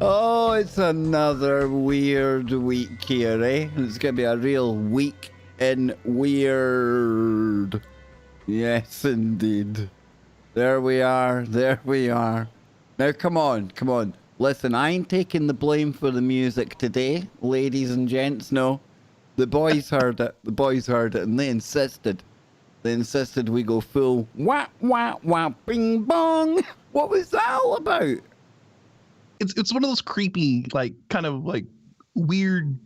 Oh, it's another weird week here, eh? It's going to be a real week in weird. Yes, indeed. There we are. There we are. Now, come on. Come on. Listen, I ain't taking the blame for the music today, ladies and gents. No. The boys heard it. The boys heard it, and they insisted. They insisted we go full wah, wah, wah, bing, bong. What was that all about? It's one of those creepy, like, kind of like weird,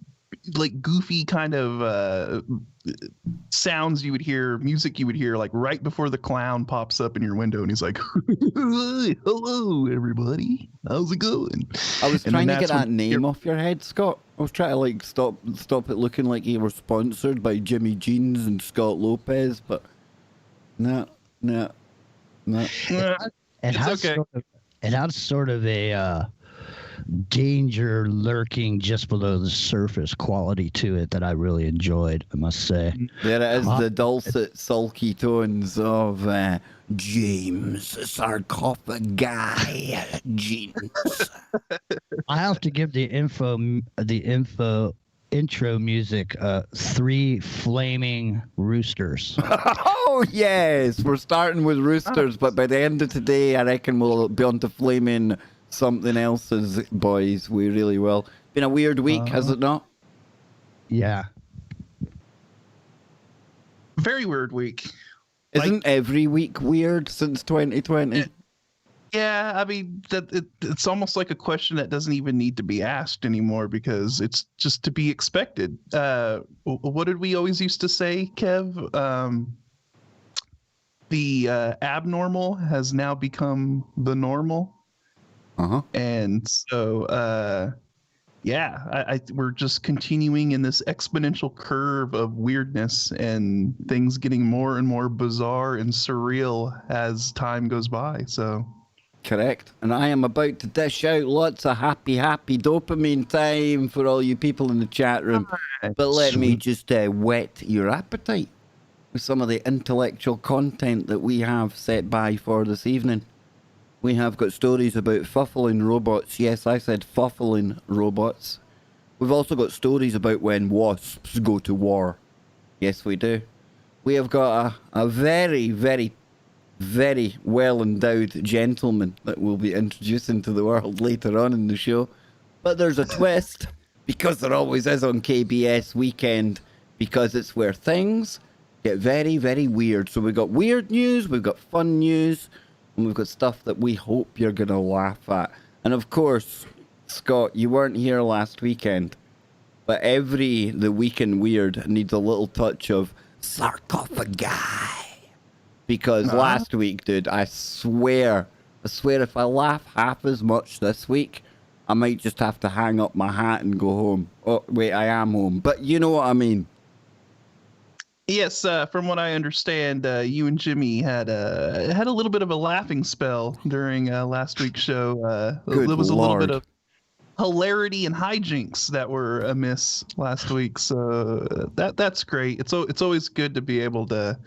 like goofy kind of sounds you would hear, music you would hear, like right before the clown pops up in your window and he's like, hello, everybody. How's it going? I was trying to get that name off your head, Scott. I was trying to like stop it looking like you were sponsored by Jimmy Jeans and Scott Lopez, but no. It has okay. It has sort of a danger lurking just below the surface quality to it that I really enjoyed, I must say. There it is, the dulcet, sulky tones of James Sarcophagi Jeans. I have to give the intro music 3 flaming roosters. Oh yes, we're starting with roosters, but by the end of today, I reckon we'll be on to flaming something else's, boys. We really will. Been a weird week, has it not? Yeah. Very weird week. Isn't every week weird since 2020? Yeah, I mean, it's almost like a question that doesn't even need to be asked anymore because it's just to be expected. What did we always used to say, Kev? The abnormal has now become the normal. Uh-huh. And so, we're just continuing in this exponential curve of weirdness and things getting more and more bizarre and surreal as time goes by. So, correct. And I am about to dish out lots of happy dopamine time for all you people in the chat room. But let me just whet your appetite with some of the intellectual content that we have set by for this evening. We have got stories about fuffling robots. Yes, I said fuffling robots. We've also got stories about when wasps go to war. Yes, we do. We have got a very, very, very well-endowed gentleman that we'll be introducing to the world later on in the show. But there's a twist, because there always is on KBS Weekend, because it's where things get very, very weird. So we've got weird news, we've got fun news, and we've got stuff that we hope you're going to laugh at. And of course, Scott, you weren't here last weekend, but the week in weird needs a little touch of sarcophagi. Because last week, dude, I swear if I laugh half as much this week, I might just have to hang up my hat and go home. Oh, wait, I am home. But you know what I mean. Yes, from what I understand, you and Jimmy had a little bit of a laughing spell during last week's show. There was a little bit of hilarity and hijinks that were amiss last week, so that's great. It's always good to be able to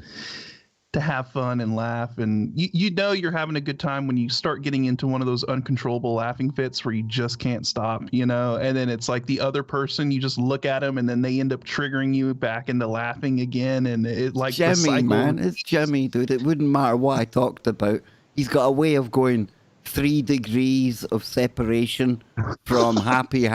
have fun and laugh, and you know you're having a good time when you start getting into one of those uncontrollable laughing fits where you just can't stop, you know, and then it's like the other person, you just look at them and then they end up triggering you back into laughing again, and it like Jimmy, man, it's Jimmy, dude. It wouldn't matter what I talked about. He's got a way of going, 3 degrees of separation from happy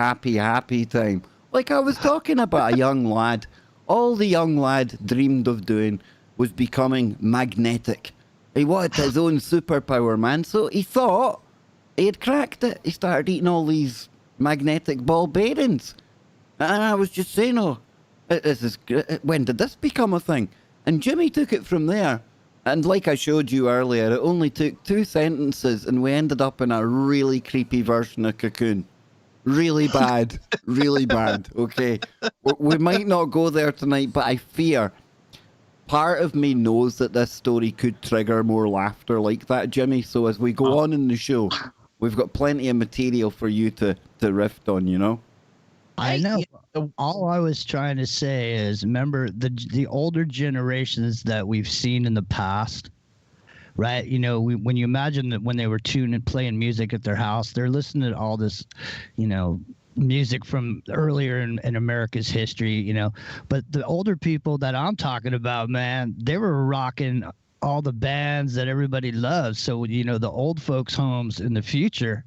time. Like I was talking about a young lad. All the young lad dreamed of doing was becoming magnetic. He wanted his own superpower, man. So he thought he had cracked it. He started eating all these magnetic ball bearings. And I was just saying, oh, this is when did this become a thing? And Jimmy took it from there. And like I showed you earlier, it only took 2 sentences and we ended up in a really creepy version of Cocoon. Really bad. Really bad. Okay. We might not go there tonight, but I fear part of me knows that this story could trigger more laughter like that, Jimmy. So as we go on in the show, we've got plenty of material for you to riff on, you know? I know. All I was trying to say is, remember the older generations that we've seen in the past, right? You know, when you imagine that when they were tuning and playing music at their house, they're listening to all this, you know, music from earlier in America's history, you know. But the older people that I'm talking about, man, they were rocking all the bands that everybody loves. So, you know, the old folks' homes in the future,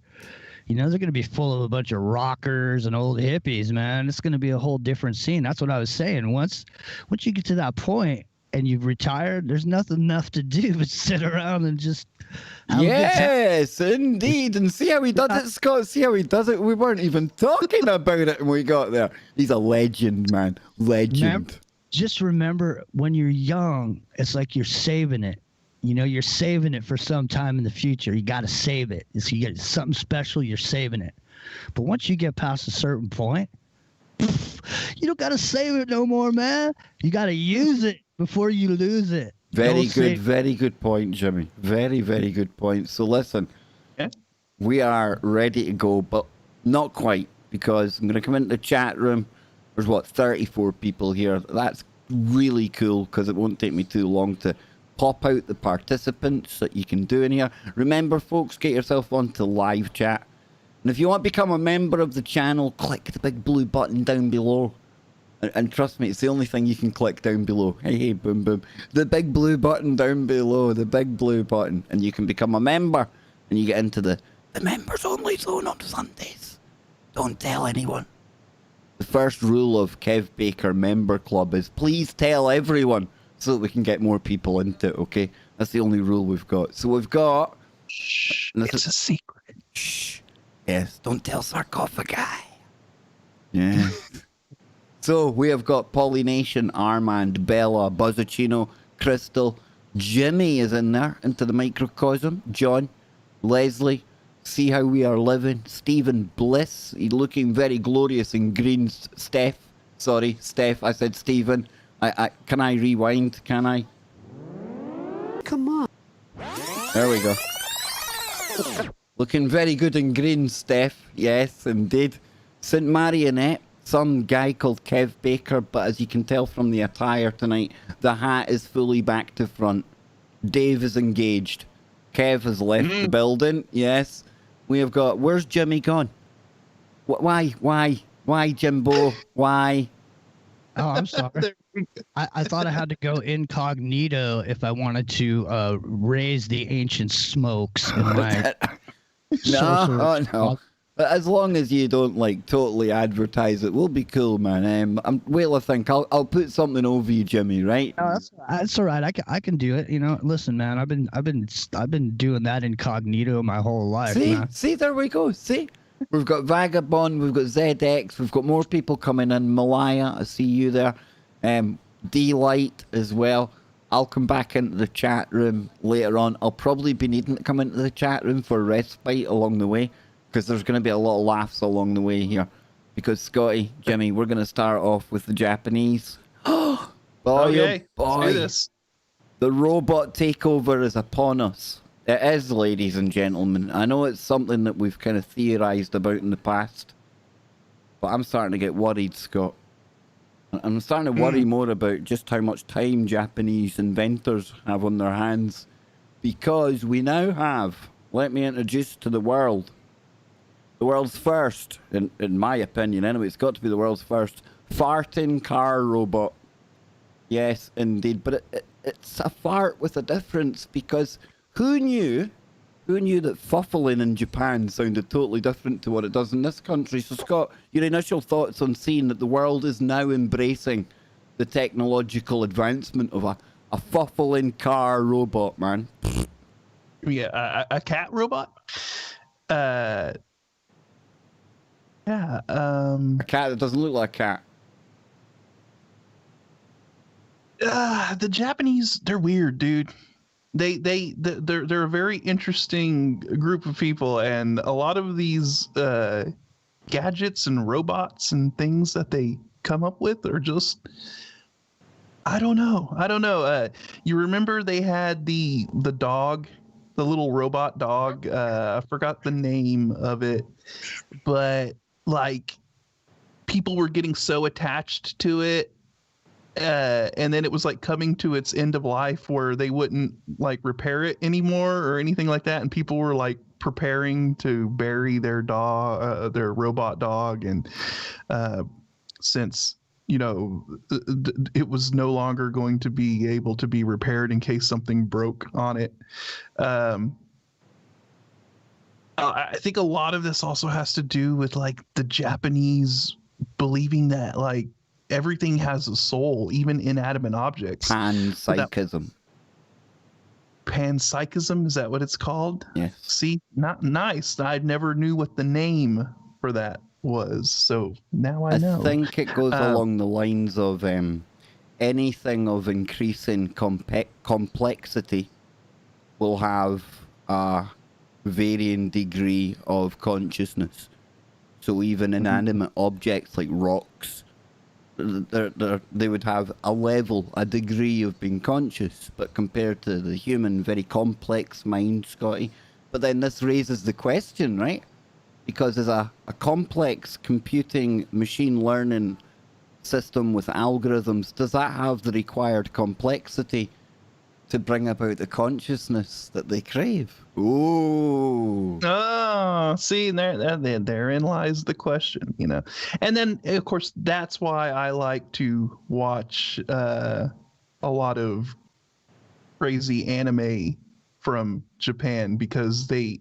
you know, they're going to be full of a bunch of rockers and old hippies, man. It's going to be a whole different scene. That's what I was saying. Once you get to that point and you've retired, there's nothing left to do but sit around and just have yes, indeed. And see how he does it, Scott. See how he does it. We weren't even talking about it when we got there. He's a legend, man. Legend. Just remember, when you're young, it's like you're saving it. You know, you're saving it for some time in the future. You got to save it. If you get something special, you're saving it. But once you get past a certain point, you don't got to save it no more, man. You got to use it before you lose it. Very good point, Jimmy. Very, very good point. So listen, we are ready to go, but not quite, because I'm going to come into the chat room. There's, 34 people here. That's really cool, because it won't take me too long to pop out the participants that you can do in here. Remember, folks, get yourself onto live chat. And if you want to become a member of the channel, click the big blue button down below. And trust me, it's the only thing you can click down below. Hey, boom, boom. The big blue button down below. The big blue button. And you can become a member. And you get into the members only zone on Sundays. Don't tell anyone. The first rule of Kev Baker Member Club is please tell everyone, so that we can get more people into it, okay? That's the only rule we've got. So we've got... Shh, it's a secret. Shh. Yes, don't tell Sarcophagi. Yeah. So we have got Polynation, Armand, Bella, Buzzacino, Crystal, Jimmy is in there, into the microcosm, John, Leslie, See How We Are Living, Stephen Bliss, he's looking very glorious in green, Steph, I said Stephen. Can I rewind? Can I? Come on. There we go. Looking very good in green, Steph. Yes, indeed. St. Marionette. Some guy called Kev Baker, but as you can tell from the attire tonight, the hat is fully back to front. Dave is engaged. Kev has left the building. Yes. We have got... Where's Jimmy gone? Why, Jimbo? Why? Oh, I'm sorry. I thought I had to go incognito if I wanted to raise the ancient smokes in my... No. As long as you don't totally advertise it, we'll be cool, man. Wait till I think. I'll put something over you, Jimmy. Right? No, that's all right. I can do it. You know, listen, man. I've been doing that incognito my whole life. See, there we go. See, we've got Vagabond, we've got ZX, we've got more people coming in. Malaya, I see you there. D-Light as well. I'll come back into the chat room later on. I'll probably be needing to come into the chat room for respite along the way, because there's going to be a lot of laughs along the way here. Because Scotty, Jimmy, we're going to start off with the Japanese. Boy, okay, boy. let's do this. The robot takeover is upon us. It is, ladies and gentlemen. I know it's something that we've kind of theorized about in the past, but I'm starting to get worried, Scott. I'm starting to worry more about just how much time Japanese inventors have on their hands, because we now have, let me introduce to the world's first, in my opinion anyway, it's got to be the world's first farting car robot. Yes, indeed. But it's a fart with a difference, because who knew Who knew that fuffling in Japan sounded totally different to what it does in this country? So, Scott, your initial thoughts on seeing that the world is now embracing the technological advancement of a fuffling car robot, man. Yeah, a cat robot? Yeah. A cat that doesn't look like a cat. The Japanese, they're weird, dude. They're a very interesting group of people, and a lot of these gadgets and robots and things that they come up with are just, I don't know. You remember they had the dog, the little robot dog. I forgot the name of it, but like people were getting so attached to it. And then it was like coming to its end of life where they wouldn't like repair it anymore or anything like that. And people were like preparing to bury their dog, their robot dog. And since, you know, it was no longer going to be able to be repaired in case something broke on it. I think a lot of this also has to do with like the Japanese believing that like everything has a soul, even inanimate objects. Panpsychism. Panpsychism, is that what it's called? Yes. See, not nice. I never knew what the name for that was, so now I know. I think it goes along the lines of anything of increasing complexity will have a varying degree of consciousness. So even inanimate objects like rocks, they would have a degree of being conscious, but compared to the human, very complex mind, Scotty. But then this raises the question, right? Because as a complex computing machine learning system with algorithms, does that have the required complexity to bring about the consciousness that they crave? Ooh. Oh, see, therein lies the question, you know. And then, of course, that's why I like to watch a lot of crazy anime from Japan, because they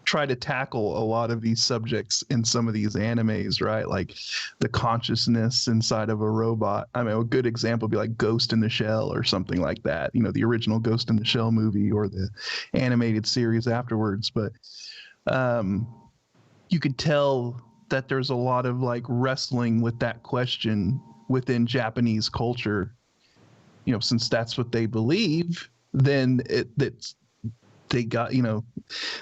try to tackle a lot of these subjects in some of these animes, right? Like the consciousness inside of a robot. I mean, a good example would be like Ghost in the Shell or something like that. You know, the original Ghost in the Shell movie or the animated series afterwards. But you could tell that there's a lot of like wrestling with that question within Japanese culture. You know, since that's what they believe, then they got, you know,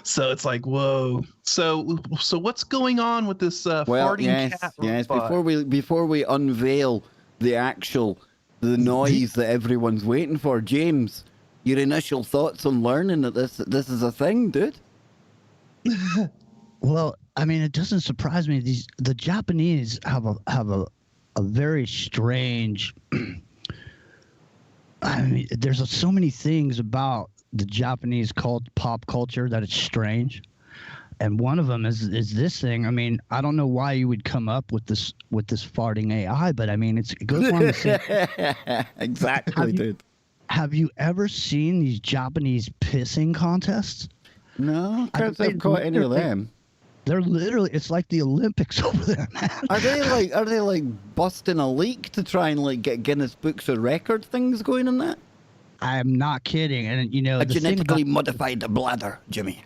so it's like, whoa. So what's going on with this farting cat robot? Before we unveil the noise that everyone's waiting for, James, your initial thoughts on learning that this is a thing, dude? Well, I mean, it doesn't surprise me. The Japanese have a very strange. I mean, there's so many things about the Japanese pop culture that it's strange, and one of them is this thing. I mean, I don't know why you would come up with this farting AI, but I mean, it goes along the same. Exactly, dude. Have you ever seen these Japanese pissing contests? No, I can't say I've caught any of them. They're literally, it's like the Olympics over there, man. Are they like busting a leak to try and like get Guinness Books of Record things going in that? I'm not kidding. And you know, a genetically modified bladder, Jimmy.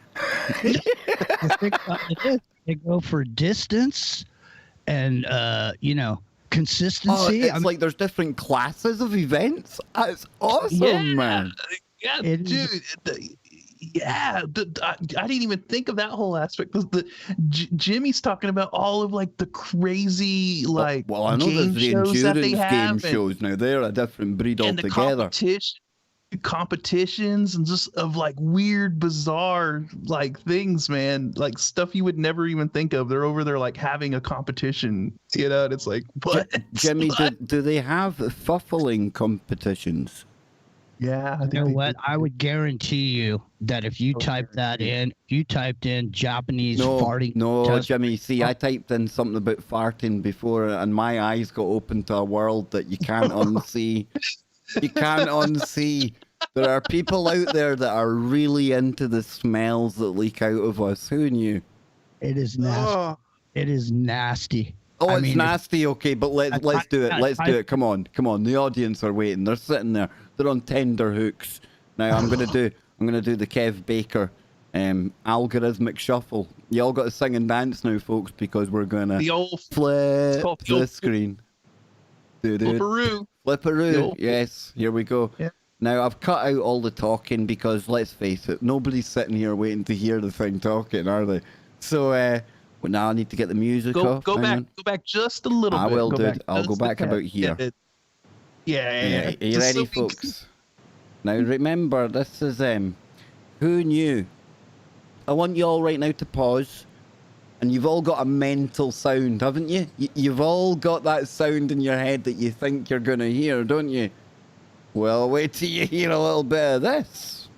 The thing about it is, they go for distance and you know, consistency. Oh, it's like there's different classes of events. It's awesome, man. Yeah, dude. I didn't even think of that whole aspect. Jimmy's talking about all of like the crazy like well, I know game there's the shows that they endurance have game shows now. They're a different breed and altogether. The competitions and just of like weird, bizarre like things, man. Like stuff you would never even think of. They're over there like having a competition, you know. And it's like, what? Jimmy, do they have fuffling competitions? Yeah, you know what? I would guarantee you that if you typed in Japanese farting. No, Jimmy. See, I typed in something about farting before, and my eyes got open to a world that you can't unsee. You can't unsee. There are people out there that are really into the smells that leak out of us. Who knew? It is nasty. It is nasty. Oh, it's nasty. Okay, but let's do it. Let's do it. Come on. The audience are waiting. They're sitting there. They're on tender hooks. Now I'm gonna do the Kev Baker algorithmic shuffle. You all got to sing and dance now, folks, because we're gonna flip the screen. Flipperoo. Flipperoo. Yes, here we go. Yeah. Now I've cut out all the talking because let's face it, nobody's sitting here waiting to hear the thing talking, are they? So well, now I need to get the music off. Go back just a little bit. I will, dude. I'll go back about here. Yeah. Are you ready, folks? Now remember, this is who knew? I want you all right now to pause, and you've all got a mental sound, haven't you? You've all got that sound in your head that you think you're gonna hear, don't you? Well, wait till you hear a little bit of this.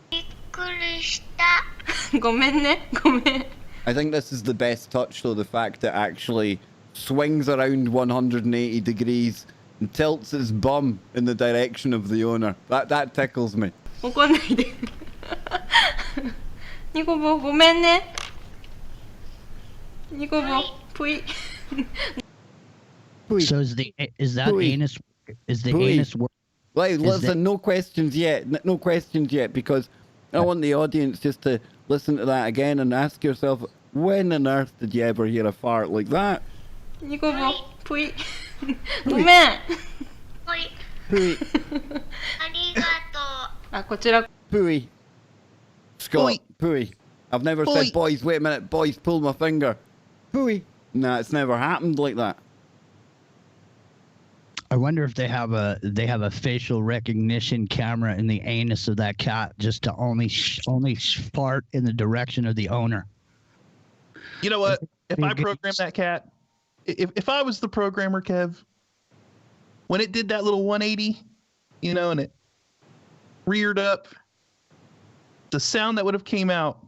I think this is the best touch, though, the fact that it actually swings around 180 degrees and tilts its bum in the direction of the owner. That tickles me. 怒んないで。ニコボごめんね。ニコボぷい。So is that anus? Is the anus work? Wait, listen, no questions yet. No questions yet, because I want the audience just to listen to that again and ask yourself, when on earth did you ever hear a fart like that? ニコボぷい。ごめん。Pooey. ありがとう。あ、こちら。Pooey. Scott, Pooey. I've never said, boys, wait a minute, boys, pull my finger. Pooey. Nah, it's never happened like that. I wonder if they have a facial recognition camera in the anus of that cat just to only fart in the direction of the owner. You know what? If I programmed that cat, if I was the programmer, Kev, when it did that little 180, you know, and it reared up, the sound that would have came out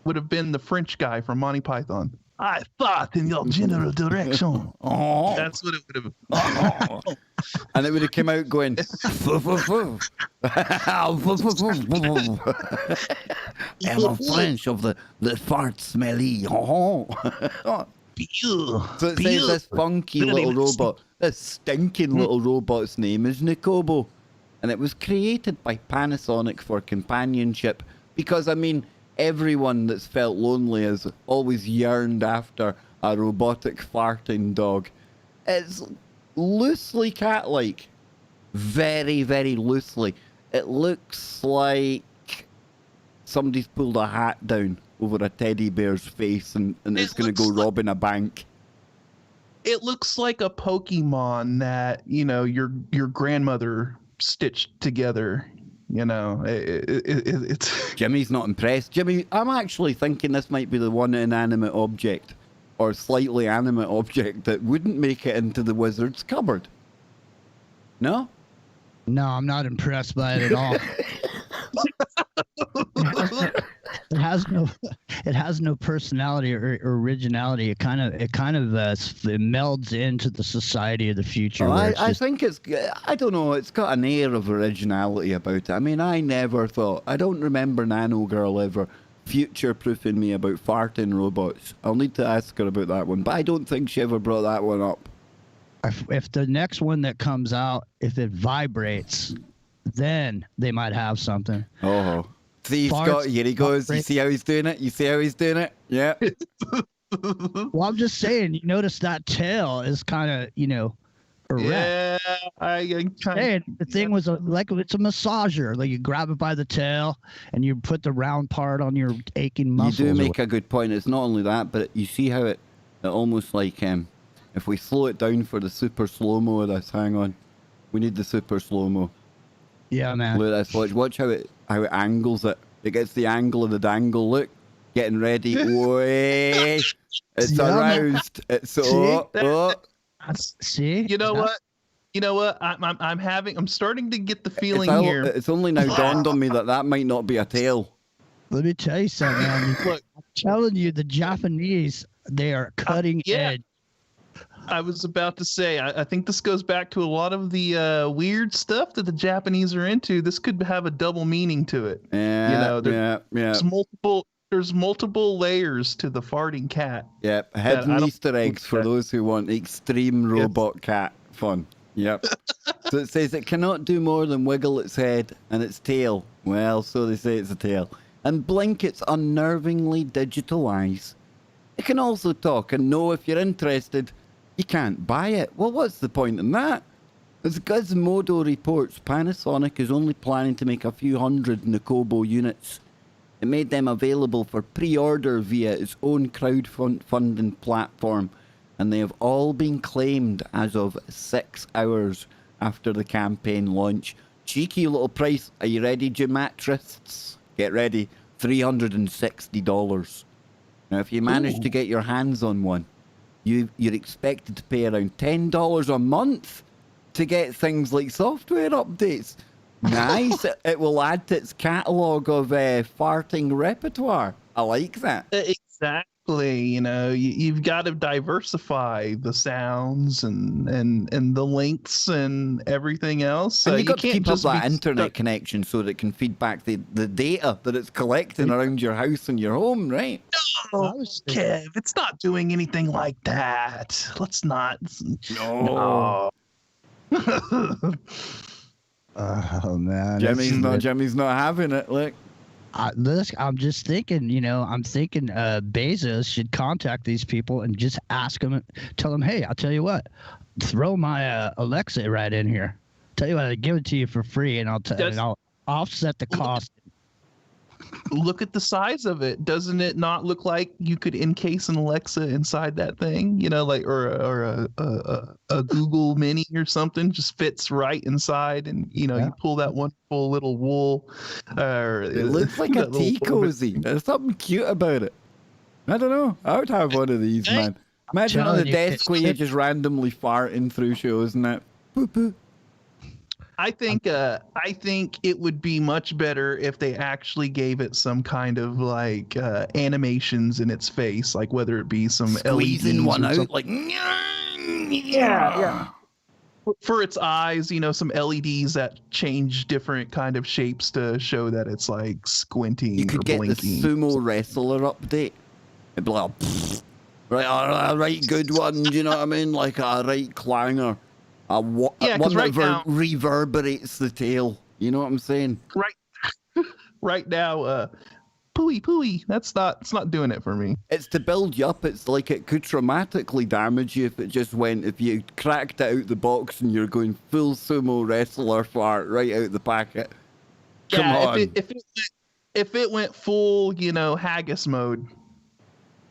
would have been the French guy from Monty Python. I thought in your general direction. Oh. That's what it would have. Oh. And it would have come out going. I'm French of the fart smelly. Oh. So it says this funky little robot, this stinking little robot's name is Nikobo. And it was created by Panasonic for companionship because, I mean, everyone that's felt lonely has always yearned after a robotic farting dog. It's loosely cat-like. Very, very loosely. It looks like somebody's pulled a hat down over a teddy bear's face and it's going to go robbing a bank. It looks like a Pokemon that, you know, your grandmother stitched together. You know, it's... Jimmy's not impressed. Jimmy, I'm actually thinking this might be the one inanimate object or slightly animate object that wouldn't make it into the wizard's cupboard. No? No, I'm not impressed by it at all. It has no personality or originality. It melds into the society of the future. I think it's, I don't know, it's got an air of originality about it. I mean, I don't remember Nano Girl ever future-proofing me about farting robots. I'll need to ask her about that one, but I don't think she ever brought that one up. If the next one that comes out, if it vibrates, then they might have something. Oh. See, Scott, here he goes. You see how he's doing it? Yeah. Well, I'm just saying, you notice that tail is kind of, you know, erect. Yeah, the thing was like it's a massager. Like you grab it by the tail and you put the round part on your aching muscles. You do make a good point. It's not only that, but you see how it almost like if we slow it down for the super slow-mo of this, hang on. We need the super slow-mo. Yeah, man. Look at this. Watch how it angles it. It gets the angle of the dangle. Look, getting ready. Way. It's aroused. It's See? You know what? I'm starting to get the feeling here. It's only now dawned on me that might not be a tail. Let me tell you something, man. Look, I'm telling you, the Japanese, they are cutting edge. I was about to say, I think this goes back to a lot of the weird stuff that the Japanese are into. This could have a double meaning to it. Yeah, there's multiple layers to the farting cat. Yep, hidden Easter eggs for those who want extreme robot cat fun. Yep. So it says it cannot do more than wiggle its head and its tail. Well, so they say it's a tail. And blink its unnervingly digital eyes. It can also talk and know if you're interested. You can't buy it. Well, what's the point in that? As Gizmodo reports, Panasonic is only planning to make a few hundred Nikobo units. It made them available for pre-order via its own crowdfunding platform, and they have all been claimed as of 6 hours after the campaign launch. Cheeky little price. Are you ready, Gematrists? Get ready. $360. Now, if you manage to get your hands on one, you're expected to pay around $10 a month to get things like software updates. Nice. It will add to its catalogue of farting repertoire. I like that. Exactly. You've got to diversify the sounds and the links and everything else. And you got to keep up that internet connection so that it can feed back the data that it's collecting around your house and your home, right? No, Kev, it's not doing anything like that. Let's not. No. Oh man, Jimmy's not having it. Look, I'm just thinking. I'm thinking Bezos should contact these people and just ask them, tell them, hey, I'll tell you what, throw my Alexa right in here. Tell you what, I'll give it to you for free, and I'll offset the cost. Look at the size of it. Doesn't it not look like you could encase an Alexa inside that thing? Or a Google Mini or something just fits right inside, and you pull that wonderful little wool. It looks like a tea cozy. There's something cute about it. I don't know. I would have one of these, man. Imagine on the desk where you just randomly farting through shows and that. Boop, boop. I think it would be much better if they actually gave it some kind of like animations in its face, like whether it be some squeezing LEDs one out, something. like yeah. For its eyes, some LEDs that change different kind of shapes to show that it's like squinting. You could or get blinking. the sumo wrestler update. It'd be like, right, a right good one. Do you know what I mean? Like a right clanger. One that reverberates the tail. You know what I'm saying? Right now, pooey. It's not doing it for me. It's to build you up. It's like it could traumatically damage you if you cracked it out the box and you're going full sumo wrestler fart right out the packet. Come on. If it went full, haggis mode.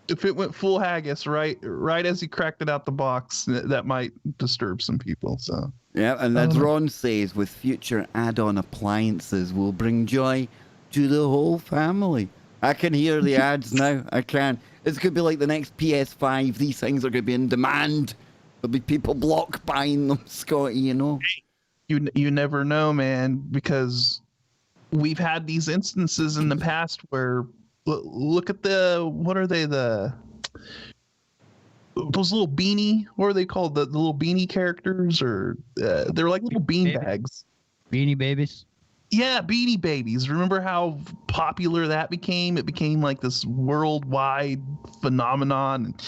If it went full haggis right as he cracked it out the box, that might disturb some people. So yeah, and as Ron says, with future add-on appliances will bring joy to the whole family. I can hear the ads now. I can. It's going to be like the next PS5. These things are going to be in demand. There'll be people block buying them, Scotty. You never know, man, because we've had these instances in the past where. Look at what are they, those little beanie, what are they called, the little beanie characters, or they're like little bean bags. Beanie Babies. Yeah, Beanie Babies. Remember how popular that became? It became like this worldwide phenomenon. And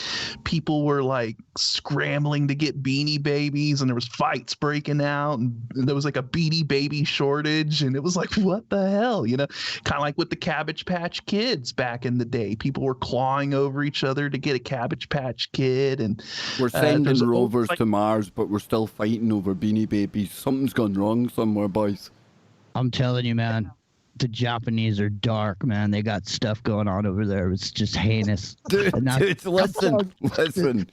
people were like scrambling to get Beanie Babies, and there was fights breaking out, and there was like a Beanie Baby shortage, and it was like, what the hell? Kind of like with the Cabbage Patch Kids back in the day. People were clawing over each other to get a Cabbage Patch Kid, and we're sending rovers to Mars, but we're still fighting over Beanie Babies. Something's gone wrong somewhere, boys. I'm telling you, man, the Japanese are dark, man. They got stuff going on over there. It's just heinous. Dude, listen.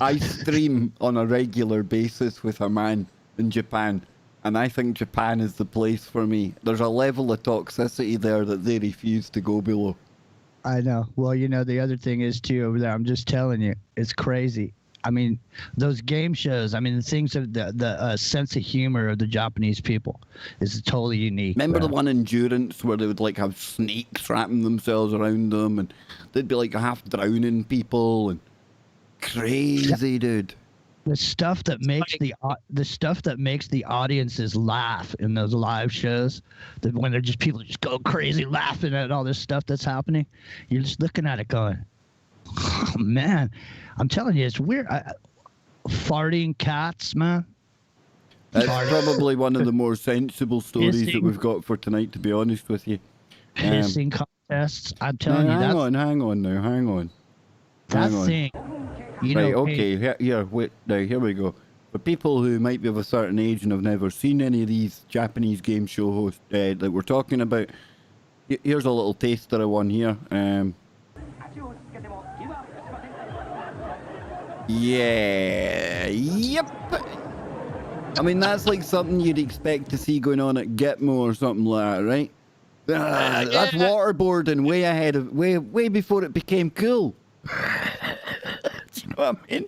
I stream on a regular basis with a man in Japan, and I think Japan is the place for me. There's a level of toxicity there that they refuse to go below. I know. Well, the other thing is, too, over there, I'm just telling you, it's crazy. I mean, those game shows, the things of the sense of humor of the Japanese people is totally unique. Remember the one Endurance where they would like have snakes wrapping themselves around them, and they'd be like half drowning people, and crazy, dude. The stuff that makes the stuff that makes the audiences laugh in those live shows, that when they're just people just go crazy laughing at all this stuff that's happening, you're just looking at it going, oh, man, I'm telling you, it's weird. Farting cats, man. That's probably one of the more sensible stories that we've got for tonight, to be honest with you. Pissing contests. I'm telling you, hang on. That thing. Right, okay, here we go. For people who might be of a certain age and have never seen any of these Japanese game show hosts that we're talking about, here's a little taster of one here. Yep. I mean, that's like something you'd expect to see going on at Gitmo or something like that, right? That's waterboarding way before it became cool. Do you know what I mean?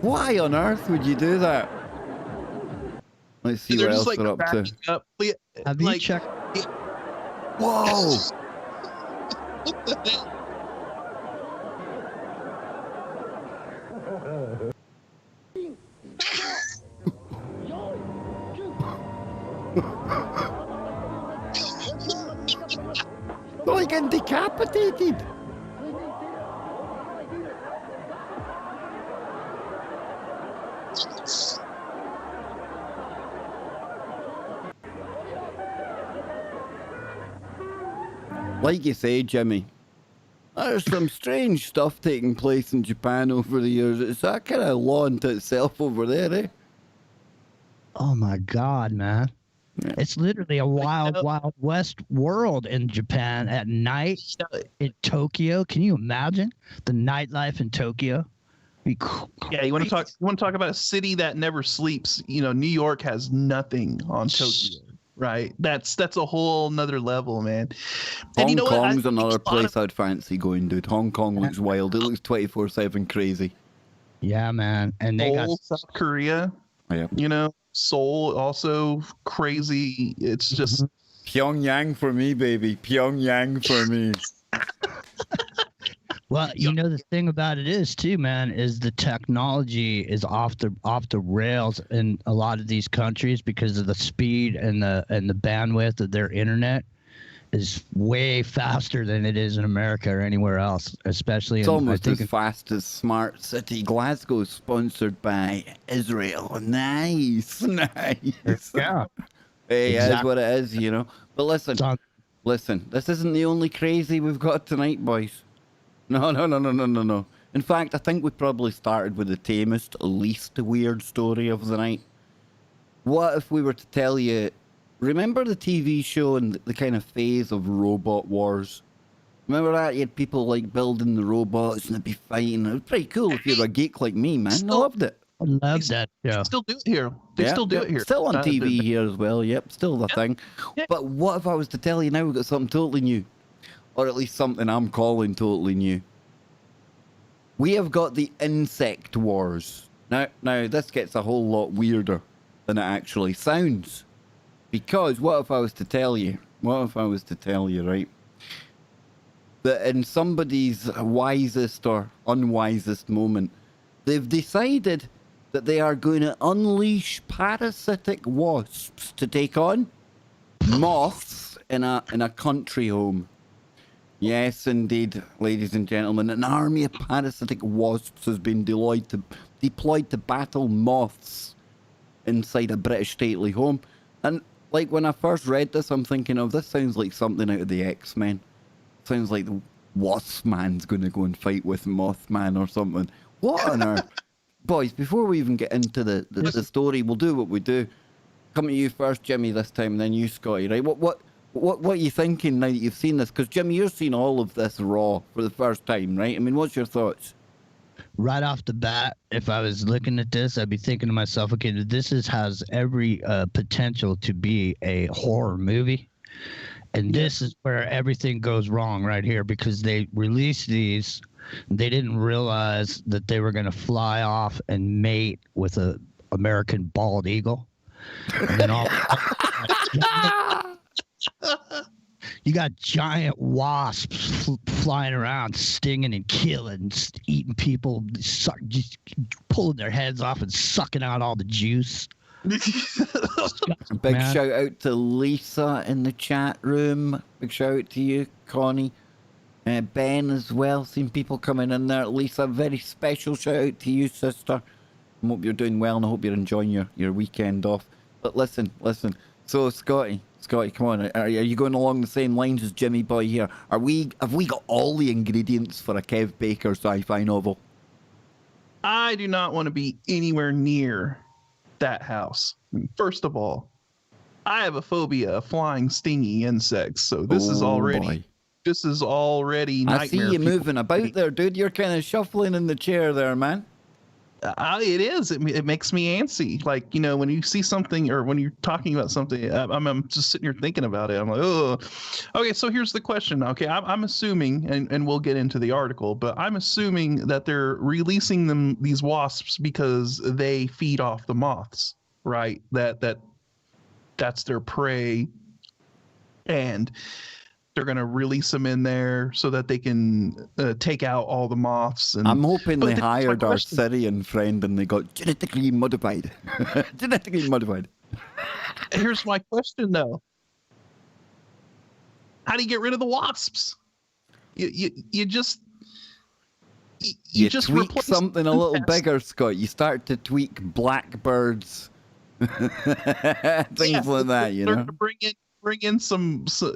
Why on earth would you do that? Let's see what else they're up to. Have you checked? Whoa! Like getting decapitated. Like you say, Jimmy, there's some strange stuff taking place in Japan over the years. It's that kind of law unto itself over there, eh? Oh my God, man. Yeah. It's literally a wild, wild west world in Japan at night in Tokyo. Can you imagine the nightlife in Tokyo? Yeah, you want to talk about a city that never sleeps. You know, New York has nothing on Tokyo, right? That's a whole nother level, man. Hong Kong's another place I'd fancy going, dude. Hong Kong looks wild. It looks 24/7 crazy. Yeah, man. And they got South Korea. Yeah. You know, Seoul also crazy. It's just Pyongyang for me, baby. Pyongyang for me. Well, you know, the thing about it is too, man, is the technology is off the rails in a lot of these countries because of the speed and the bandwidth of their internet is way faster than it is in America or anywhere else, especially it's almost as fast as Smart City Glasgow, sponsored by Israel. Nice. Yeah. Hey, exactly. That's what it is, you know. But listen, this isn't the only crazy we've got tonight, boys. No. In fact, I think we probably started with the tamest, least weird story of the night. What if we were to tell you, remember the TV show and the kind of phase of Robot Wars? Remember that? You had people like building the robots and they'd be fighting. It was pretty cool if you're a geek like me, man. I loved it. I loved that show. They still do it here. They still do it here. Still on TV here as well. Yep, still the thing. Yep. But what if I was to tell you now we've got something totally new? Or at least something I'm calling totally new. We have got the Insect Wars. Now this gets a whole lot weirder than it actually sounds. Because what if I was to tell you, right, that in somebody's wisest or unwisest moment, they've decided that they are going to unleash parasitic wasps to take on moths in a country home. Yes, indeed, ladies and gentlemen, an army of parasitic wasps has been deployed to battle moths inside a British stately home. And like when I first read this, I'm thinking, this sounds like something out of the X-Men. Sounds like the Wasp Man's going to go and fight with Mothman or something. What on earth? Boys, before we even get into the story, we'll do what we do. Come to you first, Jimmy, this time, and then you, Scotty, right? What are you thinking now that you've seen this? Because, Jimmy, you've seen all of this raw for the first time, right? I mean, what's your thoughts? Right off the bat, if I was looking at this, I'd be thinking to myself, okay, this has every potential to be a horror movie. And this is where everything goes wrong right here, because they released these. They didn't realize that they were going to fly off and mate with a American bald eagle. And then all You got giant wasps flying around, stinging and killing, eating people, just pulling their heads off and sucking out all the juice. Big shout out to Lisa in the chat room. Big shout out to you, Connie. Ben as well. Seen people coming in there. Lisa, very special shout out to you, sister. I hope you're doing well and I hope you're enjoying your weekend off. But listen. So Scotty, come on. Are you going along the same lines as Jimmy Boy here? Have we got all the ingredients for a Kev Baker sci-fi novel? I do not want to be anywhere near that house. First of all, I have a phobia of flying stingy insects, so this is already nightmare. I see you moving about there, dude. You're kind of shuffling in the chair there, man. It is. It makes me antsy. Like, you know, when you see something or when you're talking about something, I'm just sitting here thinking about it. I'm like, oh, okay. So here's the question. Okay, I'm assuming, and we'll get into the article, but I'm assuming that they're releasing these wasps because they feed off the moths, right? That's their prey, and they're going to release them in there so that they can take out all the moths. And I'm hoping they hired our Syrian friend and they got genetically modified. Genetically modified. Here's my question, though. How do you get rid of the wasps? You just tweak something a little bigger, Scott. You start to tweak blackbirds, things like that. You know. Bring in some. Before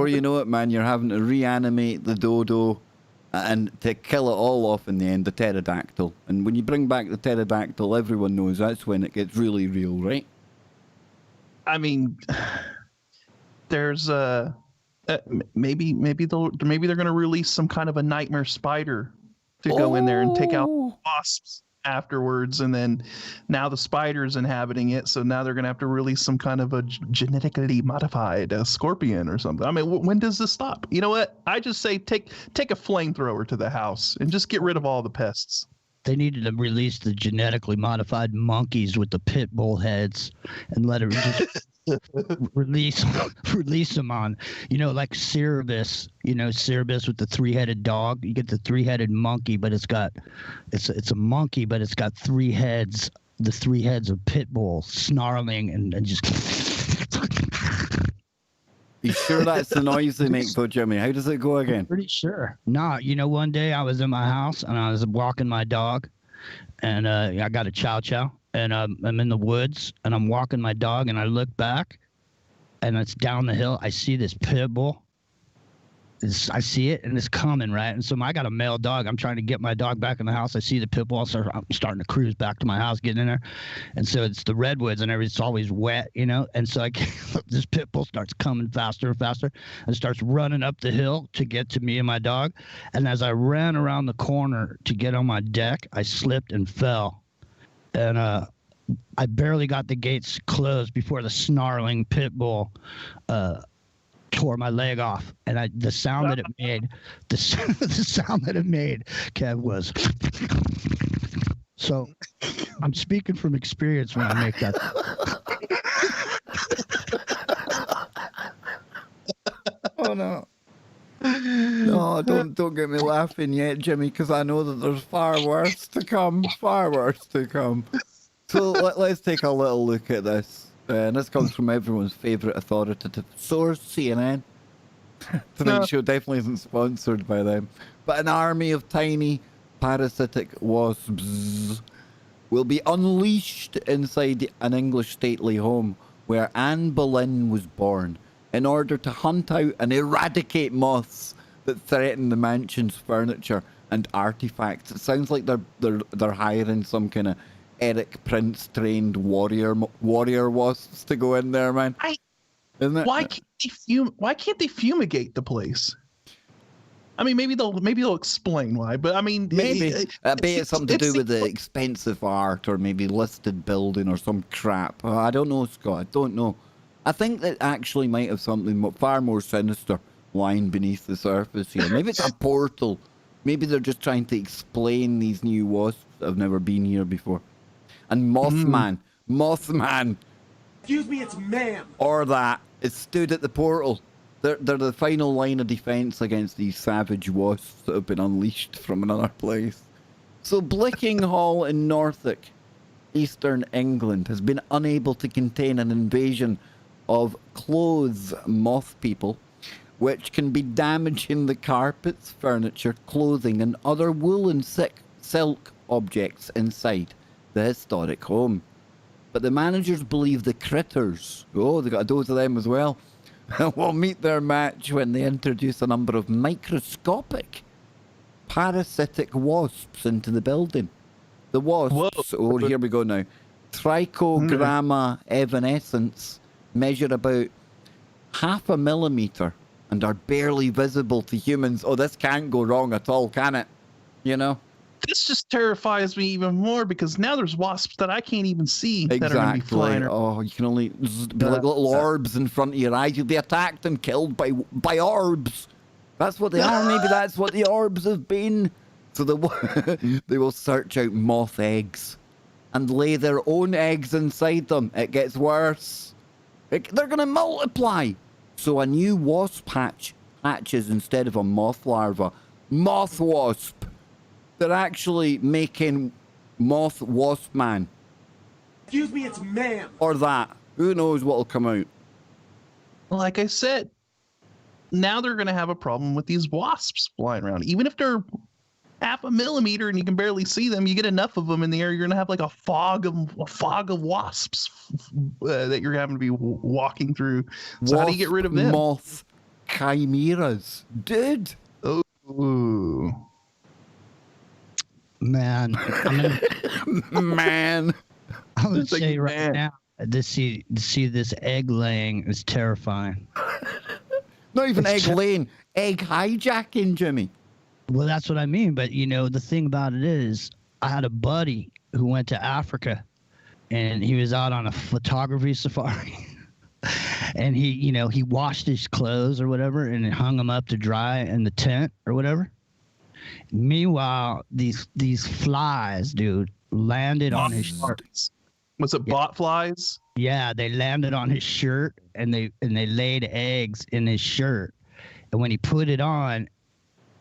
you know it, man, you're having to reanimate the dodo, and to kill it all off in the end, the pterodactyl. And when you bring back the pterodactyl, everyone knows that's when it gets really real, right? I mean, there's maybe they're going to release some kind of a nightmare spider to go in there and take out wasps afterwards, and then now the spider's inhabiting it, so now they're going to have to release some kind of a genetically modified scorpion or something. I mean, when does this stop? You know what? I just say take a flamethrower to the house and just get rid of all the pests. They needed to release the genetically modified monkeys with the pit bull heads and let it just release them on, like Cerebus, Cerebus with the 3-headed dog. You get the 3-headed monkey, but it's a monkey, but it's got 3 heads, the 3 heads of pit bull snarling and just. You sure that's the noise they make though, Jimmy? How does it go again? Pretty sure. Nah, one day I was in my house and I was walking my dog, and I got a chow chow, and I'm in the woods and I'm walking my dog, and I look back, and it's down the hill. I see this pit bull. I see it, and it's coming, right? And so I got a male dog. I'm trying to get my dog back in the house. I see the pit bull, so I'm starting to cruise back to my house, getting in there. And so it's the redwoods, and it's always wet, And so this pit bull starts coming faster and faster and starts running up the hill to get to me and my dog. And as I ran around the corner to get on my deck, I slipped and fell. And I barely got the gates closed before the snarling pit bull tore my leg off, and the sound that it made, the sound that it made, Kev, was. So, I'm speaking from experience when I make that. Oh no! No, don't get me laughing yet, Jimmy, because I know that there's far worse to come. Far worse to come. So let's take a little look at this. And this comes from everyone's favourite authoritative source, CNN. Tonight's show definitely isn't sponsored by them. But an army of tiny parasitic wasps will be unleashed inside an English stately home where Anne Boleyn was born in order to hunt out and eradicate moths that threaten the mansion's furniture and artifacts. It sounds like they're hiring some kind of Eric Prince trained warrior wasps to go in there, man. Isn't it? Why can't they fumigate the place? I mean, maybe they'll explain why, but I mean, maybe I bet it's something to do with the expensive art or maybe listed building or some crap. I don't know, Scott. I don't know. I think that actually might have something far more sinister lying beneath the surface here. Maybe it's a portal. Maybe they're just trying to explain these new wasps that have never been here before. And Mothman. Excuse me, it's ma'am. Or that. It stood at the portal. They're the final line of defense against these savage wasps that have been unleashed from another place. So Blickinghall in Norfolk, eastern England, has been unable to contain an invasion of clothes moth people, which can be damaging the carpets, furniture, clothing, and other wool and silk objects inside the historic home. But the managers believe the critters, they got a dose of them as well, will meet their match when they introduce a number of microscopic parasitic wasps into the building. The wasps, here we go now, Trichogramma evanescens, measure about 0.5 millimeter and are barely visible to humans. Oh, this can't go wrong at all, can it? You know? This just terrifies me even more because now there's wasps that I can't even see that are going to be flying around. Oh, you can only be like little orbs in front of your eyes. You'll be attacked and killed by orbs. That's what they are. Maybe that's what the orbs have been. So they will search out moth eggs and lay their own eggs inside them. It gets worse. They're going to multiply. So a new wasp hatches instead of a moth larva. Moth wasp. They're actually making moth wasp man. Excuse me, it's ma'am. Or that. Who knows what'll come out? Like I said, now they're going to have a problem with these wasps flying around. Even if they're 0.5 millimeter and you can barely see them, you get enough of them in the air, you're going to have like a fog of wasps that you're having to be walking through. So how do you get rid of them? Moth chimeras. Dude. Ooh. Man. Man. I would say right now, to see this egg laying is terrifying. Not even egg laying, egg hijacking, Jimmy. Well, that's what I mean. But, the thing about it is I had a buddy who went to Africa and he was out on a photography safari. And he washed his clothes or whatever and hung them up to dry in the tent or whatever. Meanwhile, these flies, dude, landed on his shirt. Was it bot flies? Yeah, they landed on his shirt and they laid eggs in his shirt. And when he put it on,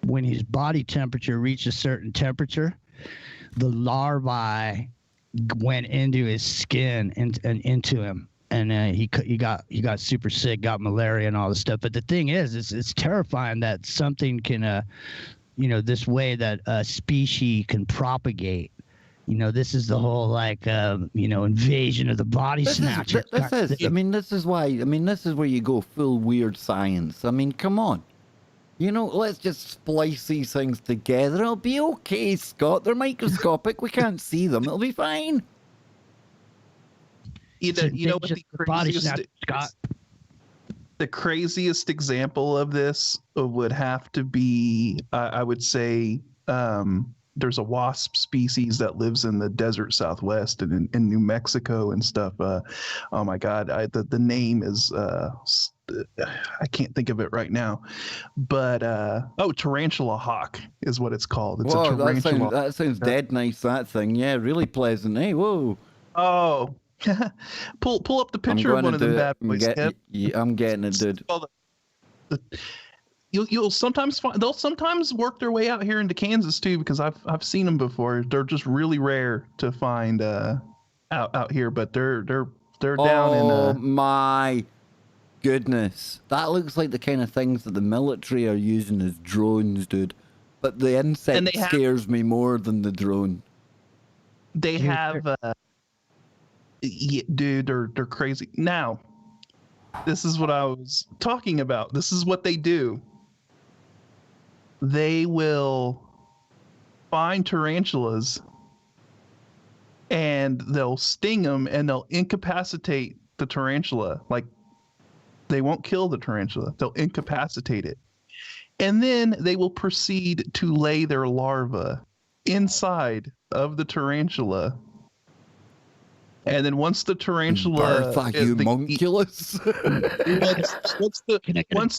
when his body temperature reached a certain temperature, the larvae went into his skin and into him. And he got super sick, got malaria and all this stuff. But the thing is, it's terrifying that something can, this way that a species can propagate. This is the whole invasion of the body snatcher. This is where you go full weird science. I mean, come on. Let's just splice these things together. It'll be okay, Scott. They're microscopic. We can't see them. It'll be fine. What the craziest, Scott? The craziest example of this would have to be, I would say, there's a wasp species that lives in the desert Southwest and in New Mexico and stuff. Oh my God, the name is I can't think of it right now, but tarantula hawk is what it's called. It's a tarantula. That sounds dead nice. That thing, yeah, really pleasant. Hey, whoa. Oh, pull up the picture of one of them bad boys. I'm getting it, dude. You'll sometimes they'll sometimes work their way out here into Kansas too, because I've seen them before. They're just really rare to find out here, but they're down in. Oh my goodness, that looks like the kind of things that the military are using as drones, dude. But the insect scares me more than the drone. They have, dude, they're crazy. Now, this is what I was talking about. This is what they do. They will find tarantulas and they'll sting them and they'll incapacitate the tarantula. Like, they won't kill the tarantula. They'll incapacitate it. And then they will proceed to lay their larva inside of the tarantula. And then once the tarantula, once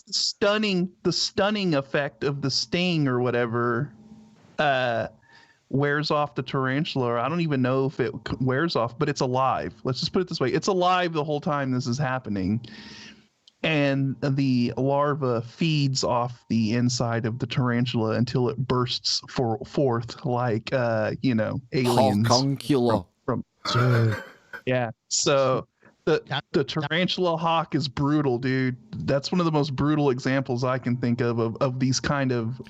the stunning effect of the sting or whatever wears off the tarantula, or I don't even know if it wears off, but it's alive. Let's just put it this way. It's alive the whole time this is happening. And the larva feeds off the inside of the tarantula until it bursts forth like, aliens. Homuncula. From yeah. So the tarantula hawk is brutal, dude. That's one of the most brutal examples I can think of these kind of.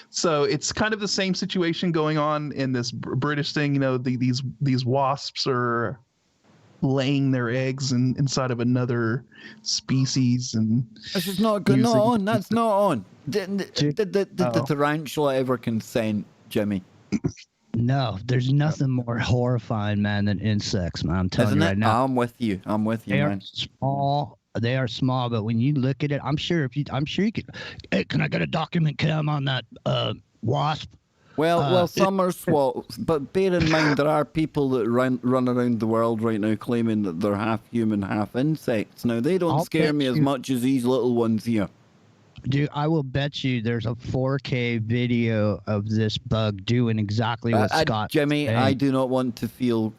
So it's kind of the same situation going on in this British thing. These wasps are laying their eggs inside of another species, and this is not good. Not on. That's not on. Did the tarantula ever consent, Jimmy? No, there's nothing more horrifying, man, than insects, man. I'm telling you right now. I'm with you. They man. are small. They are small, but when you look at it, I'm sure you could. Hey, can I get a document cam on that wasp? Well, some are swats, but bear in mind there are people that run around the world right now claiming that they're half human, half insects. Now they don't scare me as much as these little ones here. Dude, I will bet you there's a 4K video of this bug doing exactly what Scott. Jimmy, saying. I do not want to feel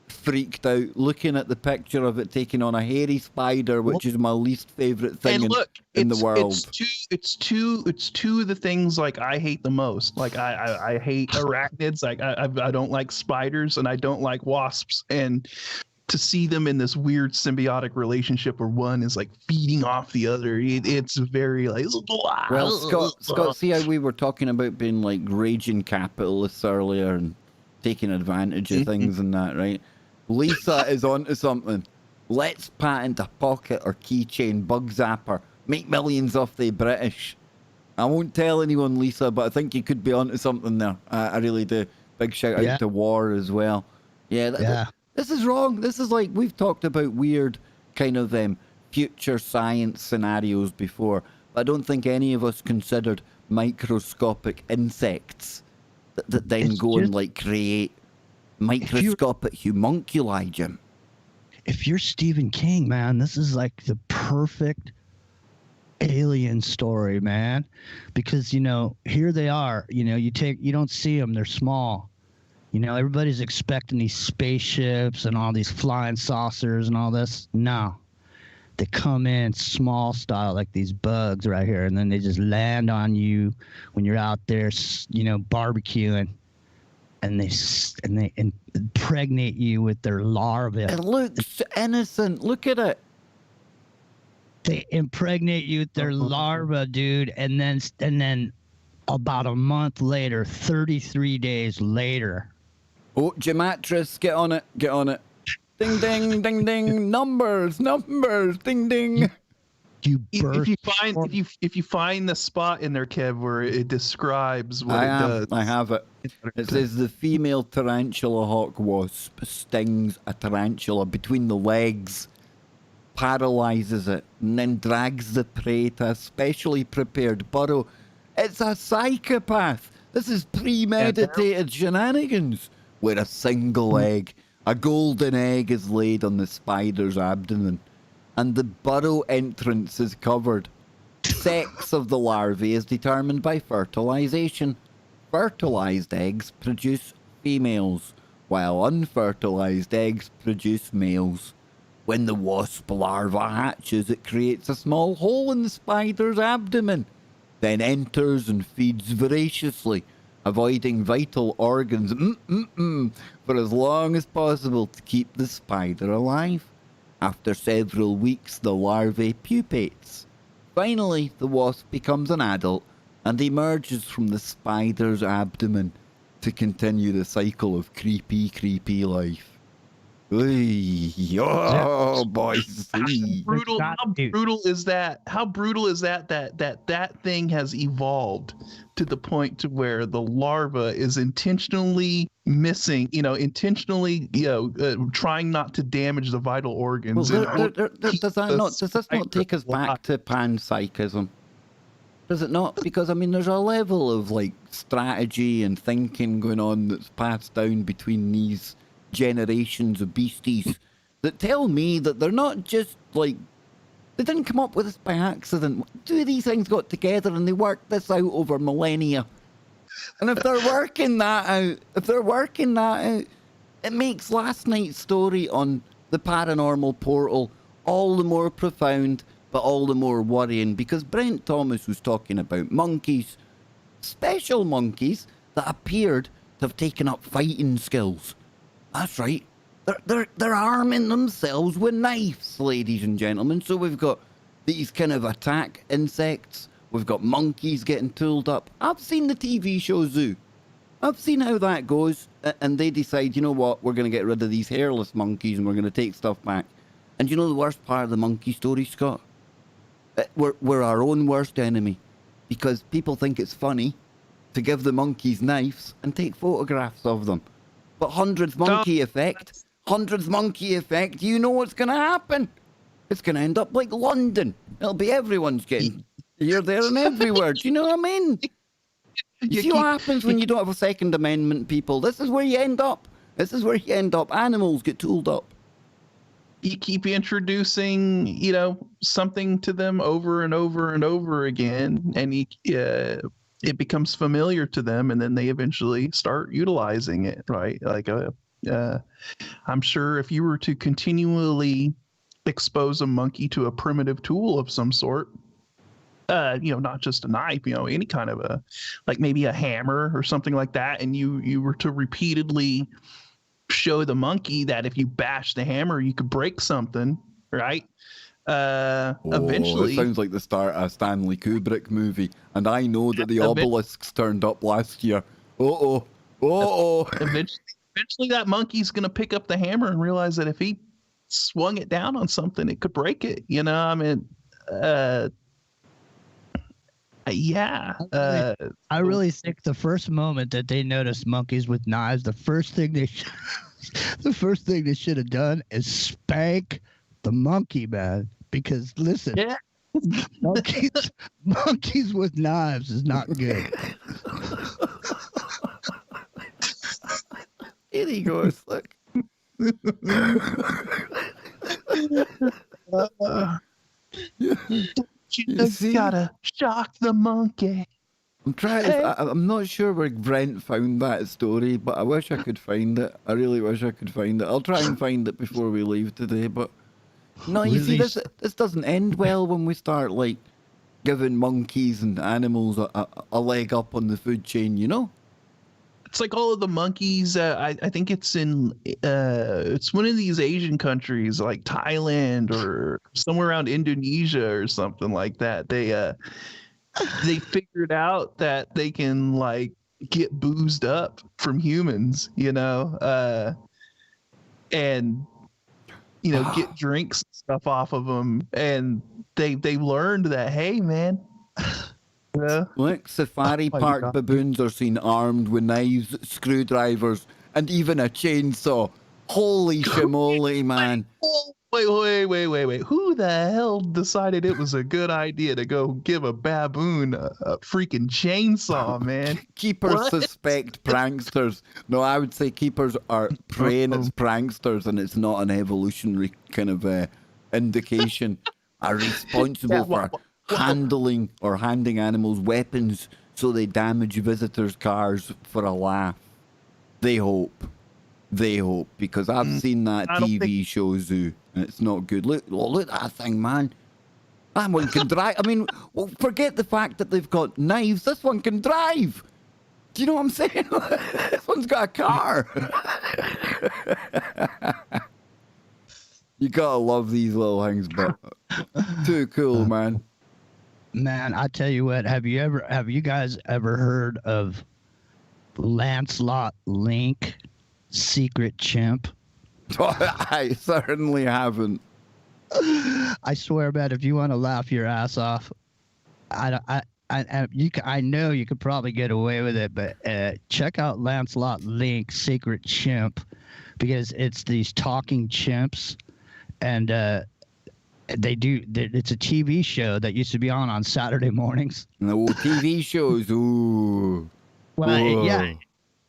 freaked out looking at the picture of it taking on a hairy spider, which is my least favorite thing in the world. It's two of the things like I hate the most. Like I hate arachnids. Like I don't like spiders, and I don't like wasps. And to see them in this weird symbiotic relationship where one is like feeding off the other, it's very like. Well, Scott, see how we were talking about being like raging capitalists earlier and taking advantage of things and that, right? Lisa is onto something. Let's patent a pocket or keychain bug zapper. Make millions off the British. I won't tell anyone, Lisa, but I think you could be onto something there. I really do. Big shout out to War as well. Yeah. This is wrong. This is like, we've talked about weird kind of future science scenarios before, but I don't think any of us considered microscopic insects that then go and like create microscopic homunculi, Jim. If you're Stephen King, man, this is like the perfect alien story, man. Because, here they are, you don't see them, they're small. Everybody's expecting these spaceships and all these flying saucers and all this. No. They come in small style like these bugs right here, and then they just land on you when you're out there, barbecuing. And they impregnate you with their larvae. It looks innocent. Look at it. They impregnate you with their larvae, dude, and then about a month later, 33 days later. Oh, Gematris, get on it. Ding, ding, ding, ding. Numbers, ding, ding. If you find the spot in there, Kev, where it describes what it does. I have it. It says the female tarantula hawk wasp stings a tarantula between the legs, paralyzes it, and then drags the prey to a specially prepared burrow. It's a psychopath. This is premeditated shenanigans. Where a single egg, a golden egg, is laid on the spider's abdomen, and the burrow entrance is covered. Sex of the larvae is determined by fertilization. Fertilized eggs produce females, while unfertilized eggs produce males. When the wasp larva hatches, it creates a small hole in the spider's abdomen, then enters and feeds voraciously, avoiding vital organs for as long as possible to keep the spider alive. After several weeks, the larvae pupates. Finally, the wasp becomes an adult and emerges from the spider's abdomen to continue the cycle of creepy life. Oh, boys. How brutal is that? How brutal is that thing has evolved to the point to where the larva is intentionally missing, trying not to damage the vital organs. Well, does this not take us back to panpsychism? Does it not? Because, there's a level of, strategy and thinking going on that's passed down between these generations of beasties that tell me that they're not just, they didn't come up with this by accident. Two of these things got together and they worked this out over millennia. And if they're working that out, it makes last night's story on the paranormal portal all the more profound, but all the more worrying, because Brent Thomas was talking about monkeys, special monkeys that appeared to have taken up fighting skills. That's right. They're arming themselves with knives, ladies and gentlemen. So we've got these kind of attack insects. We've got monkeys getting tooled up. I've seen the TV show Zoo. I've seen how that goes. And they decide, you know what, we're going to get rid of these hairless monkeys and we're going to take stuff back. And you know the worst part of the monkey story, Scott? We're our own worst enemy. Because people think it's funny to give the monkeys knives and take photographs of them. But hundreds monkey effect, you know what's going to happen. It's going to end up like London. It'll be everyone's getting here, there, and everywhere. Do you know what I mean? You see what happens when you don't have a Second Amendment, people? This is where you end up. Animals get tooled up. You keep introducing, you know, something to them over and over and over again, and it becomes familiar to them, and then they eventually start utilizing it, right? Like, I'm sure if you were to continually expose a monkey to a primitive tool of some sort, you know, not just a knife, you know, any kind of a, like maybe a hammer or something like that, and you were to repeatedly show the monkey that if you bash the hammer, you could break something, right? Eventually, it sounds like the start of a Stanley Kubrick movie, and I know that the obelisks turned up last year. Eventually that monkey's gonna pick up the hammer and realize that if he swung it down on something, it could break it. You know, I mean, yeah. I really think the first moment that they noticed monkeys with knives, the first thing they should have done is spank the monkey, man. Because listen, Yeah. monkeys with knives is not good. Here he goes, look. You just gotta shock the monkey. I'm trying. I'm not sure where Brent found that story, but I wish I could find it. I really wish I could find it. I'll try and find it before we leave today. But no, you see, this doesn't end well when we start like giving monkeys and animals a leg up on the food chain. You know. It's like all of the monkeys. I think it's in it's one of these Asian countries like Thailand or somewhere around Indonesia or something like that. They figured out that they can like get boozed up from humans, you know, and you know get drinks and stuff off of them, and they learned that, hey man. Yeah. Look, safari park baboons are seen armed with knives, screwdrivers, and even a chainsaw. Holy shimoly, man. Wait. Who the hell decided it was a good idea to go give a baboon a freaking chainsaw, man? Keepers suspect pranksters. No, I would say keepers are praying it's pranksters, and it's not an evolutionary kind of indication. Are responsible for handling or handing animals weapons so they damage visitors' cars for a laugh. They hope, because I've seen that TV show Zoo, and it's not good. Look at that thing, man. That one can drive. I mean, well, forget the fact that they've got knives. This one can drive. Do you know what I'm saying? This one's got a car. You gotta love these little things, but too cool, man. Man, I tell you what, have you guys ever heard of Lancelot Link, Secret Chimp? I certainly haven't. I swear, man, if you want to laugh your ass off, I know you could probably get away with it, but check out Lancelot Link, Secret Chimp, because it's these talking chimps, and it's a TV show that used to be on Saturday mornings. No TV shows. Ooh. Well, yeah.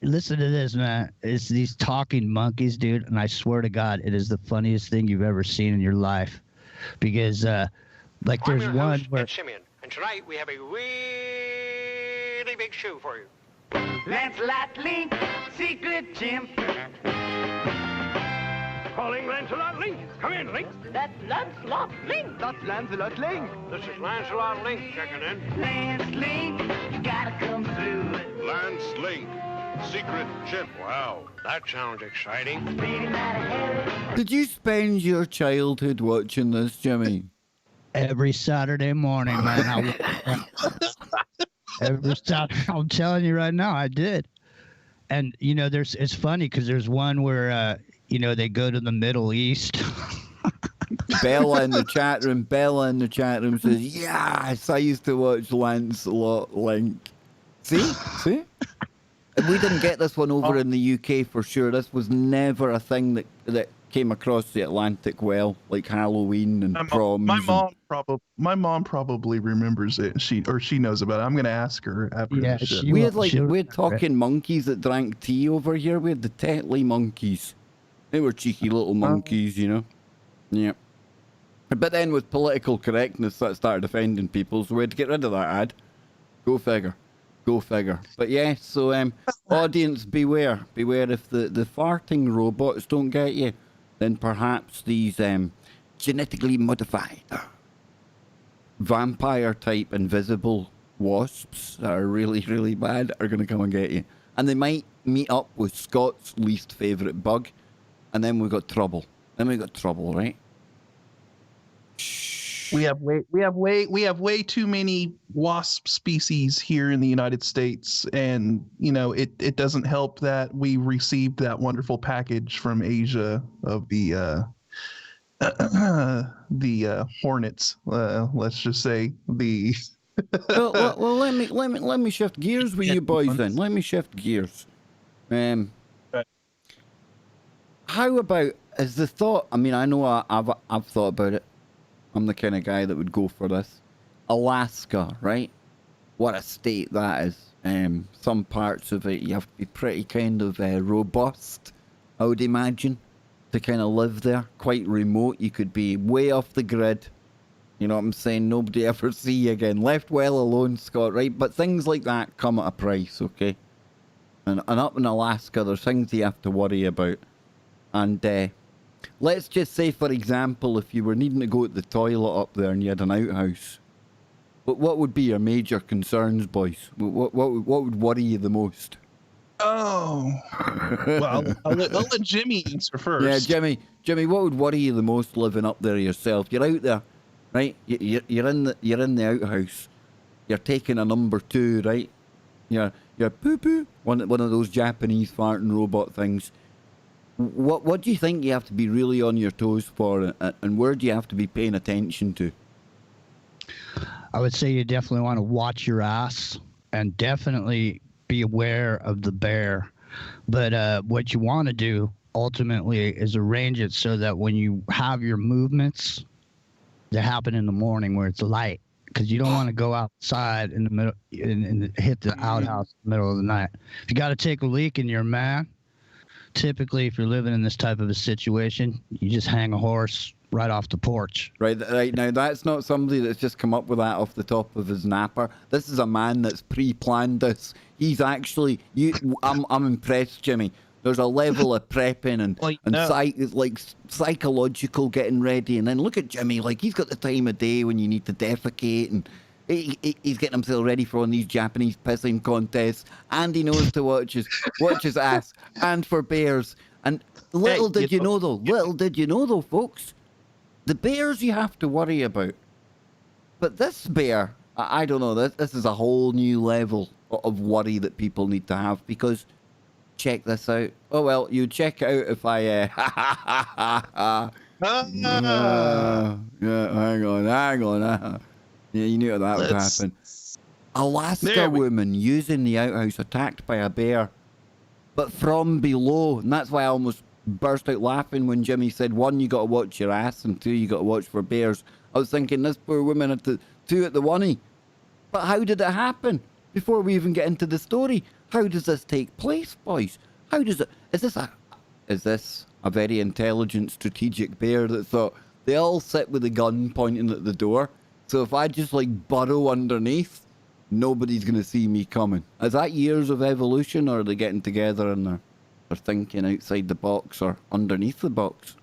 Listen to this, man. It's these talking monkeys, dude, and I swear to God, it is the funniest thing you've ever seen in your life. Because, like, there's one where... Simeon, and tonight we have a really big show for you. Lancelot Link, secret chimp. Calling Lancelot Link. Come in, Link. That's Lancelot Link. That's Lancelot Link. This is Lancelot Link checking in. Lance Link, you gotta come through. Lance Link, secret chimp. Wow, that sounds exciting. Really not ahead. Did you spend your childhood watching this, Jimmy? Every Saturday morning, man. Every Saturday, I'm telling you right now, I did. And you know, it's funny because there's one where you know, they go to the Middle East. Bella in the chat room says, yes, I used to watch Lancelot Link. See? We didn't get this one over in the UK for sure. This was never a thing that came across the Atlantic well, like Halloween and proms. My mom probably remembers it. She knows about it. I'm gonna ask her after the show. We had talking monkeys that drank tea over here. We had the Tetley monkeys. They were cheeky little monkeys, you know. Yeah. But then with political correctness, that started offending people, so we had to get rid of that ad. Go figure. But yeah, so audience, beware. Beware if the farting robots don't get you, then perhaps these genetically modified vampire type invisible wasps that are really, really bad are going to come and get you. And they might meet up with Scott's least favourite bug, and then we got trouble. Right? We have way too many wasp species here in the United States, and you know it doesn't help that we received that wonderful package from Asia of the hornets. Let's just say the. well, let me shift gears with you boys then. Let me shift gears. How about is the thought? I mean, I know I've thought about it. I'm the kind of guy that would go for this. Alaska, right? What a state that is. Some parts of it you have to be pretty kind of robust, I would imagine, to kind of live there. Quite remote. You could be way off the grid. You know what I'm saying? Nobody ever see you again. Left well alone, Scott, right? But things like that come at a price, okay? And up in Alaska, there's things you have to worry about. And let's just say, for example, if you were needing to go to the toilet up there and you had an outhouse, what would be your major concerns, boys? What would worry you the most? Oh, well, I'll let Jimmy answer first. Yeah, Jimmy, what would worry you the most living up there yourself? You're out there, right? You're in the outhouse. You're taking a number 2, right? You're poo poo, one of those Japanese farting robot things. What do you think you have to be really on your toes for, and where do you have to be paying attention to? I would say you definitely want to watch your ass and definitely be aware of the bear. But what you want to do ultimately is arrange it so that when you have your movements, they happen in the morning where it's light, because you don't want to go outside in the middle and hit the outhouse in the middle of the night. If you got to take a leak and you're a man, typically, if you're living in this type of a situation, you just hang a horse right off the porch. Right now, that's not somebody that's just come up with that off the top of his napper. This is a man that's pre-planned this. He's actually, I'm impressed, Jimmy. There's a level of prepping and psychological getting ready. And then look at Jimmy, like he's got the time of day when you need to defecate, and he's getting himself ready for one of these Japanese pissing contests, and he knows to watch his ass, and for bears. And little did you know though, folks, the bears you have to worry about. But this bear, I don't know, this is a whole new level of worry that people need to have, because check this out. Oh well, you check it out if I yeah, hang on. Yeah, you knew that would happen. Alaska woman using the outhouse attacked by a bear, but from below. And that's why I almost burst out laughing when Jimmy said, 1, you got to watch your ass, and 2, you got to watch for bears. I was thinking, this poor woman had 2 at the 1. But how did it happen? Before we even get into the story, how does this take place, boys? How does it? Is this a very intelligent, strategic bear that thought they all sit with a gun pointing at the door? So if I just like burrow underneath, nobody's going to see me coming. Is that years of evolution, or are they getting together and they're thinking outside the box or underneath the box?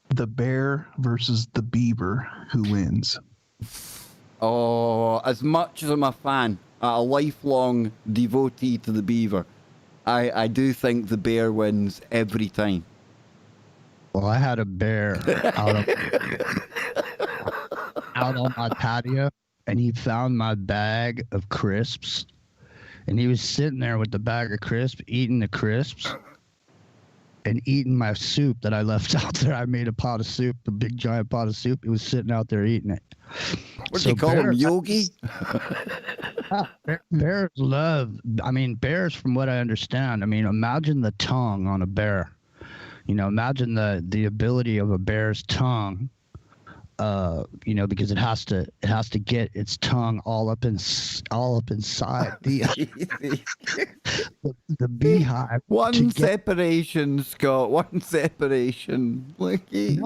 The bear versus the beaver. Who wins? Oh, as much as I'm a fan, a lifelong devotee to the beaver, I do think the bear wins every time. Well, I had a bear out on my patio, and he found my bag of crisps, and he was sitting there with the bag of crisps, eating the crisps, and eating my soup that I left out there. I made a pot of soup, a big giant pot of soup. He was sitting out there eating it. What do you call him, Yogi? Bears love, bears, from what I understand, imagine the tongue on a bear. Imagine the ability of a bear's tongue, because it has to get its tongue all up inside the beehive. One separation, Scott. One separation. No,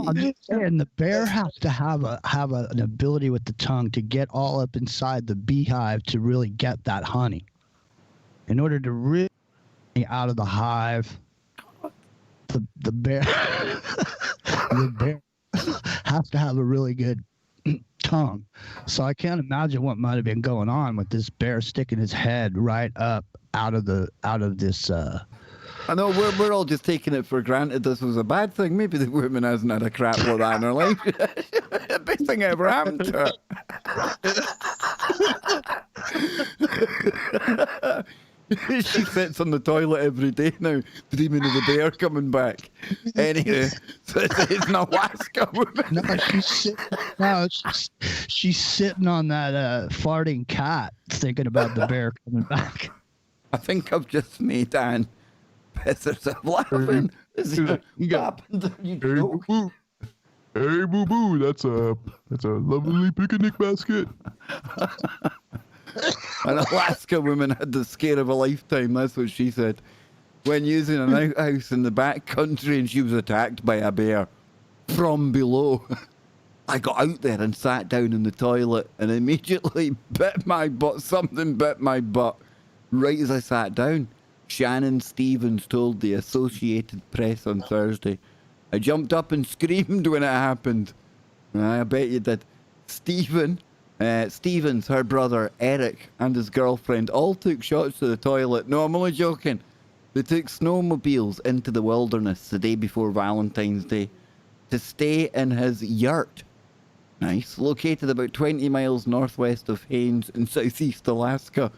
I'm just saying the bear has to have an ability with the tongue to get all up inside the beehive to really get that honey. In order to really out of the hive, the bear has to have a really good tongue. So I can't imagine what might have been going on with this bear sticking his head right up out of this. I know we're all just taking it for granted this was a bad thing. Maybe the woman hasn't had a crap load of that in her life. The best thing ever happened to her. She sits on the toilet every day now, dreaming of the bear coming back. Anyway, so it's an Alaska woman. She's sitting on that farting cat, thinking about the bear coming back. I think I've just made Anne piss herself laughing. You got Hey boo boo, that's a lovely picnic basket. An Alaska woman had the scare of a lifetime, that's what she said. When using an outhouse in the back country and she was attacked by a bear from below. I got out there and sat down in the toilet and immediately bit my butt. Something bit my butt right as I sat down. Shannon Stevens told the Associated Press on Thursday. I jumped up and screamed when it happened. I bet you did. Stevens, her brother Eric, and his girlfriend all took shots to the toilet. No, I'm only joking. They took snowmobiles into the wilderness the day before Valentine's Day to stay in his yurt. Nice. Located about 20 miles northwest of Haines in southeast Alaska.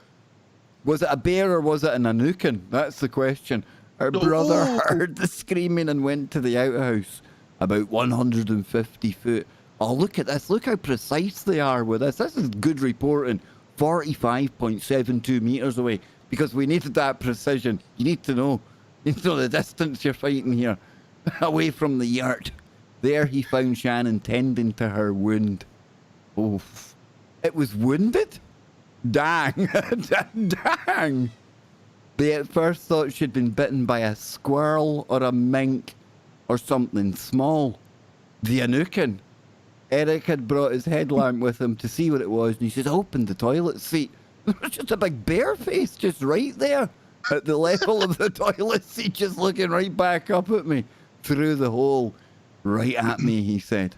Was it a bear or was it an Anukin? That's the question. Her brother heard the screaming and went to the outhouse, about 150 foot. Oh, look at this. Look how precise they are with this. This is good reporting. 45.72 meters away. Because we needed that precision. You need to know. You need to know the distance you're fighting here. Away from the yurt. There he found Shannon tending to her wound. Oh, it was wounded? Dang. Dang. They at first thought she'd been bitten by a squirrel or a mink or something small. The Anukin. Eric had brought his headlamp with him to see what it was, and he says, I opened the toilet seat. There was just a big bear face just right there at the level of the toilet seat, just looking right back up at me through the hole. Right at me, he said.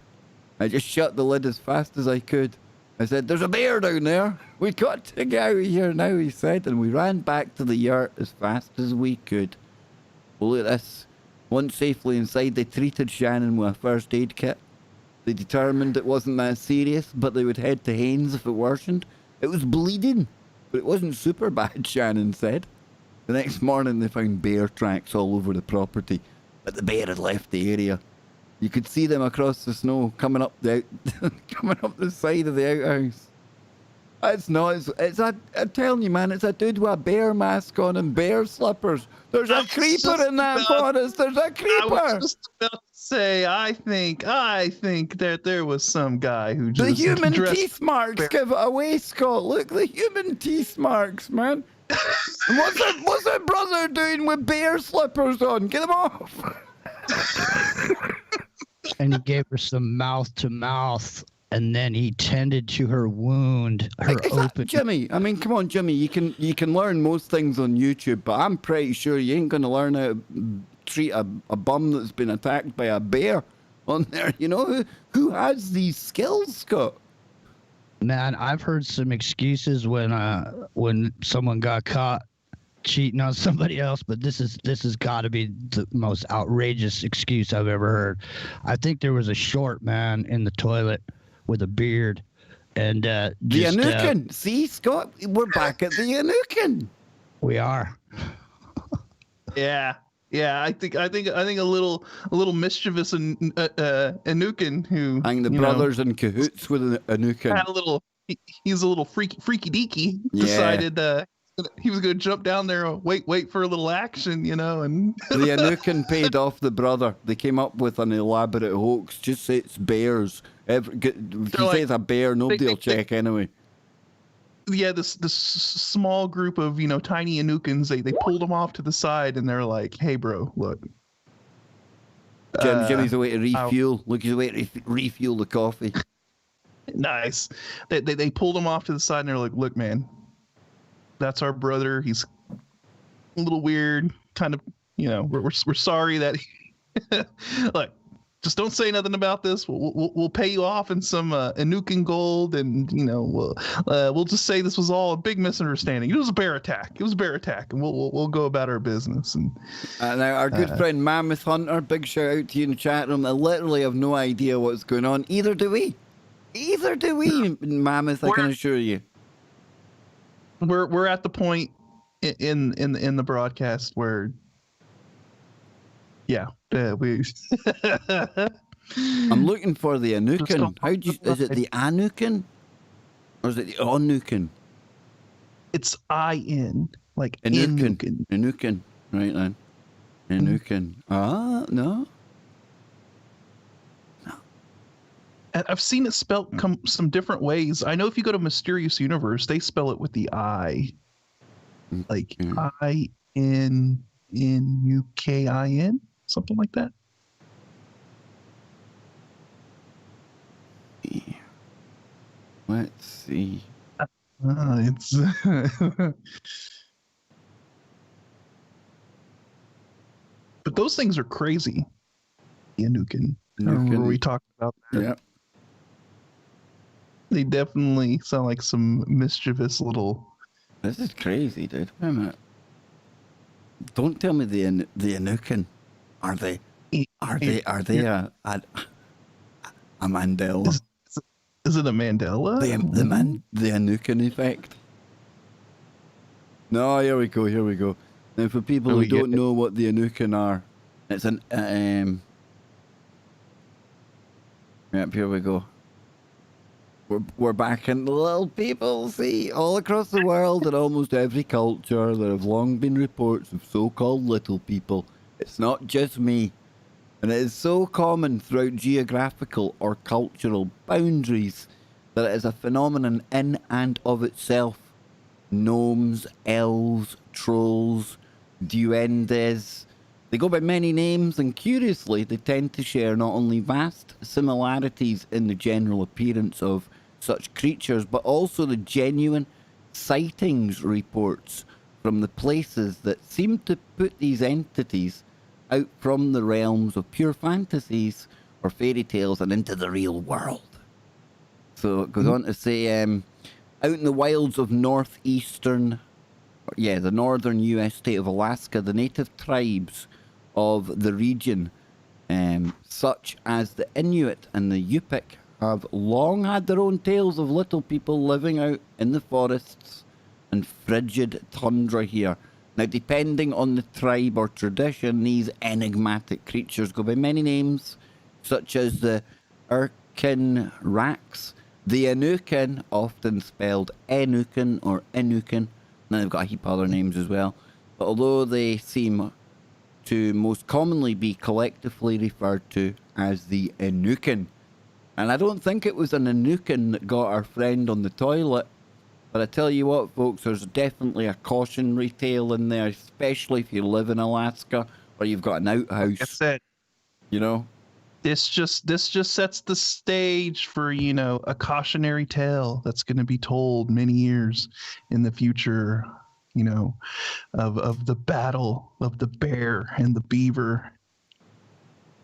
I just shut the lid as fast as I could. I said, there's a bear down there. We got to get out of here now, he said, and we ran back to the yurt as fast as we could. Well, look at this. Once safely inside, they treated Shannon with a first aid kit. They determined it wasn't that serious, but they would head to Haines if it worsened. It was bleeding, but it wasn't super bad, Shannon said. The next morning, they found bear tracks all over the property, but the bear had left the area. You could see them across the snow coming up the side of the outhouse. I'm telling you, man, it's a dude with a bear mask on and bear slippers. There's a creeper in that forest. There's a creeper. I was just about to say, I think that there was some guy who just the human dressed teeth marks give it away, Scott. Look, the human teeth marks, man. And what's that brother doing with bear slippers on? Get them off. And he gave her some mouth-to-mouth and then he tended to her wound, her open. Jimmy, I mean, come on, Jimmy. You can learn most things on YouTube, but I'm pretty sure you ain't going to learn how to treat a bum that's been attacked by a bear on there. You know who has these skills, Scott? Man, I've heard some excuses when someone got caught cheating on somebody else, but this has got to be the most outrageous excuse I've ever heard. I think there was a short man in the toilet with a beard, and the Anukin. See, Scott, we're back at the Anukin. We are. Yeah. I think a little mischievous Anukin who. And the brothers in cahoots with Anukin. Had a little. He's a little freaky deaky. Yeah. Decided he was going to jump down there, wait for a little action, and The Anukin paid off the brother. They came up with an elaborate hoax. Just say it's bears. If you say it's a bear, nobody will check anyway. Yeah, this small group of tiny Anukins, they pulled him off to the side and they're like, "Hey, bro, look." Jimmy's away to refuel. Look, he's away to refuel the coffee. Nice. They pulled him off to the side and they're like, "Look, man, that's our brother. He's a little weird, kind of. We're sorry that. Look, just don't say nothing about this. We'll pay you off in some Anukin gold, and we'll just say this was all a big misunderstanding. It was a bear attack. And we'll go about our business." And now our good friend Mammoth Hunter, big shout out to you in the chat room. I literally have no idea what's going on. Either do we, Mammoth. I can assure you. We're at the point in the broadcast where. Yeah, we. I'm looking for the Anukin. Is it the Anukin, or is it the Onukin? It's I-N, like Anukin. Anukin, right then. Anukin. No. I've seen it spelled some different ways. I know if you go to Mysterious Universe, they spell it with the I, like I-N-N-U-K-I-N. Something like that. Let's see. It's but those things are crazy. The Anukin. Remember we talked about that? Yeah. They definitely sound like some mischievous little. This is crazy, dude. Wait a minute. Don't tell me the Anukin. Are they a Mandela? Is it a Mandela? The Anukin effect? No, here we go. Now, for people who don't know what the Anukin are, it's an Yep, here we go. We're back in the little people. See, all across the world in almost every culture, there have long been reports of so-called little people. It's not just me. And it is so common throughout geographical or cultural boundaries that it is a phenomenon in and of itself. Gnomes, elves, trolls, duendes. They go by many names, and curiously, they tend to share not only vast similarities in the general appearance of such creatures, but also the genuine sightings reports from the places that seem to put these entities out from the realms of pure fantasies or fairy tales and into the real world. So it goes on to say, out in the wilds of the northern U.S. state of Alaska, the native tribes of the region, such as the Inuit and the Yupik, have long had their own tales of little people living out in the forests and frigid tundra here. Now, depending on the tribe or tradition, these enigmatic creatures go by many names, such as the Urkin-Rax, the Anukin, often spelled Enukin or Inukin. Now, they've got a heap of other names as well. But although they seem to most commonly be collectively referred to as the Anukin. And I don't think it was an Anukin that got our friend on the toilet. But I tell you what, folks, there's definitely a cautionary tale in there, especially if you live in Alaska or you've got an outhouse. Like I said, you know? this just sets the stage for, you know, a cautionary tale that's going to be told many years in the future, you know, of the battle of the bear and the beaver,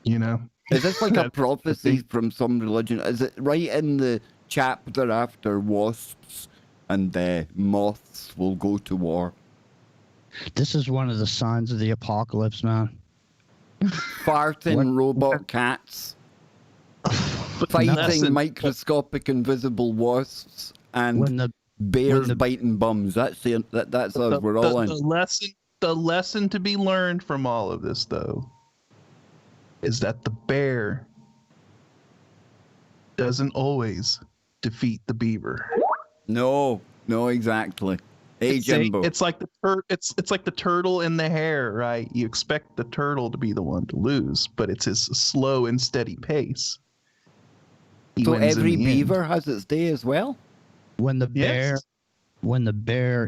you know. Is this like a prophecy from some religion? Is it right in the chapter after wasps and moths will go to war? This is one of the signs of the apocalypse, man. Farting robot cats, fighting microscopic invisible wasps, and bears biting bums. That's that's us. We're all in. The lesson to be learned from all of this, though, is that the bear doesn't always defeat the beaver. No, exactly. Hey, Jimbo. It's like the turtle and the hare, right? You expect the turtle to be the one to lose, but it's his slow and steady pace. So every beaver has its day as well? When the bear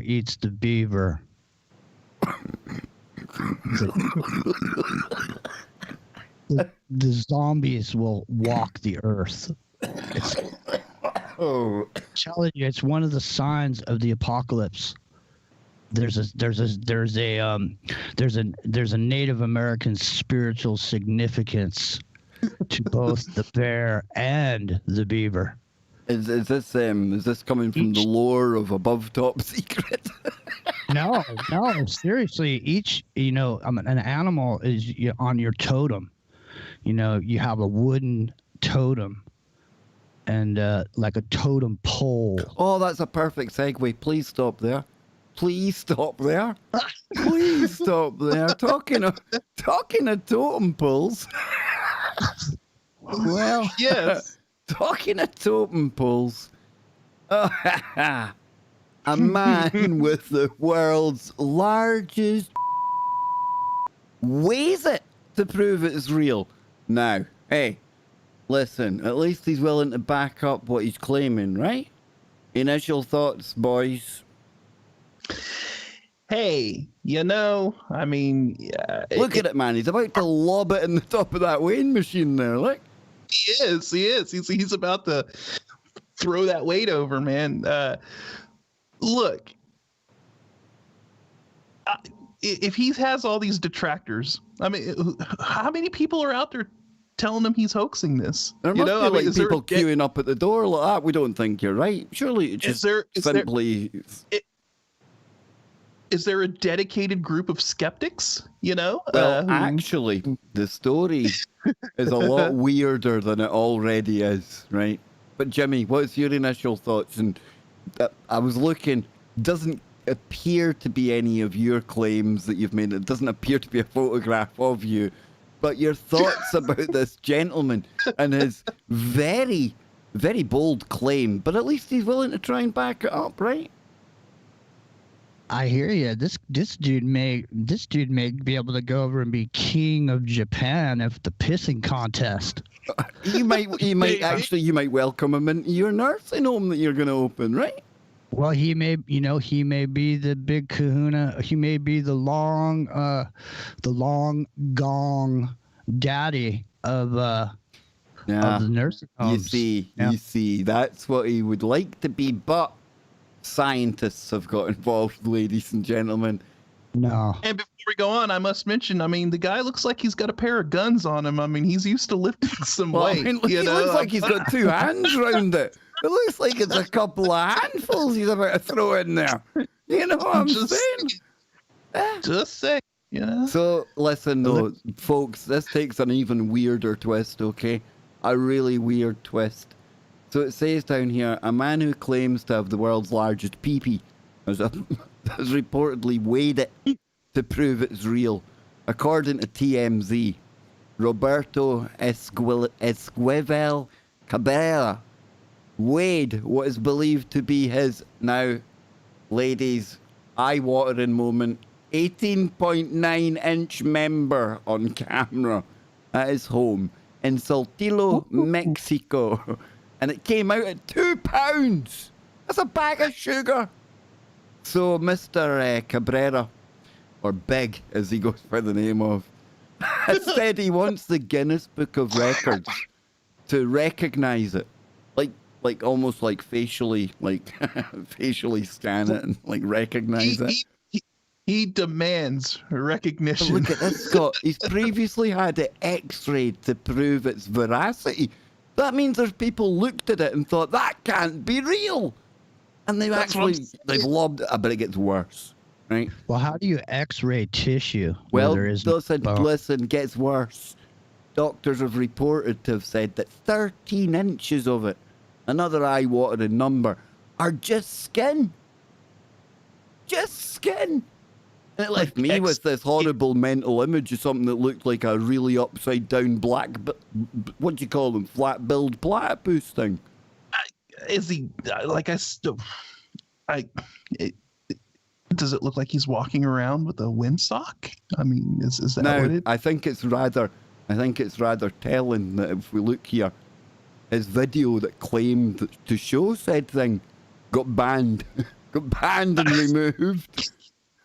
eats the beaver, the zombies will walk the earth. I'm telling you, it's one of the signs of the apocalypse. There's a Native American spiritual significance to both the bear and the beaver. Is this coming from the lore of Above Top Secret? No, seriously. Each, you know, an animal is on your totem. You know, you have a wooden totem and like a totem pole. Oh, that's a perfect segue. Please stop there. Please stop there. Please stop there. Talking of totem poles. Well, yes. Talking of totem poles. A man with the world's largest weighs it to prove it's real. Now, hey, listen, at least he's willing to back up what he's claiming, right? Initial thoughts, boys. Hey, you know, I mean... Look at it, man. He's about to lob it in the top of that weighing machine there, look. He is. He's about to throw that weight over, man. Look, if he has all these detractors, I mean, how many people are out there telling him he's hoaxing this? There must be people queuing up at the door like that. We don't think you're right. Surely it's just simply... Is there a dedicated group of skeptics, you know? Well, actually, the story is a lot weirder than it already is, right? But Jimmy, what's your initial thoughts? And I was looking, doesn't appear to be any of your claims that you've made. It doesn't appear to be a photograph of you. But your thoughts about this gentleman and his very, very bold claim, but at least he's willing to try and back it up, right? I hear you. This dude may be able to go over and be king of Japan if the pissing contest. You might welcome him into your nursing home that you're going to open, right? Well, he may be the big kahuna. He may be the long gong daddy of the nursing homes. You see, that's what he would like to be, but scientists have got involved, ladies and gentlemen. No. And before we go on, I must mention, I mean, the guy looks like he's got a pair of guns on him. I mean, he's used to lifting some weight. I mean, he looks like he's got two hands round it. It looks like it's a couple of handfuls he's about to throw in there. You know what I'm saying? Just saying, you know? So, listen, though, folks, this takes an even weirder twist, okay? A really weird twist. So it says down here, a man who claims to have the world's largest pee-pee has reportedly weighed it to prove it's real. According to TMZ, Roberto Esquivel Cabrera weighed what is believed to be his, now, ladies, eye-watering moment, 18.9-inch member on camera at his home in Saltillo, Mexico. And it came out at 2 pounds. That's a bag of sugar. So Mr. Cabrera, or Big, as he goes by the name of, Instead, he wants the Guinness Book of Records to recognize it, like almost like facially, like facially scan it and like recognize it. He demands recognition. But look at this, Scott. He's previously had it X-rayed to prove its veracity. That means there's people looked at it and thought that can't be real, and they've lobbed it. But it gets worse, right? Well, how do you X-ray tissue? Well, there is listen, gets worse. Doctors have reported to have said that 13 inches of it, another eye-watering number, are just skin. Just skin. And it left me with this horrible mental image of something that looked like a really upside-down black, what do you call them, flat-billed platypus thing. Is he, does it look like he's walking around with a windsock? I mean, is that what it? I think it's rather telling that if we look here, his video that claimed to show said thing got banned. Got banned and removed.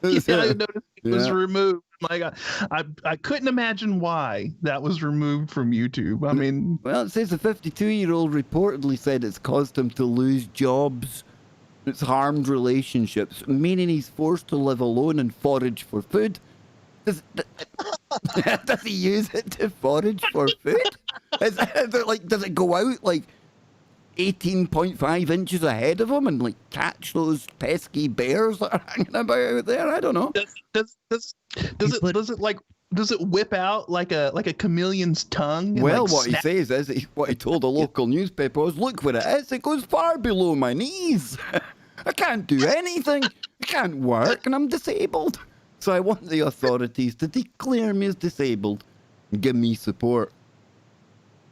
Yeah, I noticed it was removed. My God, I couldn't imagine why that was removed from YouTube. I mean, well, it says the 52-year-old reportedly said it's caused him to lose jobs. It's harmed relationships, meaning he's forced to live alone and forage for food. Does he use it to forage for food? Does it go out like 18.5 inches ahead of him and like catch those pesky bears that are hanging about out there? I don't know. Does it whip out like a chameleon's tongue? Well, what he says is what he told a local newspaper was, "Look where it is. It goes far below my knees. I can't do anything. I can't work, and I'm disabled. So I want the authorities to declare me as disabled and give me support.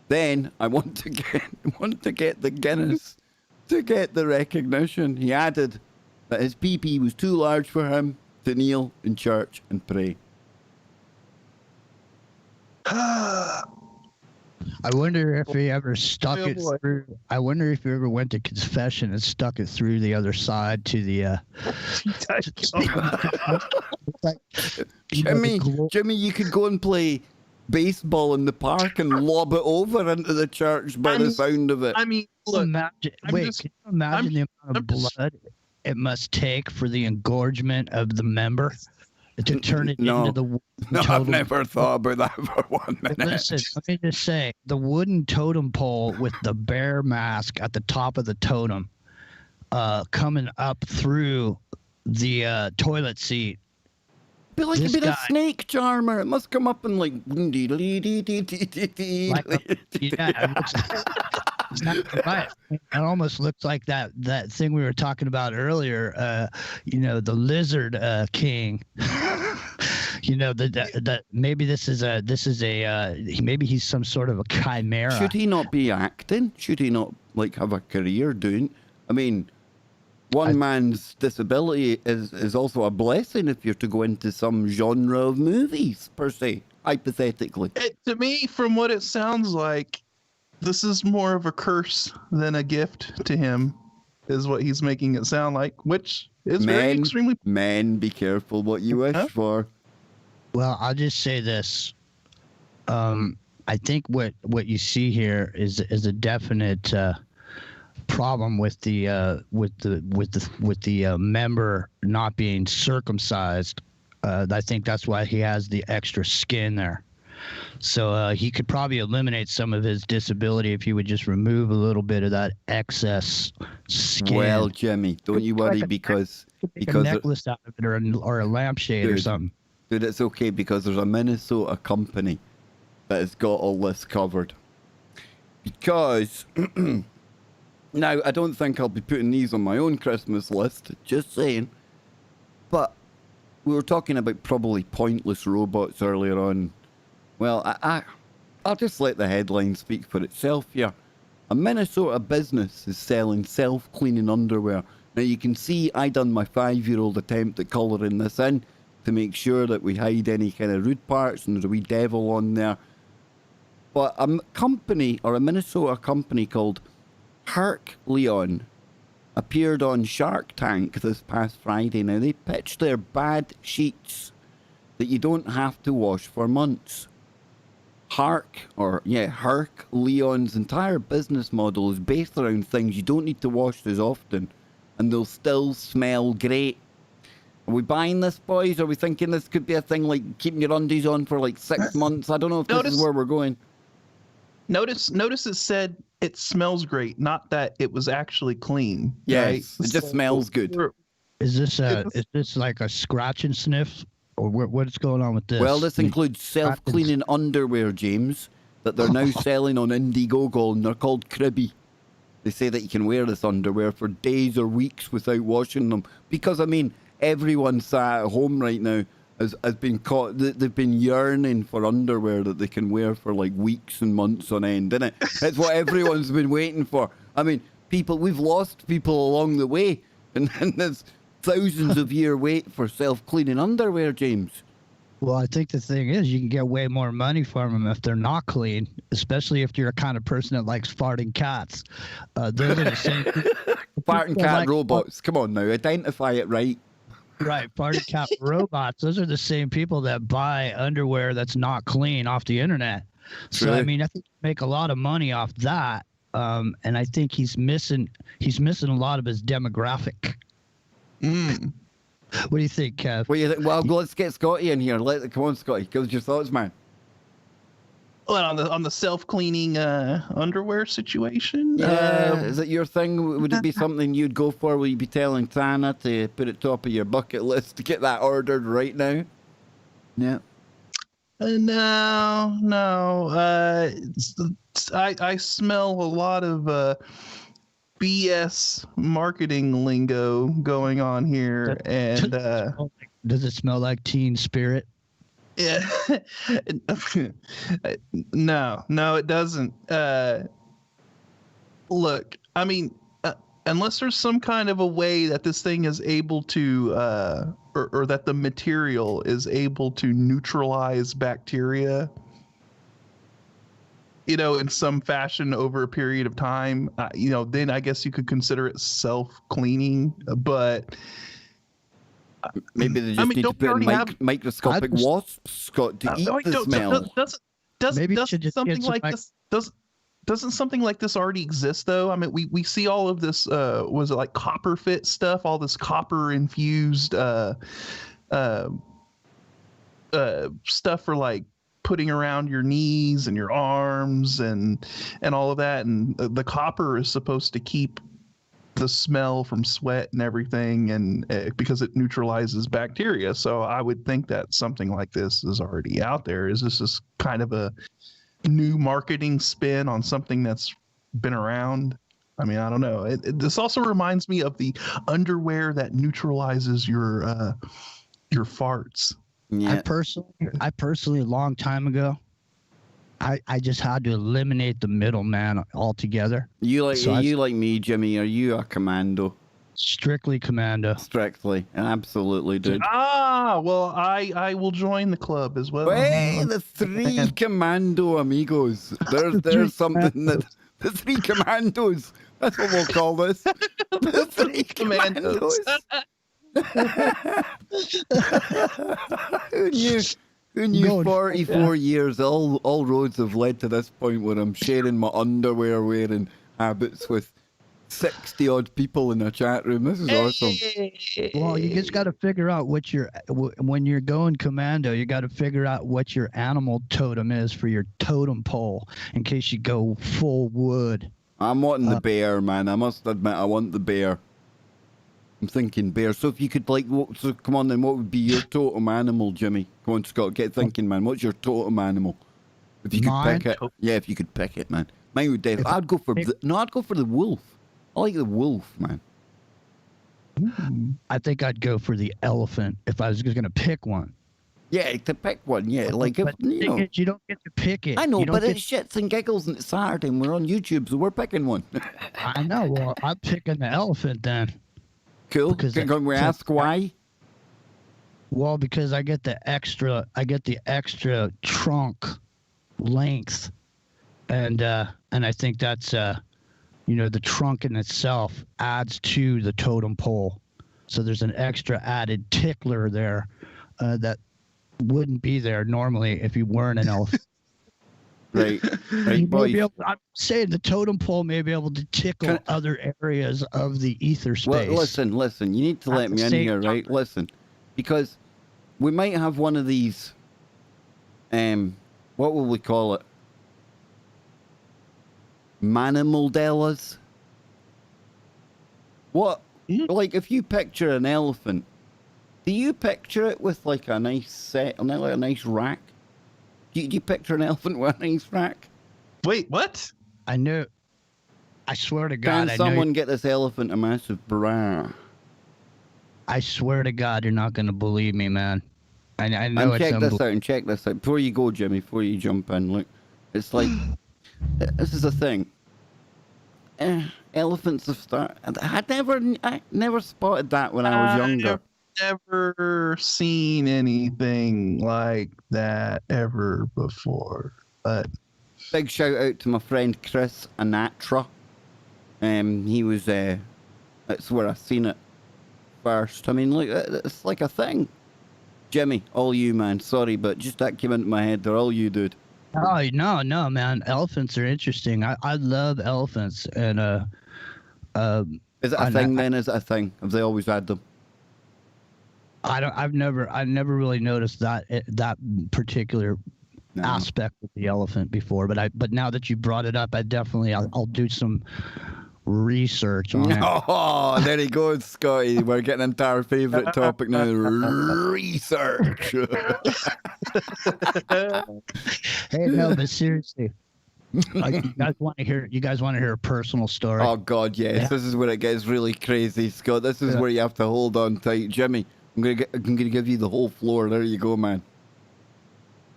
Then I want to get the Guinness to get the recognition." He added that his pee-pee was too large for him to kneel in church and pray. I wonder if he ever stuck it through. I wonder if he ever went to confession and stuck it through the other side to the. Jimmy, you could go and play baseball in the park and lob it over into the church by the sound of it. I mean, look. Can you imagine the amount of blood it must take for the engorgement of the member to turn it into the No, I've never thought about that for 1 minute. Listen, let me just say, the wooden totem pole with the bear mask at the top of the totem coming up through the toilet seat. Be like a bit of snake charmer. It must come up and like. Exactly right. It almost looks like that thing we were talking about earlier. The lizard king. That maybe this is maybe he's some sort of a chimera. Should he not be acting? Should he not like have a career doing? I mean, one man's disability is also a blessing if you're to go into some genre of movies, per se, hypothetically. To me, from what it sounds like, this is more of a curse than a gift to him, is what he's making it sound like, which is very extremely... Men, be careful what you wish for. Well, I'll just say this. I think what you see here is a definite problem with the member not being circumcised. I think that's why he has the extra skin there. So he could probably eliminate some of his disability if he would just remove a little bit of that excess skin. Well, Jimmy, don't you worry because a necklace out of it or a lampshade or something. Dude, it's okay because there's a Minnesota company that has got all this covered. Because now I don't think I'll be putting these on my own Christmas list. Just saying. But we were talking about probably pointless robots earlier on. Well, I'll just let the headline speak for itself here. A Minnesota business is selling self-cleaning underwear. Now, you can see I done my 5-year-old attempt at colouring this in to make sure that we hide any kind of rude parts and there's a wee devil on there. But a company, or a Minnesota company called Herc Leon, appeared on Shark Tank this past Friday. Now, they pitched their bad sheets that you don't have to wash for months. Herc Leon's entire business model is based around things you don't need to wash as often, and they'll still smell great. Are we buying this, boys? Are we thinking this could be a thing like keeping your undies on for like 6 months? I don't know if this is where we're going. Notice it said it smells great, not that it was actually clean. Yes, right? it just smells good. Is this like a scratch and sniff, or what's going on with this? Well, this includes self-cleaning underwear, James, that they're now selling on Indiegogo, and they're called Cribby. They say that you can wear this underwear for days or weeks without washing them. Because, I mean, everyone sat at home right now has been caught. They've been yearning for underwear that they can wear for like weeks and months on end, isn't it? That's what everyone's been waiting for. I mean, we've lost people along the way, and there's thousands of year wait for self-cleaning underwear, James. Well, I think the thing is you can get way more money from them if they're not clean, especially if you're a kind of person that likes farting cats. Those are the same. Farting cat robots. Come on now, identify it right. Right, farting cat robots. Those are the same people that buy underwear that's not clean off the internet. So I mean, I think you make a lot of money off that, and I think he's missing a lot of his demographic. What do you think, Kev? What do you think? Well, let's get Scotty in here. Come on, Scotty. Give us your thoughts, man. Well, on the self-cleaning underwear situation. Is it your thing? Would it be something you'd go for? Will you be telling Tana to put it top of your bucket list to get that ordered right now? Yeah. No. I smell a lot of BS marketing lingo going on here, and does it smell like Teen Spirit? Yeah. No, it doesn't. Look, I mean, unless there's some kind of a way that this thing is able to, or that the material is able to neutralize bacteria, in some fashion over a period of time, then I guess you could consider it self-cleaning, but maybe they just need to put microscopic wasps, Scott, to eat the smell. Doesn't something like this already exist, though? I mean, we see all of this, was it like copper fit stuff, all this copper infused stuff for like putting around your knees and your arms and all of that, and the copper is supposed to keep the smell from sweat and everything, and because it neutralizes bacteria. So I would think that something like this is already out there. Is this just kind of a new marketing spin on something that's been around? I mean, I don't know. This also reminds me of the underwear that neutralizes your farts. Yeah. I personally, a long time ago, I just had to eliminate the middleman altogether. You like me, Jimmy? Are you a commando? Strictly commando. Strictly, absolutely, dude. Well, I will join the club as well. Hey, the three commando amigos. There's something that the three commandos. That's what we'll call this. The three commandos. Who knew 44 years, all roads have led to this point where I'm sharing my underwear wearing habits with 60 odd people in a chat room. This is awesome. Well, you just got to figure out when you're going commando, you got to figure out what your animal totem is for your totem pole in case you go full wood. I'm wanting the bear, man. I must admit, I want the bear. I'm thinking bear. So if you could so come on then, what would be your totem animal, Jimmy? Come on, Scott, get thinking, man. What's your totem animal? If you could pick it. Yeah, if you could pick it, man. Mine would definitely. I'd go for the wolf. I like the wolf, man. I think I'd go for the elephant if I was just going to pick one. Yeah, to pick one, yeah. Like, but you don't get to pick it. I know, but it's shits and giggles and it's Saturday and we're on YouTube, so we're picking one. I know. Well, I'm picking the elephant then. Cool. Can we ask why? Well, because I get the extra trunk length, and I think that's the trunk in itself adds to the totem pole, so there's an extra added tickler there that wouldn't be there normally if you weren't an elephant. Right, You right, may boys. be able, I'm saying the totem pole may be able to tickle other areas of the ether space. Well, listen. You need to let me in here, right? Listen, because we might have one of these. What will we call it? Manimaldellas. What? Like, if you picture an elephant, do you picture it with like a nice set, like a nice rack? Do you picture an elephant with a nice rack? Wait, what? I know. I swear to God, Can someone get this elephant a massive bra? I swear to God, you're not going to believe me, man. I know and check this out. Before you go, Jimmy, before you jump in, look, it's like, this is the thing. Elephants have started. I never spotted that when I was younger. I've never seen anything like that ever before. But big shout out to my friend Chris Anatra. He was that's where I seen it first. I mean, look, it's like a thing. Jimmy, all you, man. Sorry, but just that came into my head. They're all you, dude. Oh no, man. Elephants are interesting. I love elephants, and is it a thing then? Is it a thing? Have they always had them? I've never really noticed that particular aspect of the elephant before, but now that you brought it up, I'll do some research on it. Oh, there he goes, Scotty. We're getting into our favorite topic now, research. Hey, no, but seriously, you guys want to hear a personal story? Oh God, yes. Yeah. This is where it gets really crazy, Scott. This is where you have to hold on tight, Jimmy. I'm gonna give you the whole floor. There you go, man.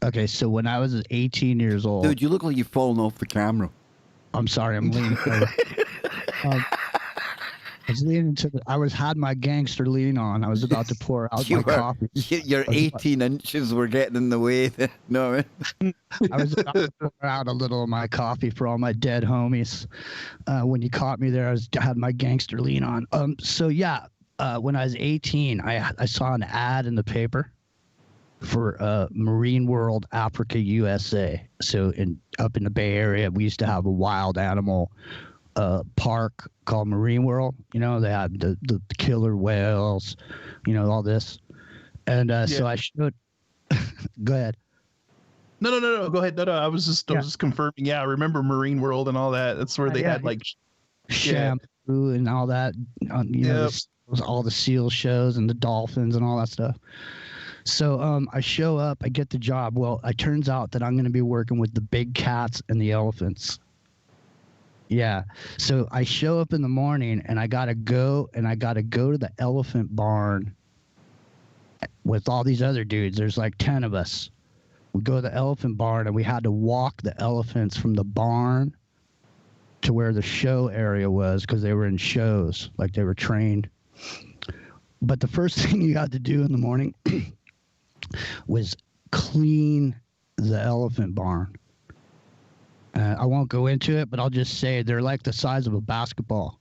Okay, so when I was 18 years old, dude, you look like you've fallen off the camera. I'm sorry, I'm leaning. I had my gangster lean on. I was about to pour out my coffee. Your 18 inches were getting in the way. No, I was about to pour out a little of my coffee for all my dead homies. When you caught me there, I had my gangster lean on. So yeah, when I was 18, I saw an ad in the paper for Marine World Africa USA. So up in the Bay Area, we used to have a wild animal park called Marine World. You know, they had the killer whales, you know, all this. And so I showed. Go ahead. No. Go ahead. No. I was just confirming. Yeah, I remember Marine World and all that. That's where they had like shampoo and all that. You know, all the seal shows and the dolphins and all that stuff. So I show up, I get the job. Well, it turns out that I'm going to be working with the big cats and the elephants. Yeah. So I show up in the morning and I got to go to the elephant barn with all these other dudes. There's like 10 of us. We go to the elephant barn and we had to walk the elephants from the barn to where the show area was because they were in shows, like they were trained. But the first thing you got to do in the morning was clean the elephant barn. I won't go into it, but I'll just say they're like the size of a basketball.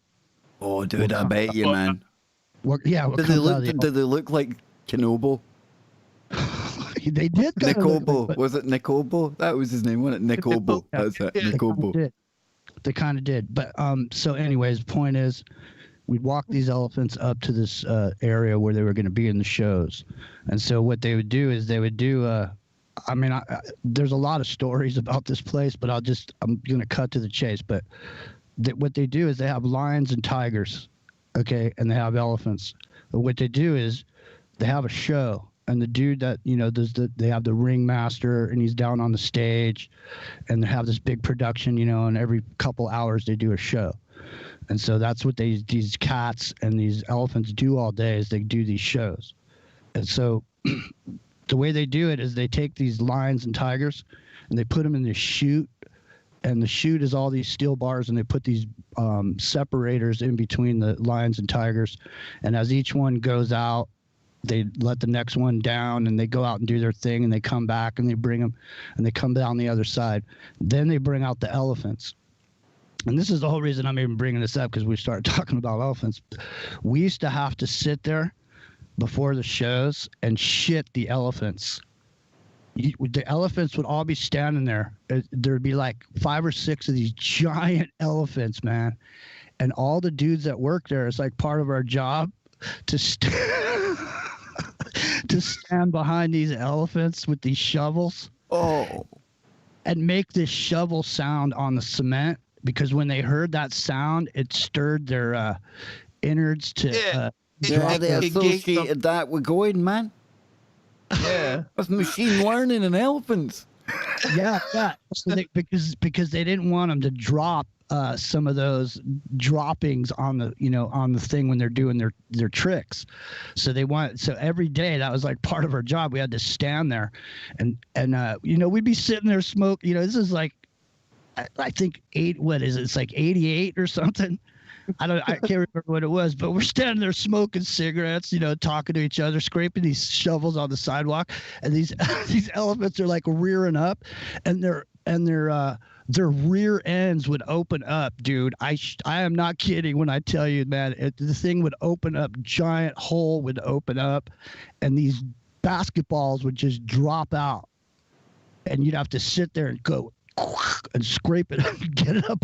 Oh, dude, I bet you, man. Do they look like Kenobo? They did. Nikobo. Was it Nikobo? That was his name, wasn't it? Nikobo. That's it. Nikobo. They kind of did. But so anyways, the point is, we'd walk these elephants up to this area where they were going to be in the shows. And so what they would do is there's a lot of stories about this place, but I'm going to cut to the chase. But what they do is they have lions and tigers, okay, and they have elephants. But what they do is they have a show, and the dude that, you know, they have the ringmaster, and he's down on the stage, and they have this big production, you know, and every couple hours they do a show. And so that's what these cats and these elephants do all day is they do these shows. And so the way they do it is they take these lions and tigers and they put them in this chute, and the chute is all these steel bars, and they put these separators in between the lions and tigers. And as each one goes out, they let the next one down, and they go out and do their thing, and they come back and they bring them, and they come down the other side. Then they bring out the elephants. And this is the whole reason I'm even bringing this up, because we started talking about elephants. We used to have to sit there before the shows and shit the elephants. The elephants would all be standing there. There'd be like 5 or 6 of these giant elephants, man. And all the dudes that work there, it's like part of our job to to stand behind these elephants with these shovels. Oh. And make this shovel sound on the cement, because when they heard that sound, it stirred their innards to Yeah, they associated that with going, man. Yeah. That's machine learning in elephants. Yeah. So because they didn't want them to drop some of those droppings on the thing when they're doing their tricks. So every day that was like part of our job. We had to stand there, and we'd be sitting there smoking. This is like, I think it's like 88 or something. I can't remember what it was, but we're standing there smoking cigarettes, talking to each other, scraping these shovels on the sidewalk, and these elephants are like rearing up, and their rear ends would open up, dude. I am not kidding when I tell you, man. The thing would open up, giant hole would open up, and these basketballs would just drop out, and you'd have to sit there and go and scrape it and get it up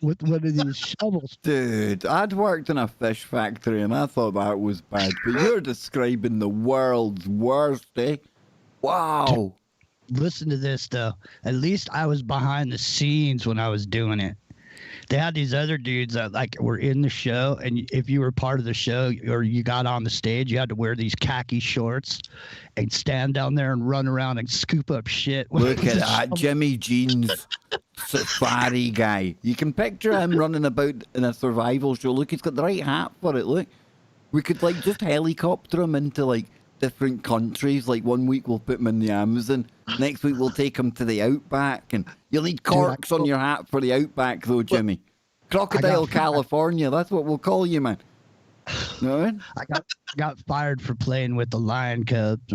with one of these shovels. Dude, I'd worked in a fish factory and I thought that was bad, but you're describing the world's worst, eh? Wow. Listen to this, though. At least I was behind the scenes when I was doing it. They had these other dudes that were in the show, and if you were part of the show or you got on the stage, you had to wear these khaki shorts and stand down there and run around and scoop up shit. Look at that, Jimmy Jeans safari guy. You can picture him running about in a survival show. Look, he's got the right hat for it. Look, we could just helicopter him into different countries. Like one week we'll put him in the Amazon, next week we'll take him to the outback, and you'll need corks on your hat for the outback though, Jimmy. Crocodile California, that's what we'll call you, man. No, man? I got fired for playing with the lion cubs.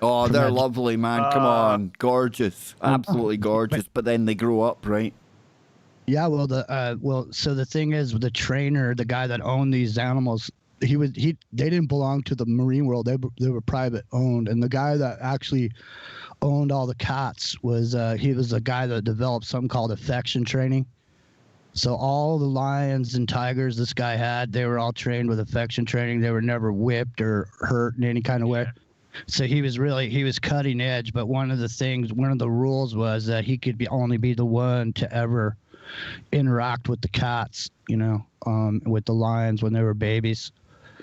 Oh, they're lovely, man. Come on, gorgeous, absolutely gorgeous. But then they grow up, right? Yeah, so the thing is, the trainer, the guy that owned these animals, they didn't belong to the marine world. They were private owned, and the guy that actually owned all the cats was he was a guy that developed something called affection training. So all the lions and tigers this guy had, they were all trained with affection training. They were never whipped or hurt in any kind of way. So he was cutting edge. But one of the rules was that he could only be the one to ever interact with the cats, with the lions when they were babies,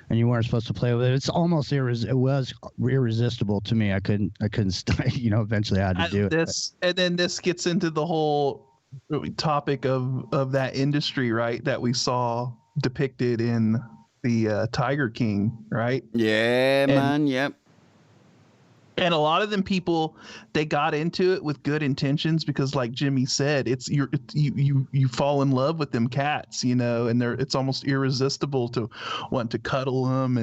and you weren't supposed to play with it. It's almost it was irresistible to me. I couldn't eventually I had to do it. And then this gets into the whole topic of that industry, right, that we saw depicted in the Tiger King, right? Yeah, man. Yep. And a lot of them people, they got into it with good intentions because, like Jimmy said, you fall in love with them cats, and it's almost irresistible to want to cuddle them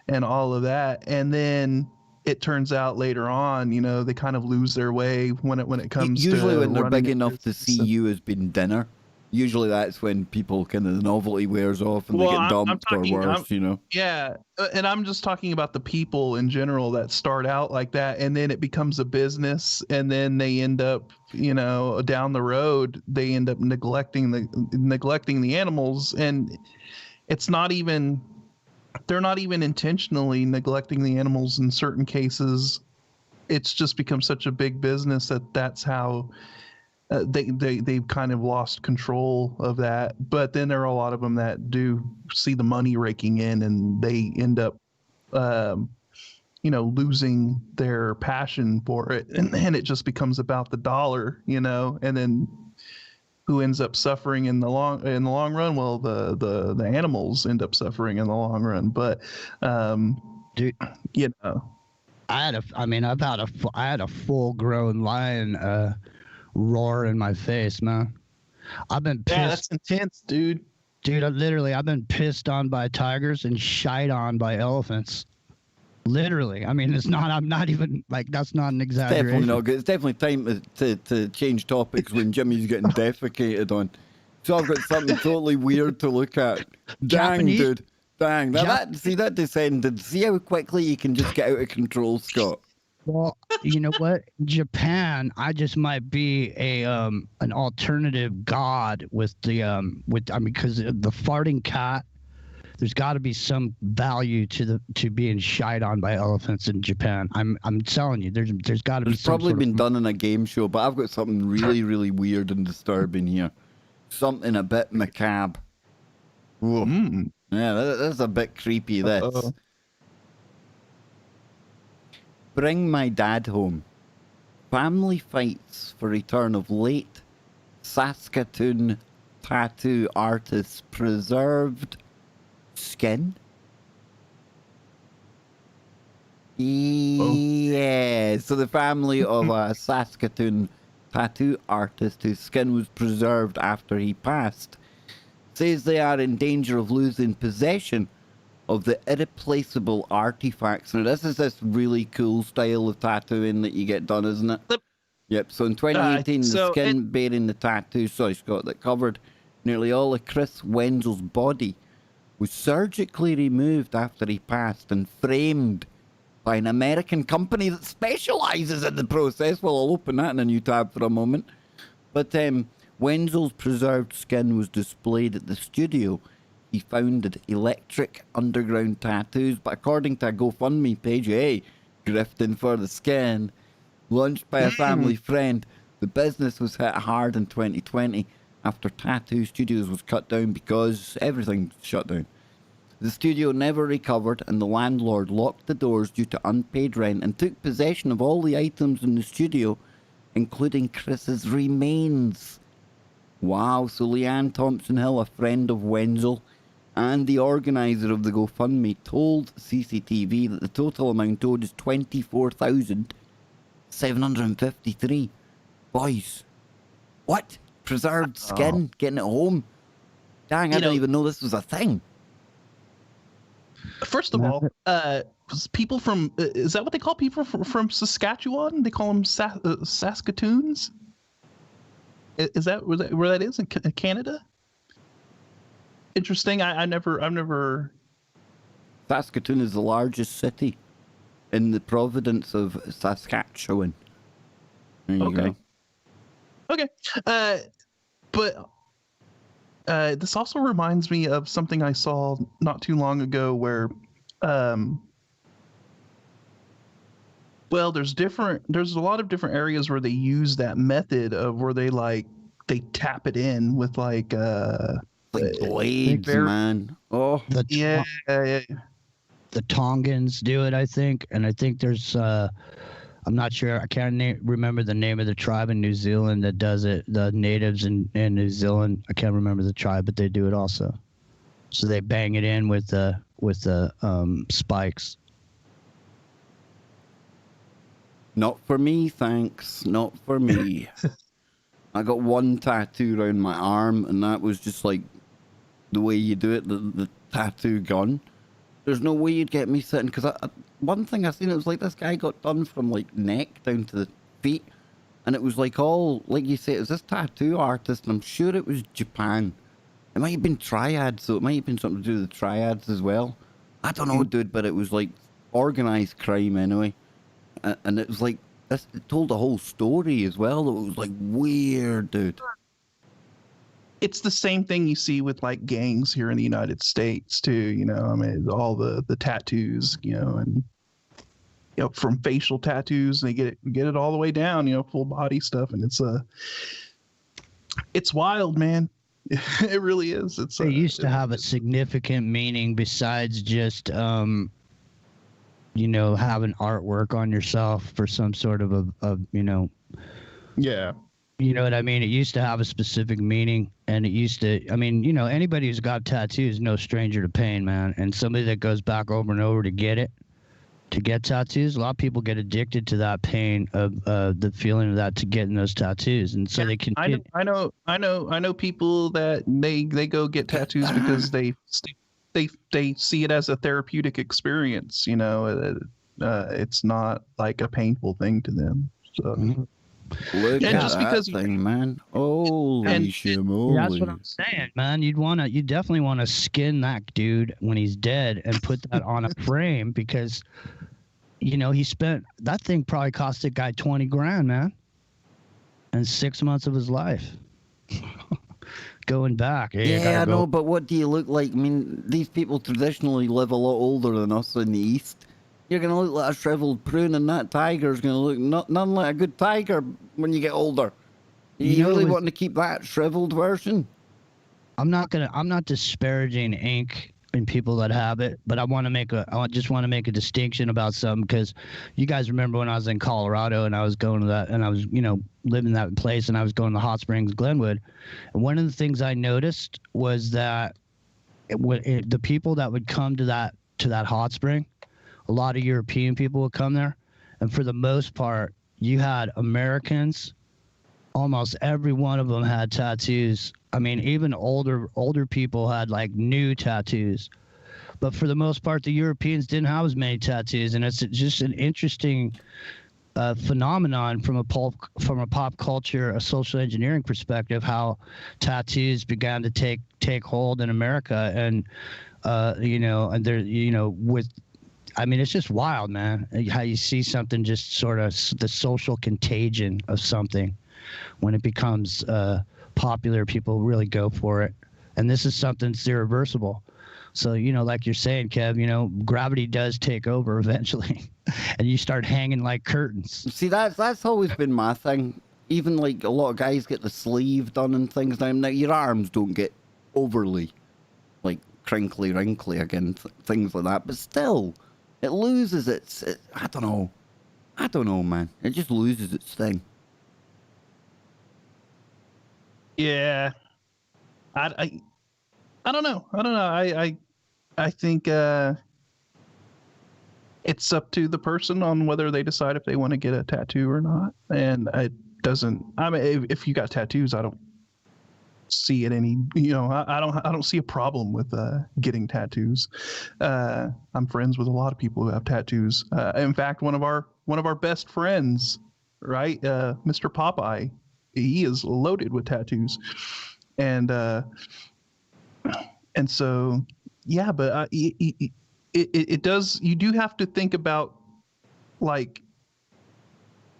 and all of that. And then it turns out later on, they kind of lose their way when it comes usually to when they're big enough to see you as being dinner. Usually that's when people the novelty wears off and they get dumped or worse, Yeah, and I'm just talking about the people in general that start out like that, and then it becomes a business, and then they end up, down the road, they end up neglecting the animals, and they're not even intentionally neglecting the animals in certain cases. It's just become such a big business that's how they've kind of lost control of that. But then there are a lot of them that do see the money raking in, and they end up losing their passion for it, and it just becomes about the dollar, and then who ends up suffering in the long run? Well, the animals end up suffering in the long run. But dude, I had a full grown lion roar in my face, man. I've been pissed. Yeah, that's intense, dude. Dude, I've been pissed on by tigers and shite on by elephants. Literally. I mean, I'm not even that's not an exaggeration. It's definitely time to change topics when Jimmy's getting defecated on. So I've got something totally weird to look at. Dang, dude. Dang. That descended. See how quickly you can just get out of control, Scott? Well, you know what? Japan, I just might be a an alternative god with the because the farting cat. There's got to be some value to being shied on by elephants in Japan. I'm telling you, there's got to be It's some probably sort been of, done in a game show, but I've got something really, really weird and disturbing here. Something a bit macabre. Whoa. Yeah, that's a bit creepy, this. Uh-oh. Bring my dad home. Family fights for return of late Saskatoon tattoo artist's preserved skin. Yeah, so the family of a Saskatoon tattoo artist whose skin was preserved after he passed says they are in danger of losing possession of the irreplaceable artifacts. Now, this is this really cool style of tattooing that you get done, isn't it? Yep, so in 2018, the skin bearing the tattoo, sorry, Scott, that covered nearly all of Chris Wenzel's body was surgically removed after he passed and framed by an American company that specializes in the process. Well, I'll open that in a new tab for a moment. But Wenzel's preserved skin was displayed at the studio he founded, Electric Underground Tattoos. But according to a GoFundMe page, hey, grifting for the skin, launched by a family friend, the business was hit hard in 2020 after tattoo studios was cut down because everything shut down. The studio never recovered, and the landlord locked the doors due to unpaid rent and took possession of all the items in the studio, including Chris's remains. Wow, so Leanne Thompson-Hill, a friend of Wenzel and the organiser of the GoFundMe, told CCTV that the total amount owed is $24,753. Boys, what? Preserved skin? Getting it home? Dang, I didn't even know this was a thing. First of all, people from is that what they call people from Saskatchewan? They call them Saskatoons. Is that where that is in Canada? Interesting. I've never. Saskatoon is the largest city in the province of Saskatchewan. There you go. Okay. But this also reminds me of something I saw not too long ago where, well, there's a lot of different areas where they use that method of where they tap it in with like blades, man. Oh, yeah. The Tongans do it, I think, and I think there's I'm not sure. I can't remember the name of the tribe in New Zealand that does it. The natives in New Zealand. I can't remember the tribe, but they do it also. So they bang it in with the spikes. Not for me, thanks. Not for me. I got one tattoo around my arm, and that was just like the way you do it, the tattoo gun. There's no way you'd get me sitting, because one thing I seen, it was like this guy got done from like neck down to the feet, and it was like all, like you say, it was this tattoo artist, and I'm sure it was Japan. It might have been triads, so it might have been something to do with the triads as well. I don't know, dude, but it was like organized crime anyway. And it was like, it told a whole story as well. It was like weird, dude. It's the same thing you see with like gangs here in the United States too. You know, I mean, all the tattoos, you know, and from facial tattoos, they get it all the way down, full body stuff, and it's wild, man. It really is. It used to have a significant meaning besides just having artwork on yourself for some sort of yeah. You know what I mean? It used to have a specific meaning, and it used to, anybody who's got tattoos is no stranger to pain, man. And somebody that goes back over and over to get tattoos, a lot of people get addicted to that pain of the feeling of that to getting those tattoos. And so they can. I know people that they go get tattoos because they see it as a therapeutic experience. It's not like a painful thing to them. So. Mm-hmm. Look at that thing, man. Holy shit. That's what I'm saying, man. You definitely want to skin that dude when he's dead and put that on a frame, because he spent that thing probably cost the guy $20,000, man, and 6 months of his life. Going back. Yeah, I know, but what do you look like? I mean, these people traditionally live a lot older than us in the East. You're going to look like a shriveled prune, and that tiger's going to look none like a good tiger when you get older. You really want to keep that shriveled version? I'm not disparaging ink in people that have it, but I just want to make a distinction about something, because you guys remember when I was in Colorado and I was going to that, and I was, living in that place, and I was going to Hot Springs, Glenwood. And one of the things I noticed was that the people that would come to that hot spring, a lot of European people would come there. And for the most part, you had Americans, almost every one of them had tattoos. I mean, even older people had like new tattoos. But for the most part, the Europeans didn't have as many tattoos. And it's just an interesting phenomenon from a pop culture, a social engineering perspective, how tattoos began to take hold in America. And, and there, it's just wild, man, how you see something, just sort of the social contagion of something. When it becomes popular, people really go for it. And this is something that's irreversible. So, like you're saying, Kev, gravity does take over eventually. And you start hanging like curtains. See, that's always been my thing. Even like a lot of guys get the sleeve done and things now. Now your arms don't get overly like crinkly, wrinkly again, things like that. But still, it loses its I don't know, man. It just loses its thing. Yeah, I don't know. I think it's up to the person on whether they decide if they want to get a tattoo or not. And it doesn't. I mean, if you got tattoos, I don't see it any. I don't see a problem with getting tattoos. I'm friends with a lot of people who have tattoos. In fact, one of our best friends, right, Mr. Popeye. He is loaded with tattoos, and so yeah. But it does. You do have to think about, like,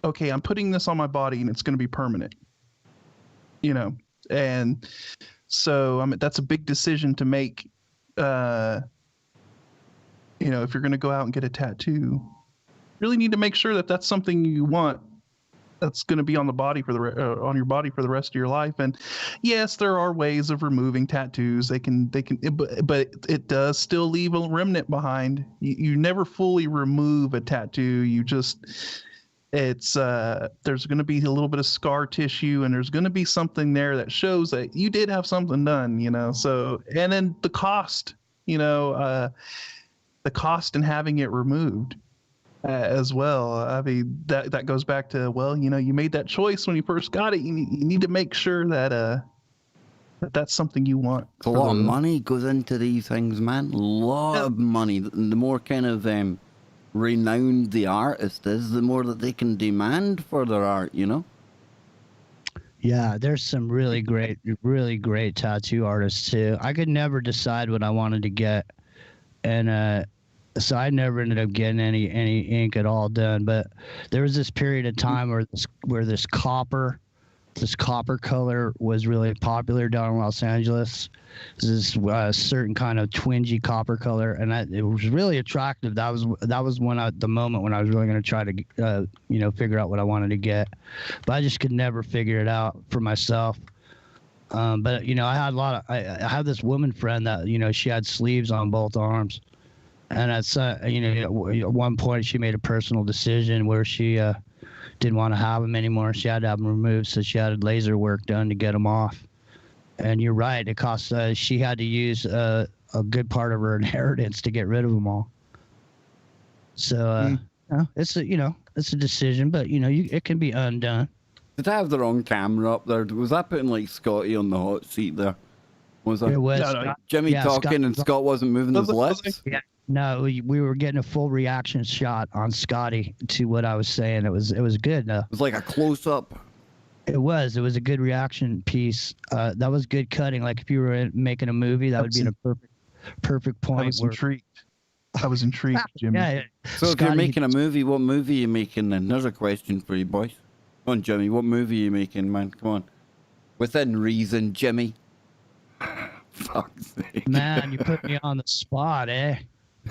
okay, I'm putting this on my body and it's going to be permanent, and so I mean that's a big decision to make. If you're going to go out and get a tattoo, you really need to make sure that that's something you want. That's going to be on the body on your body for the rest of your life. And yes, there are ways of removing tattoos. They can, but it does still leave a remnant behind. You never fully remove a tattoo. You just, there's going to be a little bit of scar tissue, and there's going to be something there that shows that you did have something done, So, and then the cost, the cost in having it removed. As well. I mean, that goes back to, well, you made that choice when you first got it. You need to make sure that that's something you want. A lot of money goes into these things, man. A lot of money. The more kind of renowned the artist is, the more that they can demand for their art, Yeah, there's some really great tattoo artists too. I could never decide what I wanted to get, and so I never ended up getting any ink at all done. But there was this period of time where this copper color was really popular down in Los Angeles. This certain kind of twingy copper color, and it was really attractive. That was the moment when I was really going to try to figure out what I wanted to get, but I just could never figure it out for myself. But I had I have this woman friend that she had sleeves on both arms. And at one point she made a personal decision where she didn't want to have them anymore. She had to have them removed, so she had laser work done to get them off. And you're right, it cost. She had to use a good part of her inheritance to get rid of them all. So it's a decision, but it can be undone. Did I have the wrong camera up there? Was I putting like Scotty on the hot seat there? Was I? It was Jimmy talking and Scott wasn't moving his lips. Yeah. No, we were getting a full reaction shot on Scotty to what I was saying. It was good. It was like a close up. It was a good reaction piece. That was good cutting. Like if you were making a movie, that would be in a perfect point. I was intrigued. I was intrigued, Jimmy. Yeah. So if you're making a movie, what movie are you making then? There's a question for you, boys. Come on, Jimmy. What movie are you making, man? Come on. Within reason, Jimmy. Fuck's sake. Man, you put me on the spot, eh?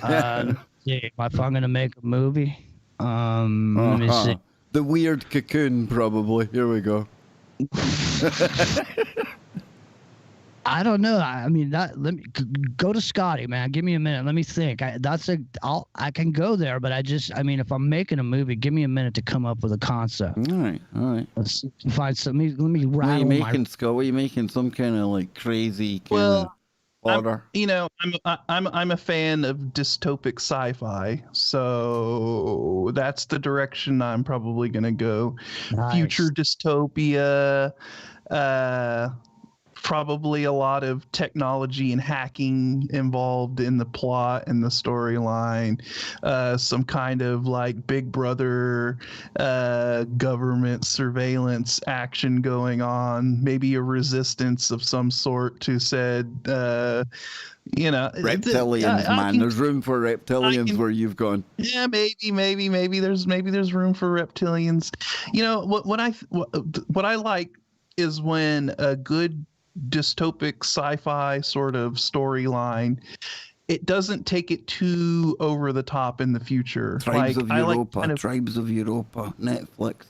Let's see, if I'm going to make a movie, let me see. The Weird Cocoon, probably. Here we go. I don't know. I mean, let me go to Scotty, man. Give me a minute. Let me think. I can go there, but I mean, if I'm making a movie, give me a minute to come up with a concept. All right. Let's find something. Let me rattle. What are you making, Scott? What are you making? Some kind of like crazy kind of order? I'm a fan of dystopic sci-fi, so that's the direction I'm probably gonna go. Nice. Future dystopia. Probably a lot of technology and hacking involved in the plot and the storyline. Some kind of like Big Brother government surveillance action going on. Maybe a resistance of some sort to said, reptilians, man. There's room for reptilians where you've gone. Yeah, maybe there's room for reptilians. You know what I like is when a good dystopic sci-fi sort of storyline, it doesn't take it too over the top in the future. Tribes of Europa, Netflix.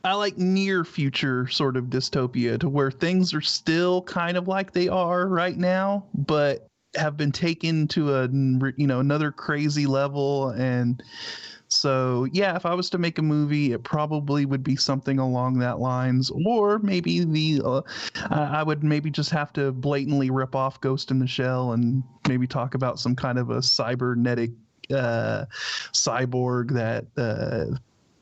I like near future sort of dystopia, to where things are still kind of like they are right now, but have been taken to another crazy level. And so, yeah, if I was to make a movie, it probably would be something along that lines, or maybe I would maybe just have to blatantly rip off Ghost in the Shell and maybe talk about some kind of a cybernetic cyborg that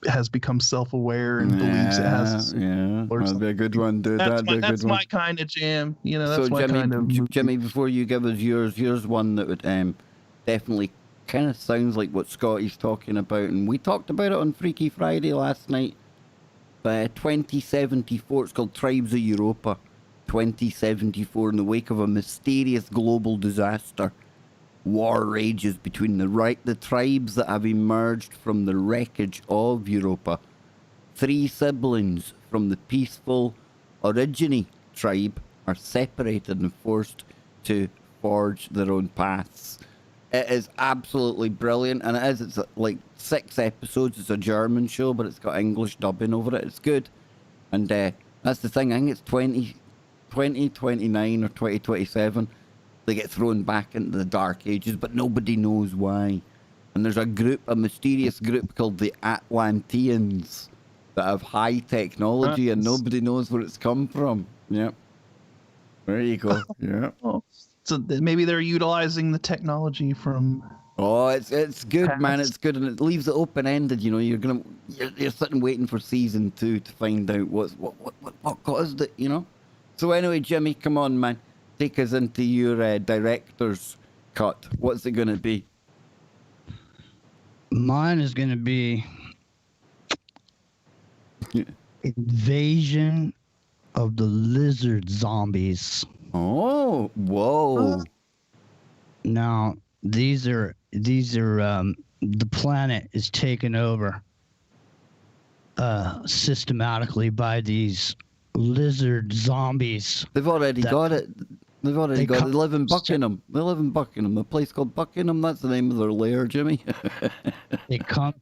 has become self-aware and believes it has. Yeah, that'd be a good one, dude. That's my kind of jam. That's my kind of movie. Jimmy, before you give us yours, here's one that would definitely kind of sounds like what Scotty's talking about, and we talked about it on Freaky Friday last night. 2074, it's called Tribes of Europa. 2074, in the wake of a mysterious global disaster, war rages between the tribes that have emerged from the wreckage of Europa. 3 siblings from the peaceful Origine tribe are separated and forced to forge their own paths. It is absolutely brilliant, and it's like 6 episodes. It's a German show, but it's got English dubbing over it. It's good, and that's the thing. I think it's 2029 or 2027. They get thrown back into the Dark Ages, but nobody knows why. And there's a mysterious group called the Atlanteans that have high technology, and nobody knows where it's come from. Yep. There you go. Yeah. So maybe they're utilizing the technology from. Oh, it's good, man. It's good, and it leaves it open ended. You're sitting waiting for season 2 to find out what caused it. So anyway, Jimmy, come on, man. Take us into your director's cut. What's it gonna be? Mine is gonna be Invasion of the Lizard Zombies. Oh, whoa! Now these are the planet is taken over systematically by these lizard zombies. They've already got it. They live in Buckingham. They live in Buckingham. A place called Buckingham. That's the name of their lair, Jimmy. They come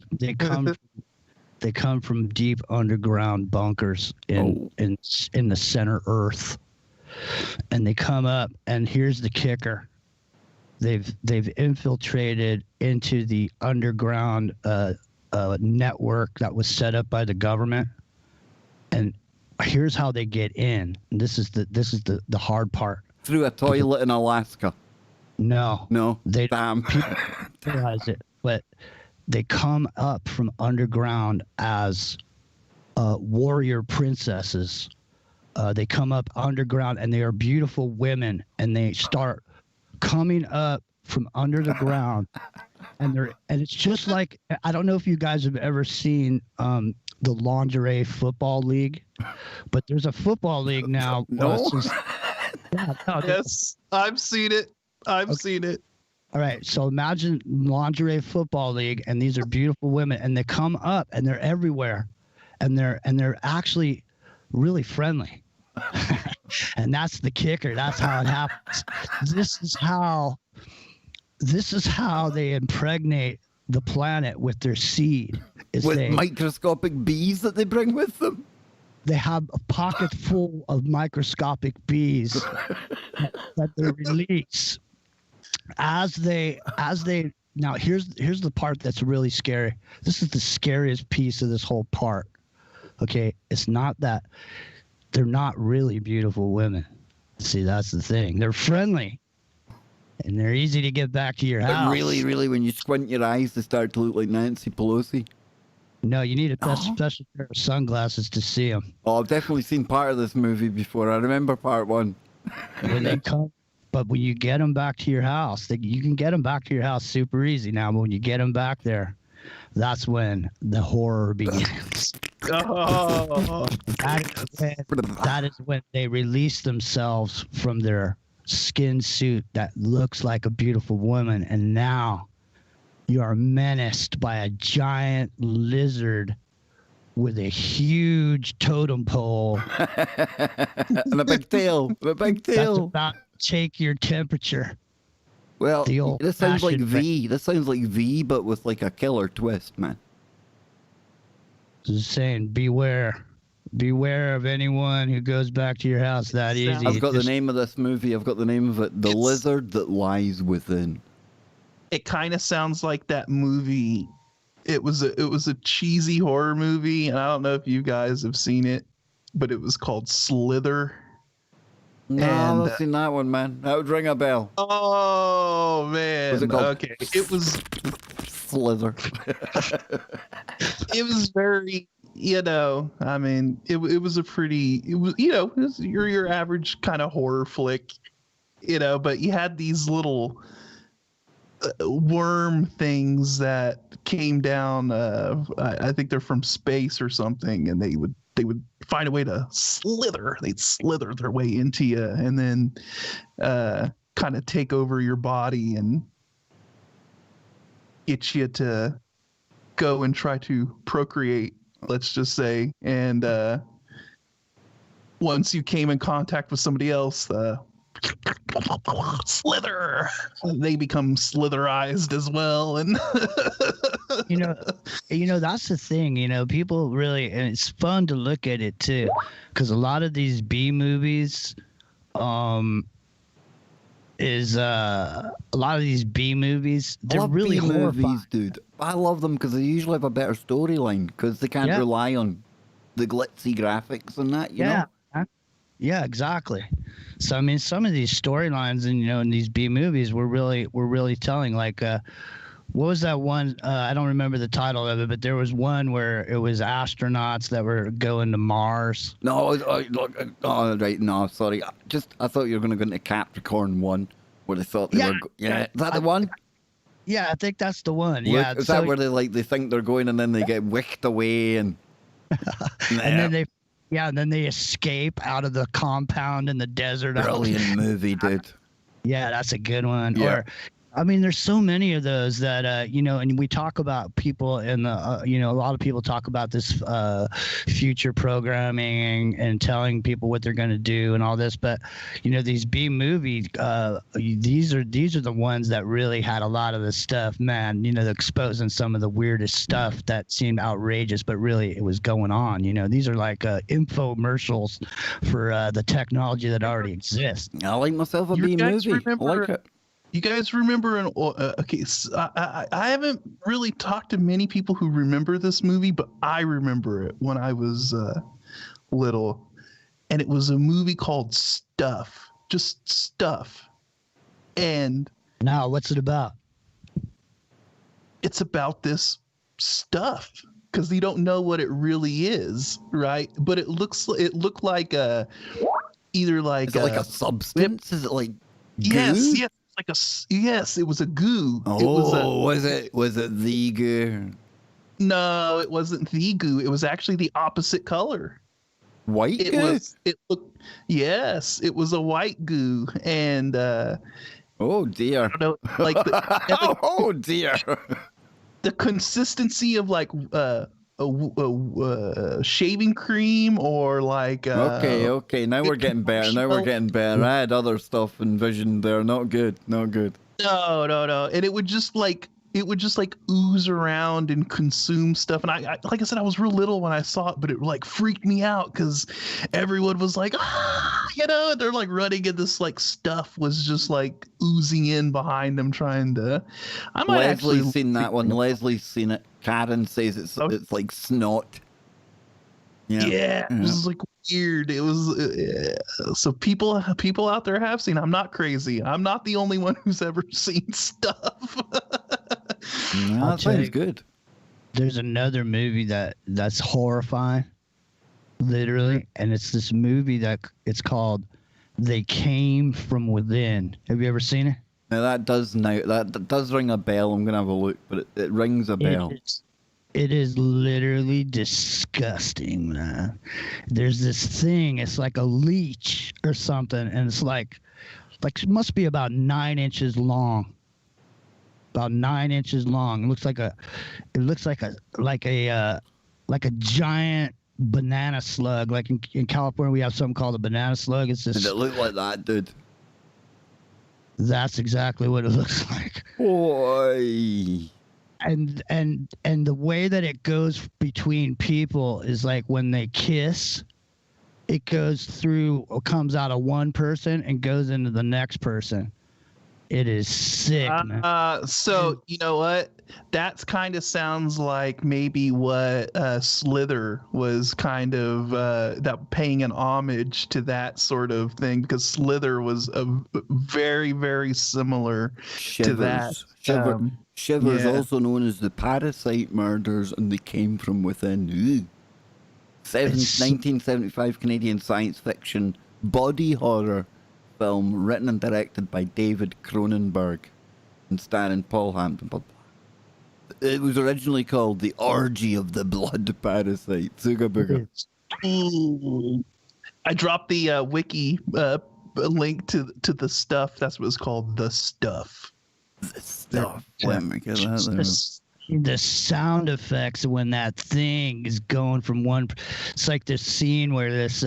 from deep underground bunkers in the center Earth. And they come up, and here's the kicker. They've infiltrated into the underground network that was set up by the government. And here's how they get in. And this is the hard part. Through a toilet in Alaska. No. They Damn. People realize it, but they come up from underground as warrior princesses. They come up underground, and they are beautiful women, and they start coming up from under the ground, and it's just like, I don't know if you guys have ever seen the lingerie football league, but there's a football league now. No. Yes, I've seen it. I've seen it. All right, so imagine lingerie football league, and these are beautiful women, and they come up, and they're everywhere, and they're actually really friendly, and that's the kicker. That's how it happens. This is how they impregnate the planet with their seed. With microscopic bees that they bring with them. They have a pocket full of microscopic bees that they release as they now here's the part that's really scary. This is the scariest piece of this whole part. Okay, it's not that they're not really beautiful women. See, that's the thing. They're friendly and they're easy to get back to your house. But really, when you squint your eyes, they start to look like Nancy Pelosi. No, you need a special pair of sunglasses to see them. Oh, I've definitely seen part of this movie before. I remember part one. When they come, but when you get them back to your house, you can get them back to your house super easy now. But when you get them back there, that's when the horror begins. Oh. That is when they release themselves from their skin suit that looks like a beautiful woman, and now you are menaced by a giant lizard with a huge totem pole and a big tail. That's about to take your temperature. Well, this sounds like V. This sounds like V, but with like a killer twist, man. Just saying, beware of anyone who goes back to your house that easy. I've got the name of this movie. I've got the name of it. The Lizard That Lies Within. It kind of sounds like that movie. It was a cheesy horror movie, and I don't know if you guys have seen it, but it was called Slither. No, I've not seen that one, man. That would ring a bell. Oh man. Was it called? Okay. It was Slither. It was very, I mean, it was a pretty, it was your average kind of horror flick, but you had these little worm things that came down. I think they're from space or something, and they would find a way to slither. They'd slither their way into you, and then kind of take over your body and get you to go and try to procreate, let's just say. And once you came in contact with somebody else, slither, they become slitherized as well. And that's the thing, people really, and it's fun to look at it too, because a lot of these B movies they're really movies, dude. I love them because they usually have a better storyline because they can't rely on the glitzy graphics and that, you know? Yeah, exactly. So I mean, some of these storylines and in these B movies were really telling. Like, what was that one? I don't remember the title of it, but there was one where it was astronauts that were going to Mars. No, right. No, sorry. I thought you were going to go into Capricorn 1, where they thought they were. Yeah, is that the one? Yeah, I think that's the one. Yeah, is that where they think they're going and then they get wicked away and and then they escape out of the compound in the desert. Brilliant movie, dude. Yeah, that's a good one. Yeah. Or, I mean, there's so many of those that, and we talk about people in the, a lot of people talk about this future programming and telling people what they're going to do and all this. But, these B movies, these are the ones that really had a lot of the stuff, man, exposing some of the weirdest stuff that seemed outrageous, but really it was going on. These are like infomercials for the technology that already exists. I like myself a B movie. I like it. You guys remember I haven't really talked to many people who remember this movie, but I remember it when I was little, and it was a movie called Stuff, just Stuff. And now, what's it about? It's about this stuff because you don't know what it really is, right? But it looked like either like is it like a substance? Is it like goo? Yes. Yes, it was a goo. Was it the goo? No, it wasn't the goo. It was actually the opposite color. White goo? Yes, it was a white goo, and Oh dear. I don't know, like oh dear. the consistency of like shaving cream or like Okay. Now we're getting better. Now we're getting better. I had other stuff envisioned there. Not good. Not good. No, and it would just like ooze around and consume stuff. And I like I said, I was real little when I saw it, but it like freaked me out because everyone was like, they're like running, and this like stuff was just like oozing in behind them, trying to. I might Leslie's actually seen that one. Leslie's seen it. Karen says it's like snot. Yeah, it was like weird. It was so people out there have seen. I'm not crazy. I'm not the only one who's ever seen stuff. No, that sounds good. There's another movie that's horrifying, literally, and it's this movie that it's called "They Came from Within." Have you ever seen it? Now that does ring a bell. I'm gonna have a look, but it rings a bell. It is literally disgusting, man. There's this thing. It's like a leech or something, and it's like it must be about 9 inches long. About 9 inches long. It looks like a giant banana slug. Like in California, we have something called a banana slug. It's this. Did it look like that, dude? That's exactly what it looks like. Boy. And the way that it goes between people is like when they kiss, it comes out of one person and goes into the next person. It is sick, man. So you know what? That's kind of sounds like maybe what Slither was kind of that paying an homage to that sort of thing, because Slither was very, very similar to that. Shivers, also known as the Parasite Murders, and They Came from Within. 1975 Canadian science fiction body horror film written and directed by David Cronenberg and starring Paul Hampton. It was originally called The Orgy of the Blood Parasite. Suga Booga. I dropped the wiki link to the stuff. That's what it's called, The Stuff. The Stuff. Let me get that there. The sound effects when that thing is going from one. It's like this scene where this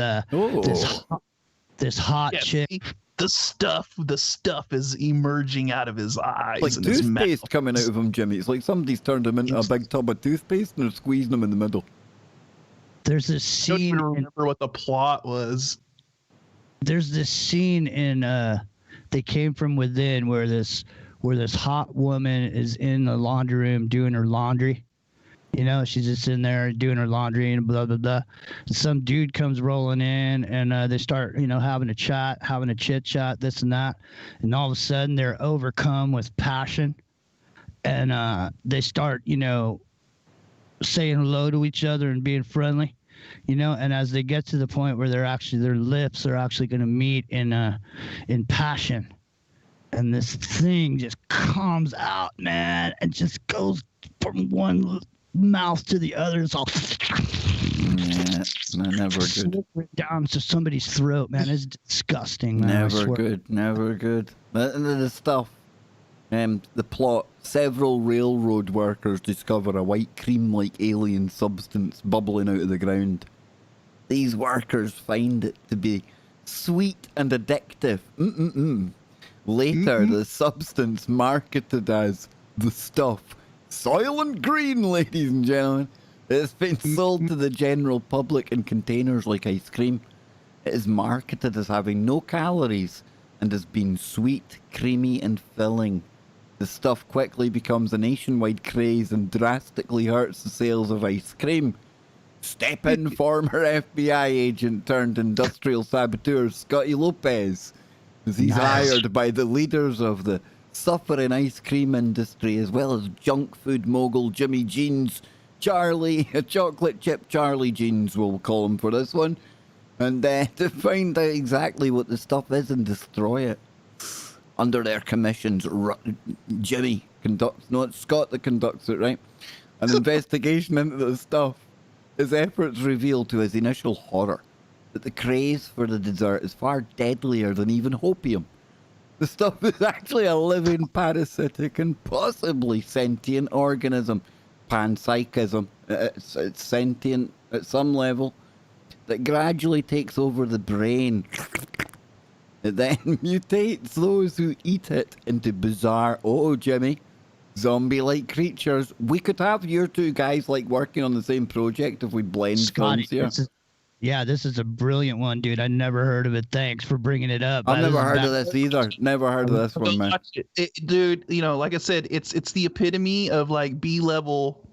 hot chick. The stuff is emerging out of his eyes. Like and his toothpaste mouth. coming out of him, Jimmy. It's like somebody's turned him into a big tub of toothpaste and they're squeezing him in the middle. There's this I don't scene. even remember what the plot was. There's this scene in They Came from Within where this hot woman is in the laundry room doing her laundry. You know, she's just in there doing her laundry and blah, blah, blah. And some dude comes rolling in and they start, having a chit chat, this and that. And all of a sudden they're overcome with passion. And they start, saying hello to each other and being friendly, and as they get to the point where their lips are actually going to meet in passion. And this thing just comes out, man, and just goes from one mouth to the other. It's all never good. Down to somebody's throat, man. It's disgusting, man. Never good. The stuff. The plot. Several railroad workers discover a white cream-like alien substance bubbling out of the ground. These workers find it to be sweet and addictive. Later, the substance marketed as the stuff. Soylent Green, ladies and gentlemen. It's been sold to the general public in containers like ice cream. It is marketed as having no calories and has been sweet, creamy and filling. The stuff quickly becomes a nationwide craze and drastically hurts the sales of ice cream. Step in former FBI agent turned industrial saboteur Scotty Lopez, as he's hired by the leaders of the suffering ice cream industry, as well as junk food mogul Jimmy Jeans, Charlie, a chocolate chip Charlie Jeans, we'll call him for this one, and to find out exactly what the stuff is and destroy it. Under their commissions, Jimmy conducts, no, it's Scott that conducts it, right? An investigation into the stuff. His efforts reveal to his initial horror that the craze for the dessert is far deadlier than even opium. The stuff is actually a living parasitic and possibly sentient organism. Panpsychism. It's sentient at some level that gradually takes over the brain. It then mutates those who eat it into bizarre, Jimmy, zombie-like creatures. We could have your two guys like working on the same project if we blend Scotty, films here. this is a brilliant one, dude. I never heard of it. Thanks for bringing it up. I've never heard of this either. Never heard of this one, man. Dude, like I said, it's the epitome of like B-level,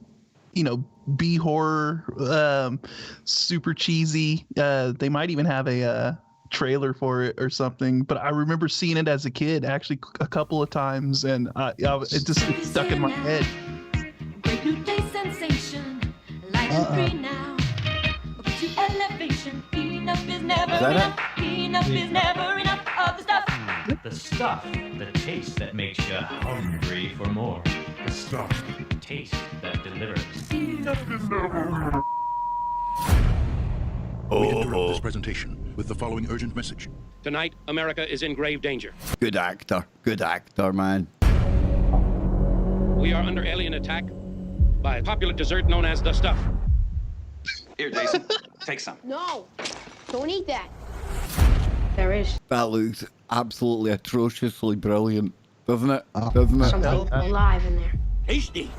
B horror, super cheesy. They might even have a trailer for it or something, but I remember seeing it as a kid actually a couple of times, and it just stuck in my head. Great new day sensation, light and free now. To elevation, enough is never enough. Enough is never enough of the stuff. The stuff, the taste that makes you hungry for more. The stuff, the taste that delivers. Enough is never enough. We interrupt this presentation with the following urgent message. Tonight, America is in grave danger. Good actor, man. We are under alien attack by a popular dessert known as the stuff. Here, Jason, take some. No, don't eat that. There is That looks absolutely atrociously brilliant, doesn't it? Doesn't it? something alive in there. Tasty.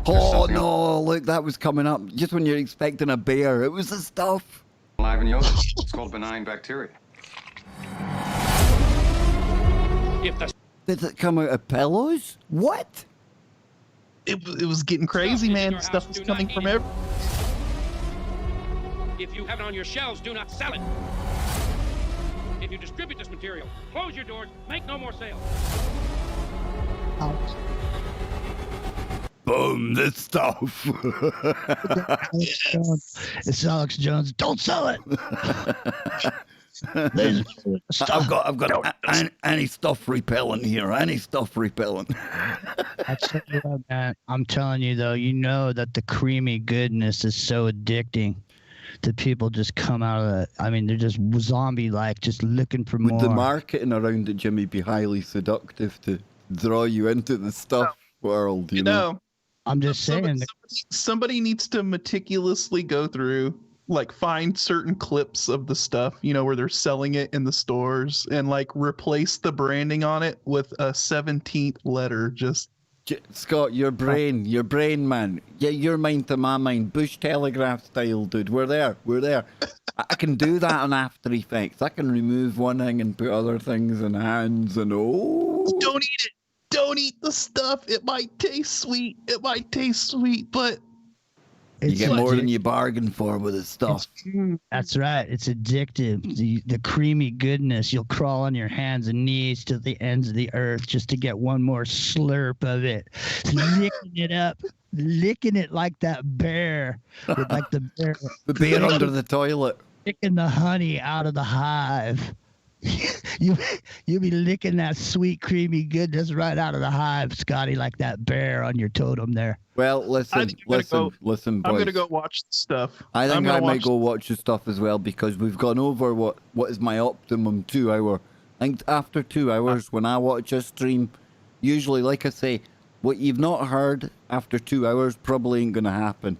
Oh no, look, that was coming up just when you're expecting a bear. It was the stuff. Alive in yolk. It's called benign bacteria. If the Did it come out of pillows? What? It was getting crazy, man. Stuff was coming from everywhere. If you have it on your shelves, do not sell it. If you distribute this material, close your doors, make no more sales. Boom, this stuff. It's Alex Jones. Don't sell it. I've got any stuff repellent here. Any stuff repellent. I'm telling you though, that the creamy goodness is so addicting that people just come out of it. I mean, they're just zombie-like, just looking for more. Would the marketing around it, Jimmy, be highly seductive to draw you into the stuff world? You know? I'm just saying. Somebody needs to meticulously go through, like, find certain clips of the stuff, where they're selling it in the stores, and like replace the branding on it with a 17th letter. Just Scott, your brain, man. Yeah, your mind to my mind. Bush Telegraph style, dude. We're there. I can do that on After Effects. I can remove one thing and put other things in hands and Don't eat it. Don't eat the stuff. It might taste sweet. But you get more than you bargained for with this stuff. That's right. It's addictive. The creamy goodness. You'll crawl on your hands and knees to the ends of the earth just to get one more slurp of it. Licking it up. Licking it like that bear. Like the bear under the toilet. Licking the honey out of the hive. You'll be licking that sweet, creamy goodness right out of the hive, Scotty, like that bear on your totem there. Well, listen, boys. I'm gonna go watch the stuff. I think I might go watch the stuff as well because we've gone over what is my optimum 2 hour. I think after 2 hours, when I watch a stream, usually, like I say, what you've not heard after 2 hours probably ain't gonna happen.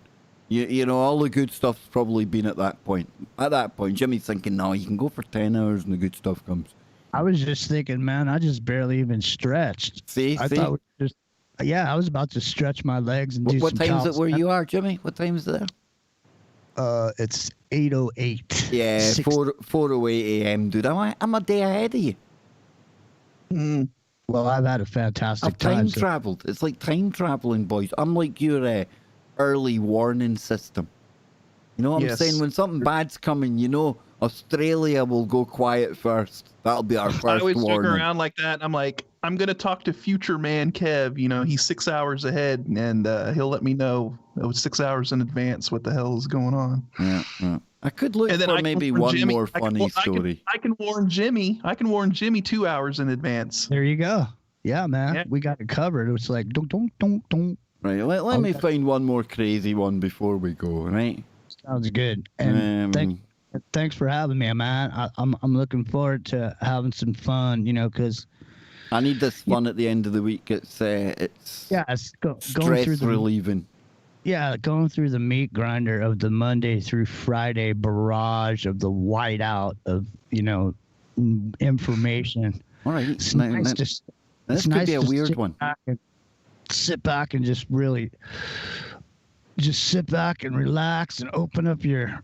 You know, all the good stuff's probably been at that point. At that point, Jimmy's thinking, no, you can go for 10 hours and the good stuff comes. I was just thinking, man, I just barely even stretched. I thought I was about to stretch my legs and do some What time is it where you are, Jimmy? What time is it there? It's 8:08. Yeah, 4:08 a.m., dude. I'm a day ahead of you. Well, I've had a fantastic I've time traveled. It's like time traveling, boys. I'm like your early warning system. You know what I'm saying? When something bad's coming, Australia will go quiet first. That'll be our first warning. I always joke around like that. I'm like, I'm going to talk to future man Kev. He's 6 hours ahead, and he'll let me know 6 hours in advance what the hell is going on. Yeah. I could look for maybe one more funny story. I can warn Jimmy. 2 hours in advance. There you go. Yeah, man. Yeah. We got it covered. It's like, don't. Right, let me find one more crazy one before we go, right? Sounds good. And Thanks for having me, man. I'm looking forward to having some fun, because I need this fun at the end of the week. It's going through the relieving. Yeah, going through the meat grinder of the Monday through Friday barrage of the whiteout of information. All right, it's nice this could be a weird one. Sit back and just sit back and relax and open up your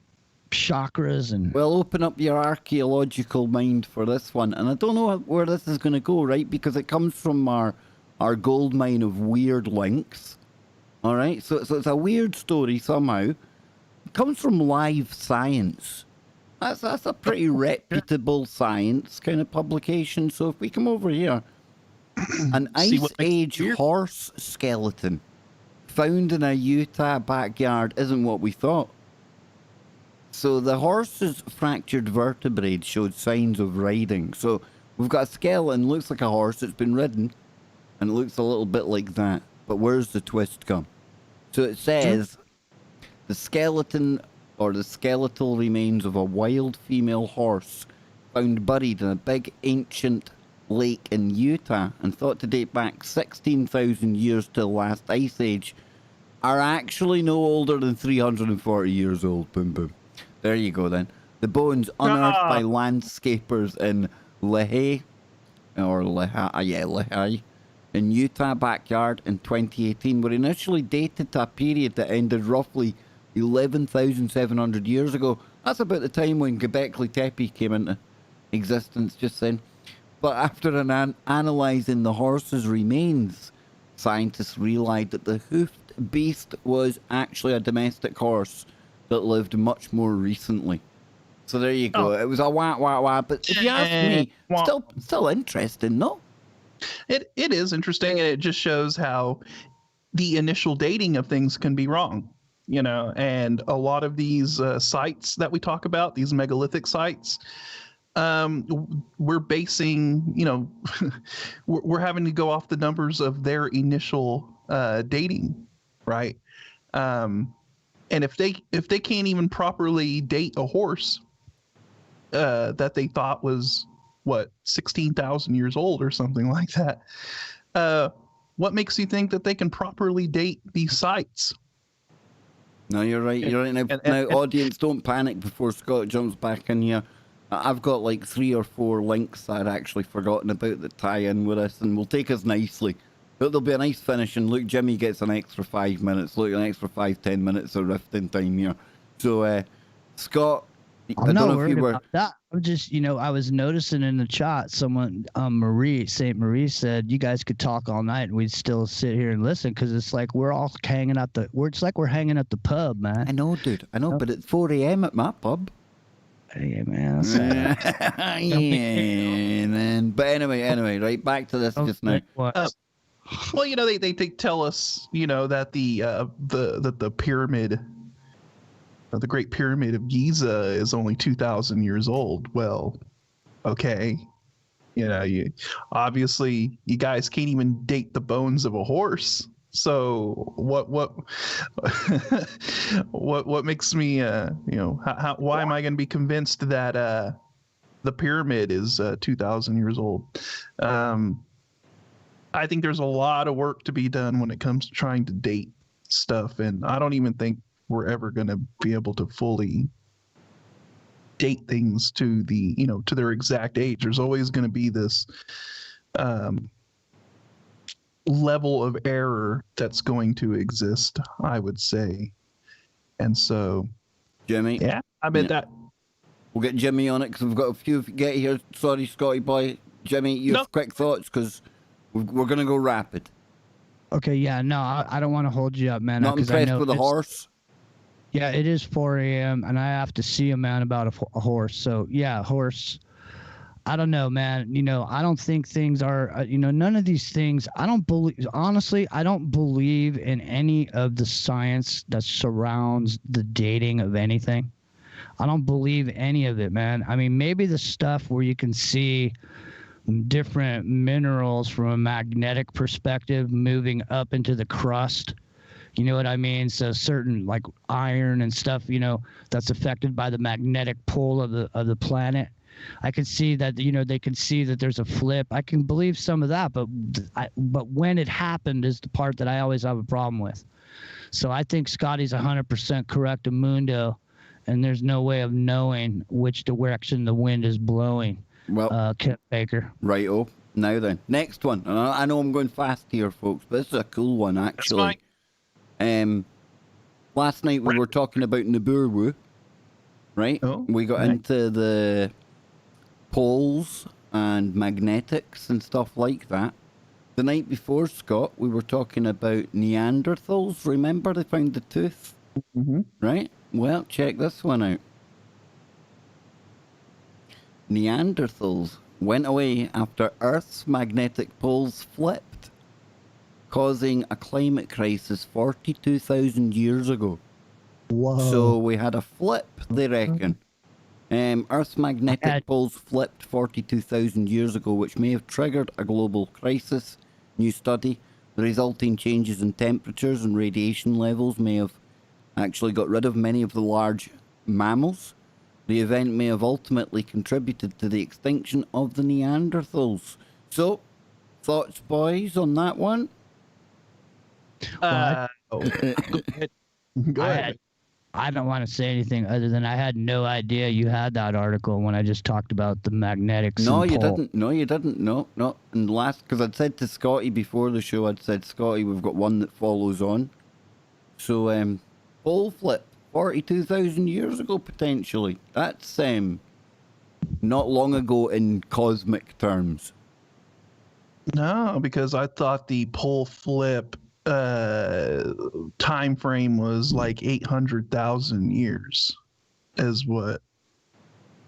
chakras and open up your archaeological mind for this one. And I don't know where this is going to go, right? Because it comes from our gold mine of weird links. All right, so it's a weird story somehow. It comes from Live Science. That's a pretty reputable science kind of publication. So if we come over here, an Ice Age horse skeleton found in a Utah backyard isn't what we thought. So the horse's fractured vertebrae showed signs of riding. So we've got a skeleton, looks like a horse, it's been ridden, and it looks a little bit like that. But where's the twist come? So it says the skeleton or the skeletal remains of a wild female horse found buried in a big ancient lake in Utah and thought to date back 16,000 years to the last ice age are actually no older than 340 years old. Boom, boom. There you go then. The bones unearthed by landscapers in Lehi in Utah backyard in 2018 were initially dated to a period that ended roughly 11,700 years ago. That's about the time when Göbekli Tepe came into existence just then. But after analysing the horse's remains, scientists realised that the hoofed beast was actually a domestic horse that lived much more recently. So there you go. It was a wah. But if you ask me, still interesting, no? It is interesting, and it just shows how the initial dating of things can be wrong, and a lot of these sites that we talk about, these megalithic sites, we're basing, we're having to go off the numbers of their initial dating, right? And if they can't even properly date a horse that they thought was 16,000 years old or something like that, what makes you think that they can properly date these sites? No, you're right. Now, audience, don't panic before Scott jumps back in here. I've got like 3 or 4 links that I'd actually forgotten about that tie in with us, and will take us nicely. But there'll be a nice finish, and look, Jimmy gets an extra 5 minutes. Look, an extra 5-10 minutes of rifting time here. So, Scott, I'm not worried about that. I'm just, I was noticing in the chat, someone, St. Marie said you guys could talk all night and we'd still sit here and listen because it's like we're all hanging at it's like we're hanging at the pub, man. I know, dude. I know, but it's 4 a.m. at my pub. Yeah, man. But anyway, right, back to this just now. Well, they tell us, that the pyramid, the Great Pyramid of Giza is only 2,000 years old. Well, okay. You guys can't even date the bones of a horse. So what makes me, why am I going to be convinced that the pyramid is 2,000 years old? I think there's a lot of work to be done when it comes to trying to date stuff. And I don't even think we're ever going to be able to fully date things to to their exact age. There's always going to be this level of error that's going to exist, I would say. And so, Jimmy, yeah, I bet that we'll get Jimmy on it because we've got a few get here. Sorry, Scotty boy. Jimmy, you have quick thoughts because we're going to go rapid. Okay, yeah, no, I don't want to hold you up, man. Not impressed with the horse? Yeah, it is 4 a.m. and I have to see a man about a horse. So, yeah, horse. I don't know, man. I don't think things are, none of these things. I don't believe in any of the science that surrounds the dating of anything. I don't believe any of it, man. I mean, maybe the stuff where you can see different minerals from a magnetic perspective moving up into the crust, You know what I mean? So certain like iron and stuff, you know, that's affected by the magnetic pull of the planet. I can see that, you know, they can see that there's a flip. I can believe some of that, but when it happened is the part that I always have a problem with. So I think Scotty's 100% correct, Amundo, and there's no way of knowing which direction the wind is blowing. Well, Kip Baker. Right-o. Now then, next one. I know I'm going fast here, folks, but this is a cool one, actually. Last night we were talking about Nibiru, right? Oh, we got into the poles and magnetics and stuff like that. The night before, Scott, we were talking about Neanderthals. Remember they found the tooth? Mm-hmm. Right? Well, check this one out. Neanderthals went away after Earth's magnetic poles flipped, causing a climate crisis 42,000 years ago. Whoa. So we had a flip, they reckon. Earth's magnetic poles flipped 42,000 years ago, which may have triggered a global crisis. New study. The resulting changes in temperatures and radiation levels may have actually got rid of many of the large mammals. The event may have ultimately contributed to the extinction of the Neanderthals. So, thoughts, boys, on that one? Go ahead. I don't want to say anything other than I had no idea you had that article when I just talked about the magnetics. No, you didn't. No, you didn't. No. And because I'd said to Scotty before the show, I'd said, Scotty, we've got one that follows on. So, pole flip, 42,000 years ago, potentially. That's not long ago in cosmic terms. No, because I thought the pole flip time frame was like 800,000 years is what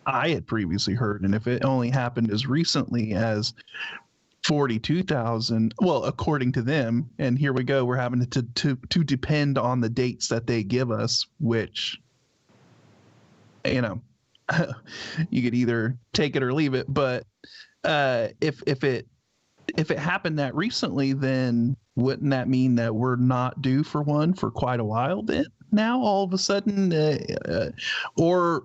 I had previously heard. And if it only happened as recently as 42,000, well, according to them, and here we go, we're having to depend on the dates that they give us, which, you know, you could either take it or leave it. But if it happened that recently, then wouldn't that mean that we're not due for one for quite a while then? Now, all of a sudden, or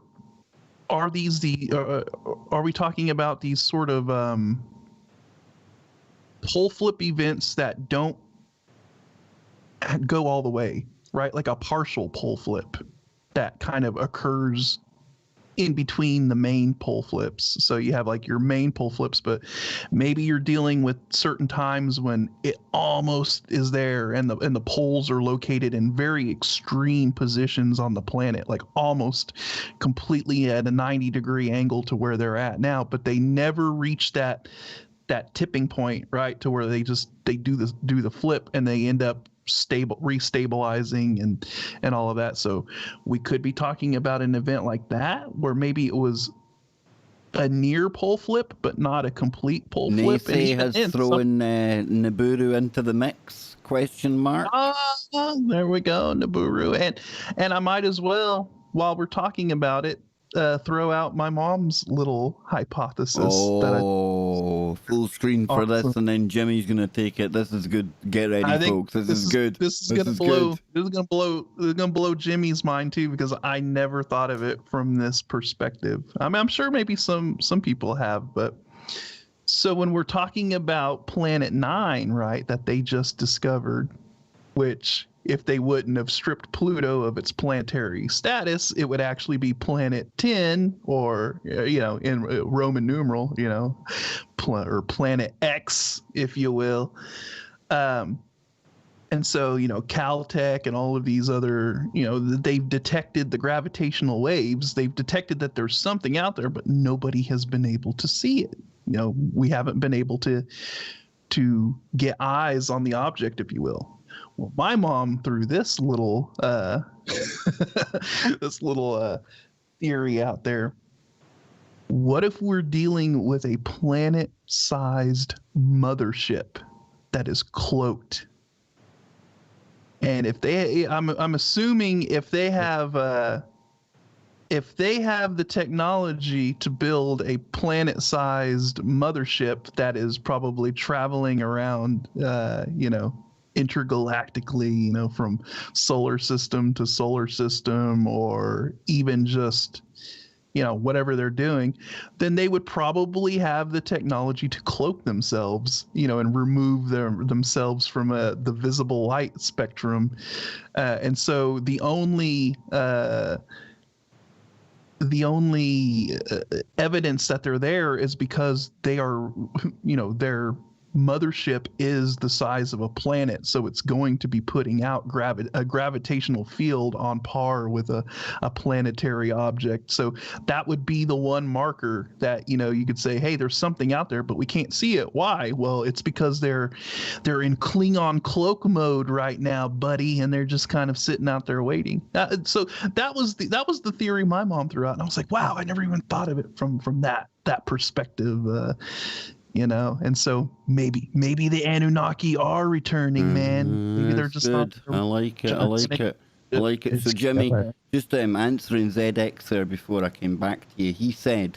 are these are we talking about these sort of pole flip events that don't go all the way, right? Like a partial pole flip that kind of occurs in between the main pole flips. So you have like your main pole flips, but maybe you're dealing with certain times when it almost is there and the poles are located in very extreme positions on the planet, like almost completely at a 90-degree angle to where they're at now, but they never reach that tipping point, right, to where they do the flip and they end up restabilizing and all of that. So we could be talking about an event like that where maybe it was a near pole flip but not a complete pole flip. Nase has thrown Nibiru into the mix, question mark. There we go, Nibiru. And I might as well, while we're talking about it, throw out my mom's little hypothesis. Full screen for this, and then Jimmy's gonna take it. This is good. Get ready, folks. This is good. This is gonna blow Jimmy's mind too, because I never thought of it from this perspective. I mean, I'm sure maybe some people have, but so when we're talking about Planet 9, right, that they just discovered, which if they wouldn't have stripped Pluto of its planetary status, it would actually be Planet 10, or, you know, in Roman numeral, you know, or Planet X, if you will. And so, you know, Caltech and all of these other, you know, they've detected the gravitational waves. They've detected that there's something out there, but nobody has been able to see it. You know, we haven't been able to get eyes on the object, if you will. Well, my mom threw this little theory out there. What if we're dealing with a planet-sized mothership that is cloaked? And if I'm assuming if they have the technology to build a planet-sized mothership that is probably traveling around, you know, intergalactically, from solar system to solar system, or even just whatever they're doing, then they would probably have the technology to cloak themselves, and remove themselves from the visible light spectrum. And so the only evidence that they're there is because they are, their mothership is the size of a planet, so it's going to be putting out a gravitational field on par with a planetary object. So that would be the one marker that you could say, hey, there's something out there, but we can't see it. Why? Well, it's because they're in Klingon cloak mode right now, buddy, and they're just kind of sitting out there waiting. So that was the theory my mom threw out, and I was like, wow, I never even thought of it from that perspective. And so maybe the Anunnaki are returning, man. Maybe they're just good. I like it. So Jimmy, just answering ZX there before I came back to you, he said,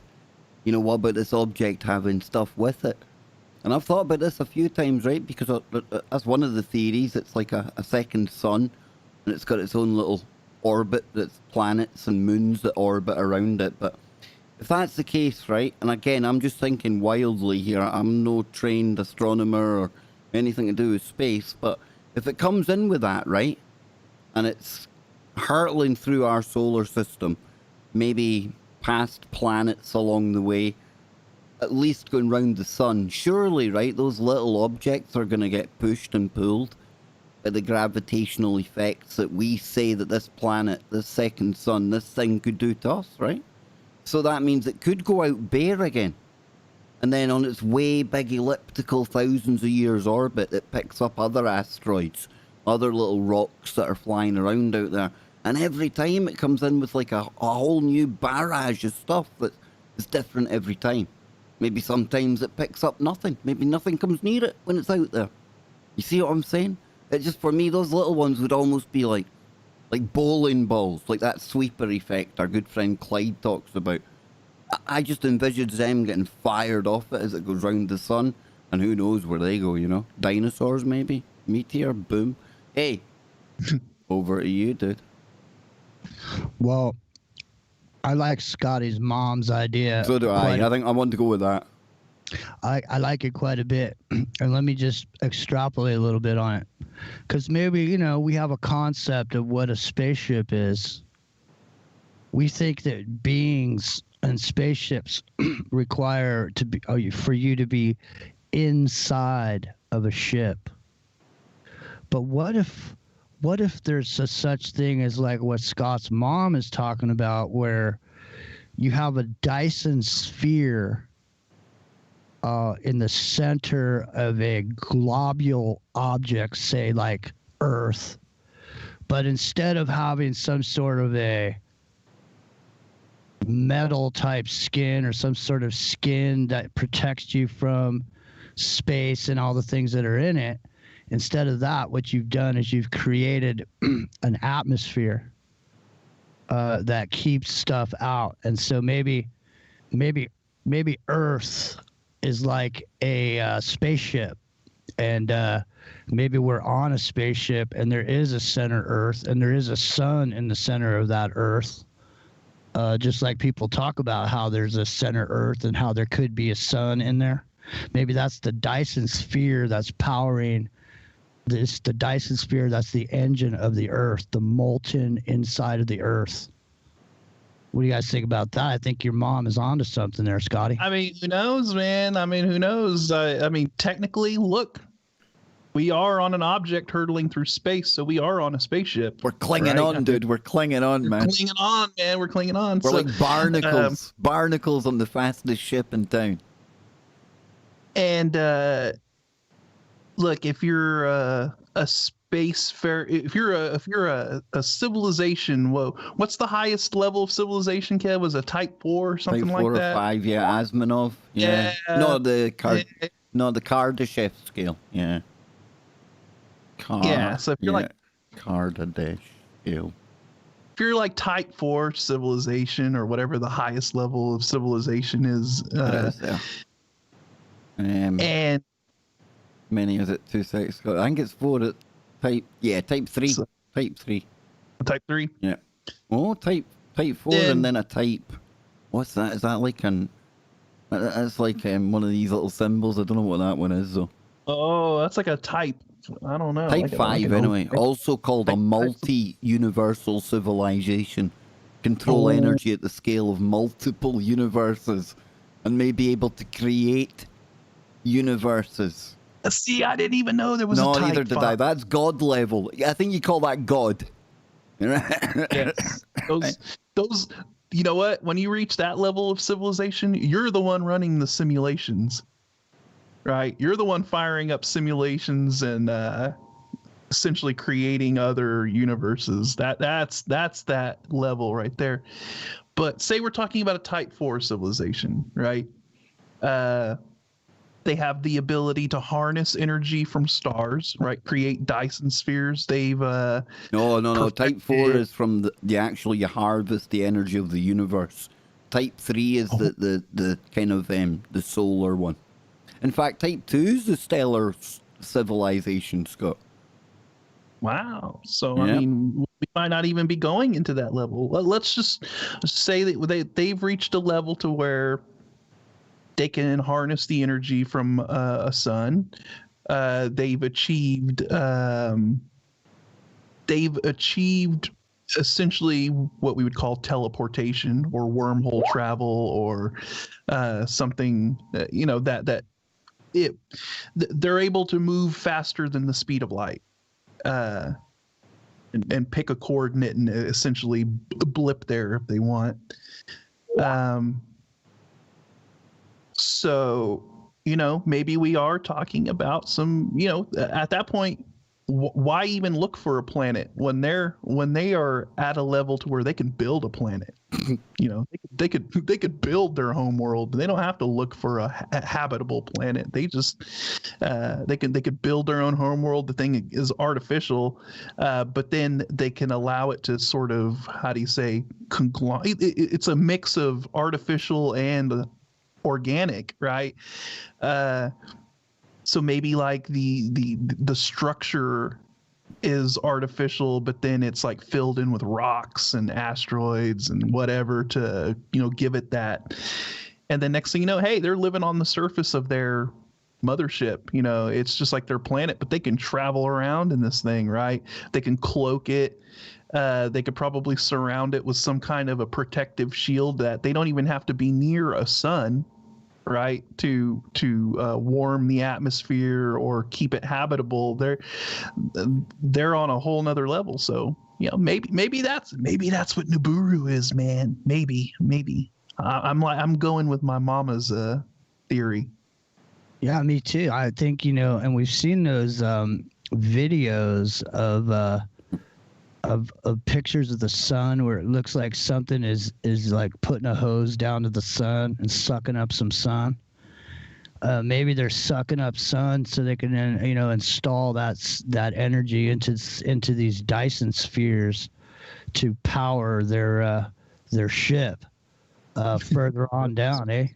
what about this object having stuff with it? And I've thought about this a few times, right? Because that's one of the theories. It's like a second sun, and it's got its own little orbit that's planets and moons that orbit around it. But if that's the case, right, and again, I'm just thinking wildly here, I'm no trained astronomer or anything to do with space, but if it comes in with that, right, and it's hurtling through our solar system, maybe past planets along the way, at least going round the sun, surely, right, those little objects are going to get pushed and pulled by the gravitational effects that we say that this planet, this second sun, this thing could do to us, right? So that means it could go out bare again. And then on its way big elliptical thousands of years orbit, it picks up other asteroids, other little rocks that are flying around out there. And every time it comes in with like a whole new barrage of stuff that is different every time. Maybe sometimes it picks up nothing. Maybe nothing comes near it when it's out there. You see what I'm saying? It just, for me, those little ones would almost be like bowling balls, like that sweeper effect our good friend Clyde talks about. I just envisage them getting fired off it as it goes round the sun, and who knows where they go, Dinosaurs, maybe? Meteor, boom. Hey, over to you, dude. Well, I like Scotty's mom's idea. So do I. I think I want to go with that. I like it quite a bit. And let me just extrapolate a little bit on it. Because maybe, we have a concept of what a spaceship is. We think that beings and spaceships require for you to be inside of a ship. But what if there's a such thing as like what Scott's mom is talking about, where you have a Dyson sphere in the center of a globule object, say like Earth, but instead of having some sort of a metal type skin or some sort of skin that protects you from space and all the things that are in it, instead of that, what you've done is you've created an atmosphere that keeps stuff out. And so maybe Earth is like a spaceship, and maybe we're on a spaceship, and there is a center Earth, and there is a sun in the center of that Earth. Just like people talk about how there's a center Earth and how there could be a sun in there. Maybe that's the Dyson sphere that's powering this, the Dyson sphere that's the engine of the Earth, the molten inside of the Earth. What do you guys think about that? I think your mom is onto something there, Scotty. I mean, who knows, man? I mean, who knows? I mean, technically, look, we are on an object hurtling through space, so we are on a spaceship. We're clinging on, dude. We're clinging on, man. We're clinging on, man. We're clinging on. We're like barnacles. Barnacles on the fastest ship in town. And look, if you're a space fair, if you're a civilization, what's the highest level of civilization, Kev? Was a type 4 or something type 4 like that? Or 5, yeah. Asimov, yeah. No, the Kardashev scale, yeah. So if you're like Kardashev scale. If you're like type 4 civilization or whatever the highest level of civilization is, and many is it 2 seconds ago? I think it's 4 at Type 3. So, type 3. Type 3? Yeah. Oh, type 4 and then a type. What's that? Is that like that's like one of these little symbols. I don't know what that one is though. Oh, that's like a type. I don't know. Type 5 anyway. Also called a multi-universal civilization. Control energy at the scale of multiple universes and may be able to create universes. See, I didn't even know there was a type. No, neither did I. That's God level. I think you call that God. Yes. Those, you know what? When you reach that level of civilization, you're the one running the simulations, right? You're the one firing up simulations and essentially creating other universes. That's that level right there. But say we're talking about a Type 4 civilization, right? They have the ability to harness energy from stars, right? Create Dyson spheres. They've No. Type 4 is from the actual, you harvest the energy of the universe. Type 3 is the kind of the solar one. In fact, Type 2 is the stellar civilization, Scott. Wow. So I mean, we might not even be going into that level. Let's just say that they've reached a level to where they can harness the energy from a sun. They've achieved essentially what we would call teleportation or wormhole travel or something. They're able to move faster than the speed of light. And pick a coordinate and essentially blip there if they want. So, maybe we are talking about some, at that point, why even look for a planet when they are at a level to where they can build a planet? They could build their home world. They don't have to look for a habitable planet. They just they could build their own home world. The thing is artificial, but then they can allow it to sort of, how do you say, it's a mix of artificial and organic, right? So maybe like the structure is artificial, but then it's like filled in with rocks and asteroids and whatever to, give it that. And then next thing you know, hey, they're living on the surface of their mothership. It's just like their planet, but they can travel around in this thing, right? They can cloak it. They could probably surround it with some kind of a protective shield that they don't even have to be near a sun, right, to warm the atmosphere or keep it habitable. They're on a whole nother level. So maybe that's what Nibiru is, man. Maybe I'm going with my mama's theory. Yeah, me too. I think and we've seen those videos of pictures of the sun where it looks like something is like putting a hose down to the sun and sucking up some sun. Maybe they're sucking up sun so they can then install that energy into these Dyson spheres to power their ship further on down, eh?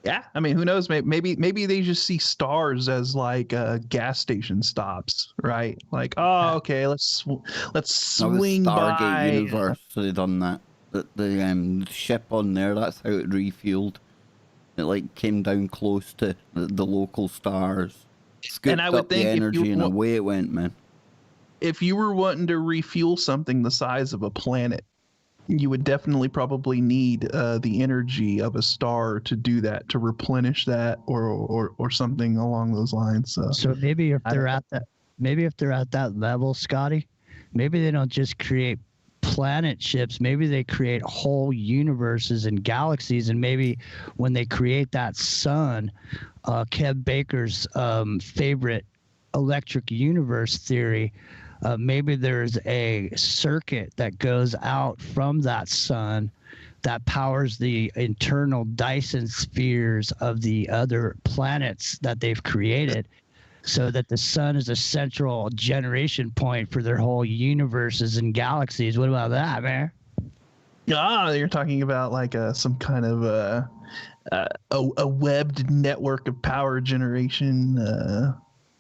Yeah, I mean, who knows? Maybe they just see stars as like gas station stops, right? Like, oh, okay, let's swing Stargate by. Universe, so they done that. The ship on there, that's how it refueled. It like came down close to the local stars, scooped up the energy, and away it went, man. If you were wanting to refuel something the size of a planet, you would definitely probably need the energy of a star to do that, to replenish that, or something along those lines. So maybe if they're at that level, Scotty, maybe they don't just create planet ships. Maybe they create whole universes and galaxies. And maybe when they create that sun, Kev Baker's favorite electric universe theory. Maybe there's a circuit that goes out from that sun that powers the internal Dyson spheres of the other planets that they've created, so that the sun is a central generation point for their whole universes and galaxies. What about that, man? You're talking about like some kind of a webbed network of power generation.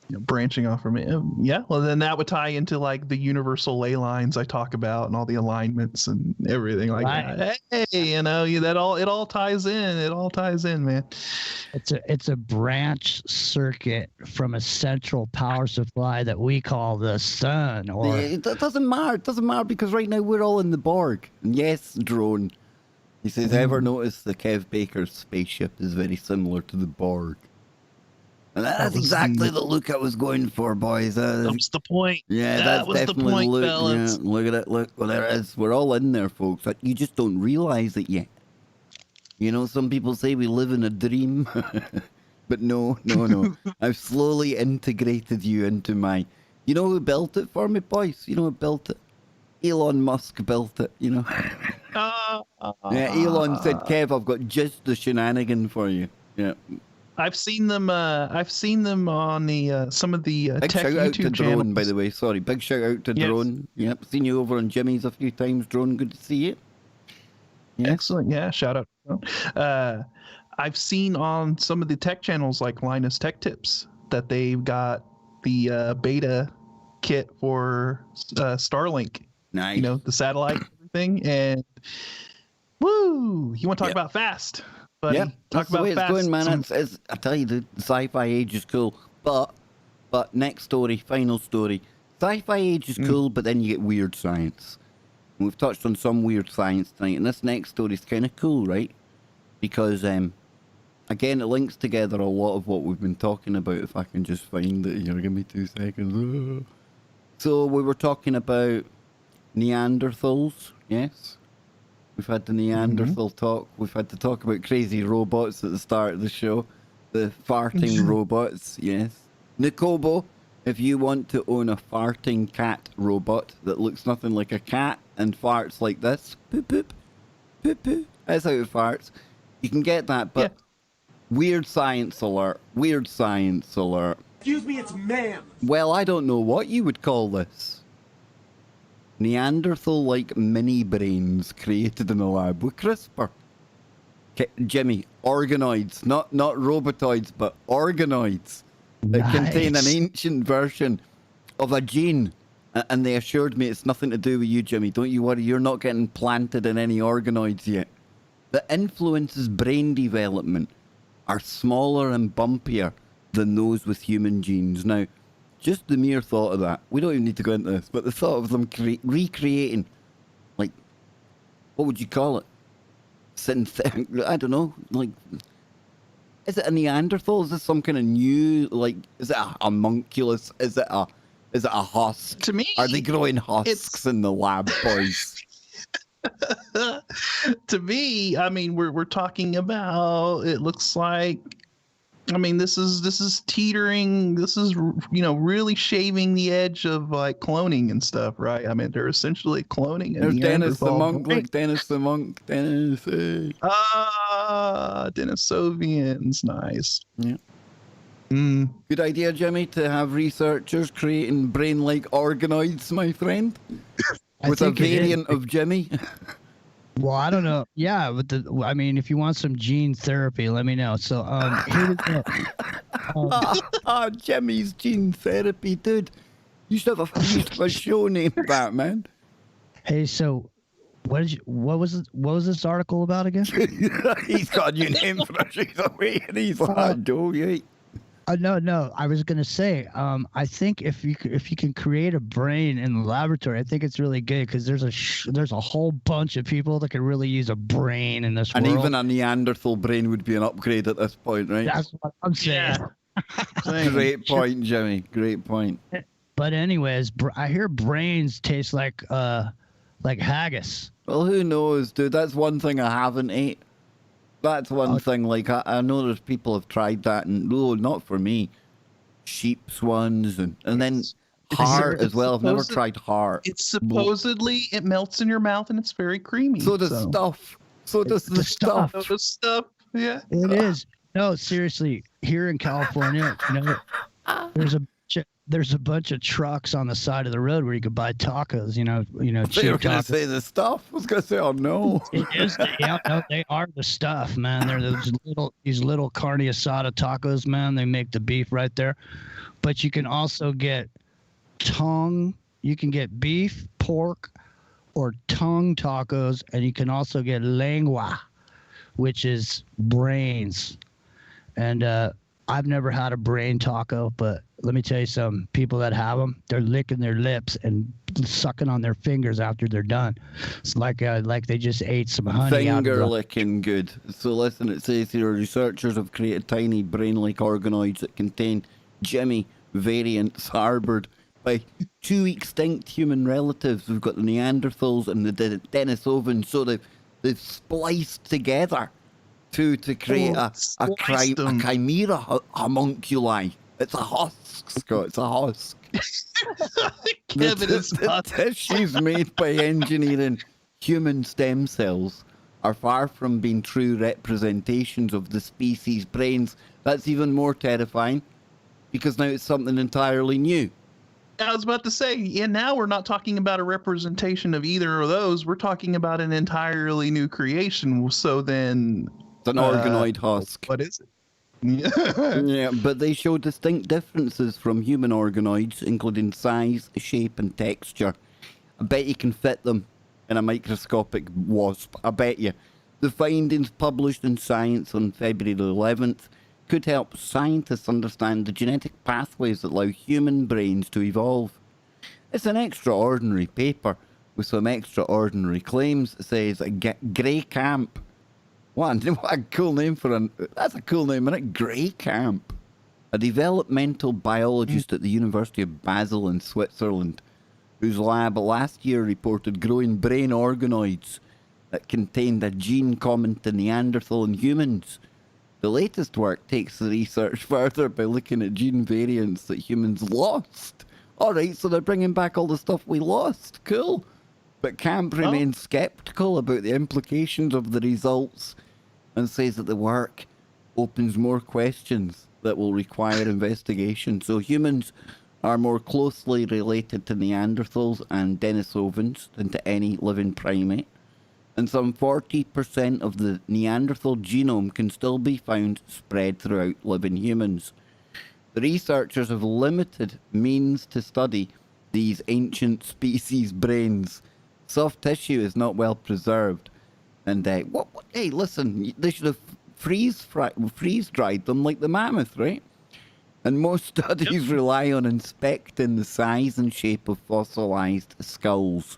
branching off from it. Yeah, well, then that would tie into like the universal ley lines I talk about and all the alignments and everything like that. Hey, it all ties in. It all ties in, man. It's a branch circuit from a central power supply that we call the sun. Or it doesn't matter. It doesn't matter because right now we're all in the Borg. And yes, drone. He says, ever notice the Kev Baker's spaceship is very similar to the Borg? And that's exactly the look I was going for, boys. That's the point. Yeah, that was definitely the point, look. fellas. Yeah, look at it. Look, well, there it is. We're all in there, folks. You just don't realize it yet. You know, some people say we live in a dream. But no. I've slowly integrated you into my... You know who built it for me, boys? You know who built it? Elon Musk built it, you know? Yeah, Elon said, Kev, I've got just the shenanigan for you. Yeah. I've seen them on the some of the big tech shout out YouTube to channels. Drone, by the way. Sorry, big shout out to Drone. Yep, seen you over on Jimmy's a few times. Drone, good to see you. Yeah. Excellent. Yeah, shout out. I've seen on some of the tech channels like Linus Tech Tips that they've got the beta kit for Starlink. Nice. You know, the satellite and everything. And woo! You want to talk about fast? Buddy. Yeah, Talk that's the about way it's fast. going, man. I tell you, the sci-fi age is cool. But next story, final story. Sci-fi age is cool, but then you get weird science. And we've touched on some weird science tonight, and this next story is kind of cool, right? Because, again, it links together a lot of what we've been talking about. If I can just find it here, give me 2 seconds. So we were talking about Neanderthals, yes? We've had the Neanderthal talk. We've had to talk about crazy robots at the start of the show. The farting robots, yes. Nikobo, if you want to own a farting cat robot that looks nothing like a cat and farts like this, poop poop, poop poop, that's how it farts, you can get that, but weird science alert, weird science alert. Excuse me, it's ma'am. Well, I don't know what you would call this. Neanderthal-like mini brains created in a lab with CRISPR. Jimmy, organoids, not robotoids, but organoids that contain an ancient version of a gene. And they assured me it's nothing to do with you, Jimmy. Don't you worry, you're not getting planted in any organoids yet. That influences brain development are smaller and bumpier than those with human genes. Now, just the mere thought of that, we don't even need to go into this, but the thought of them recreating, like, what would you call it? Synthetic, I don't know, like, is it a Neanderthal? Is this some kind of new, like, is it a homunculus? Is it a husk? To me, are they growing husks in the lab, boys? To me, I mean, we're talking about, it looks like, I mean, this is teetering. This is, you know, really shaving the edge of like cloning and stuff, right? I mean, they're essentially cloning. There's Dennis the monk. Look, Dennis the monk. Dennis. Denisovians. Nice. Yeah. Good idea, Jimmy, to have researchers creating brain-like organoids, my friend, with a variant of Jimmy. Well, I don't know. Yeah, but I mean, if you want some gene therapy, let me know. So, here we go. Jimmy's gene therapy, dude. You should have a show named that, man. Hey, so what was this article about again? He's got a new name for a she's away, and he's like, yeah. No. I was gonna say, I think if you can create a brain in the laboratory, I think it's really good because there's a whole bunch of people that could really use a brain in this world. And even a Neanderthal brain would be an upgrade at this point, right? That's what I'm saying. Yeah. Great point, Jimmy. Great point. But anyways, I hear brains taste like haggis. Well, who knows, dude? That's one thing I haven't ate. That's one thing, like, I know there's people have tried that, and not for me. Sheep's ones, and then heart as well. I've never tried heart. It's supposedly, it melts in your mouth, and it's very creamy. So does stuff. So does the stuff. So does stuff, yeah. It is. No, seriously, here in California, you know, there's there's a bunch of trucks on the side of the road where you could buy tacos. You know, They were cheap going to tacos. say the stuff. I was going to say, oh no. It is, yeah, no, they are the stuff, man. They're these little carne asada tacos, man. They make the beef right there, but you can also get tongue. You can get beef, pork, or tongue tacos, and you can also get lengua, which is brains. And I've never had a brain taco, but let me tell you something. People that have them, they're licking their lips and sucking on their fingers after they're done. It's like they just ate some honey. Finger licking good. So listen, it says here, researchers have created tiny brain-like organoids that contain Jimmy variants harbored by two extinct human relatives. We've got the Neanderthals and the Denisovans. So they've spliced together to create a chimera homunculi. It's a husk, Scott. It's a husk. The tissues made by engineering human stem cells are far from being true representations of the species' brains. That's even more terrifying because now it's something entirely new. I was about to say, yeah, now we're not talking about a representation of either of those. We're talking about an entirely new creation. So then... It's an organoid husk. What is it? Yeah, but they show distinct differences from human organoids, including size, shape, and texture. I bet you can fit them in a microscopic wasp. I bet you. The findings published in Science on February 11th could help scientists understand the genetic pathways that allow human brains to evolve. It's an extraordinary paper with some extraordinary claims, says Grey Camp. What a cool name that's a cool name, isn't it? Grey Camp. A developmental biologist at the University of Basel in Switzerland, whose lab last year reported growing brain organoids that contained a gene common to Neanderthal and humans. The latest work takes the research further by looking at gene variants that humans lost. Alright, so they're bringing back all the stuff we lost. Cool. But Camp remains skeptical about the implications of the results and says that the work opens more questions that will require investigation. So humans are more closely related to Neanderthals and Denisovans than to any living primate. And some 40% of the Neanderthal genome can still be found spread throughout living humans. The researchers have limited means to study these ancient species' brains. Soft tissue is not well preserved. And hey, listen, they should have freeze-dried them like the mammoth, right? And most studies rely on inspecting the size and shape of fossilized skulls.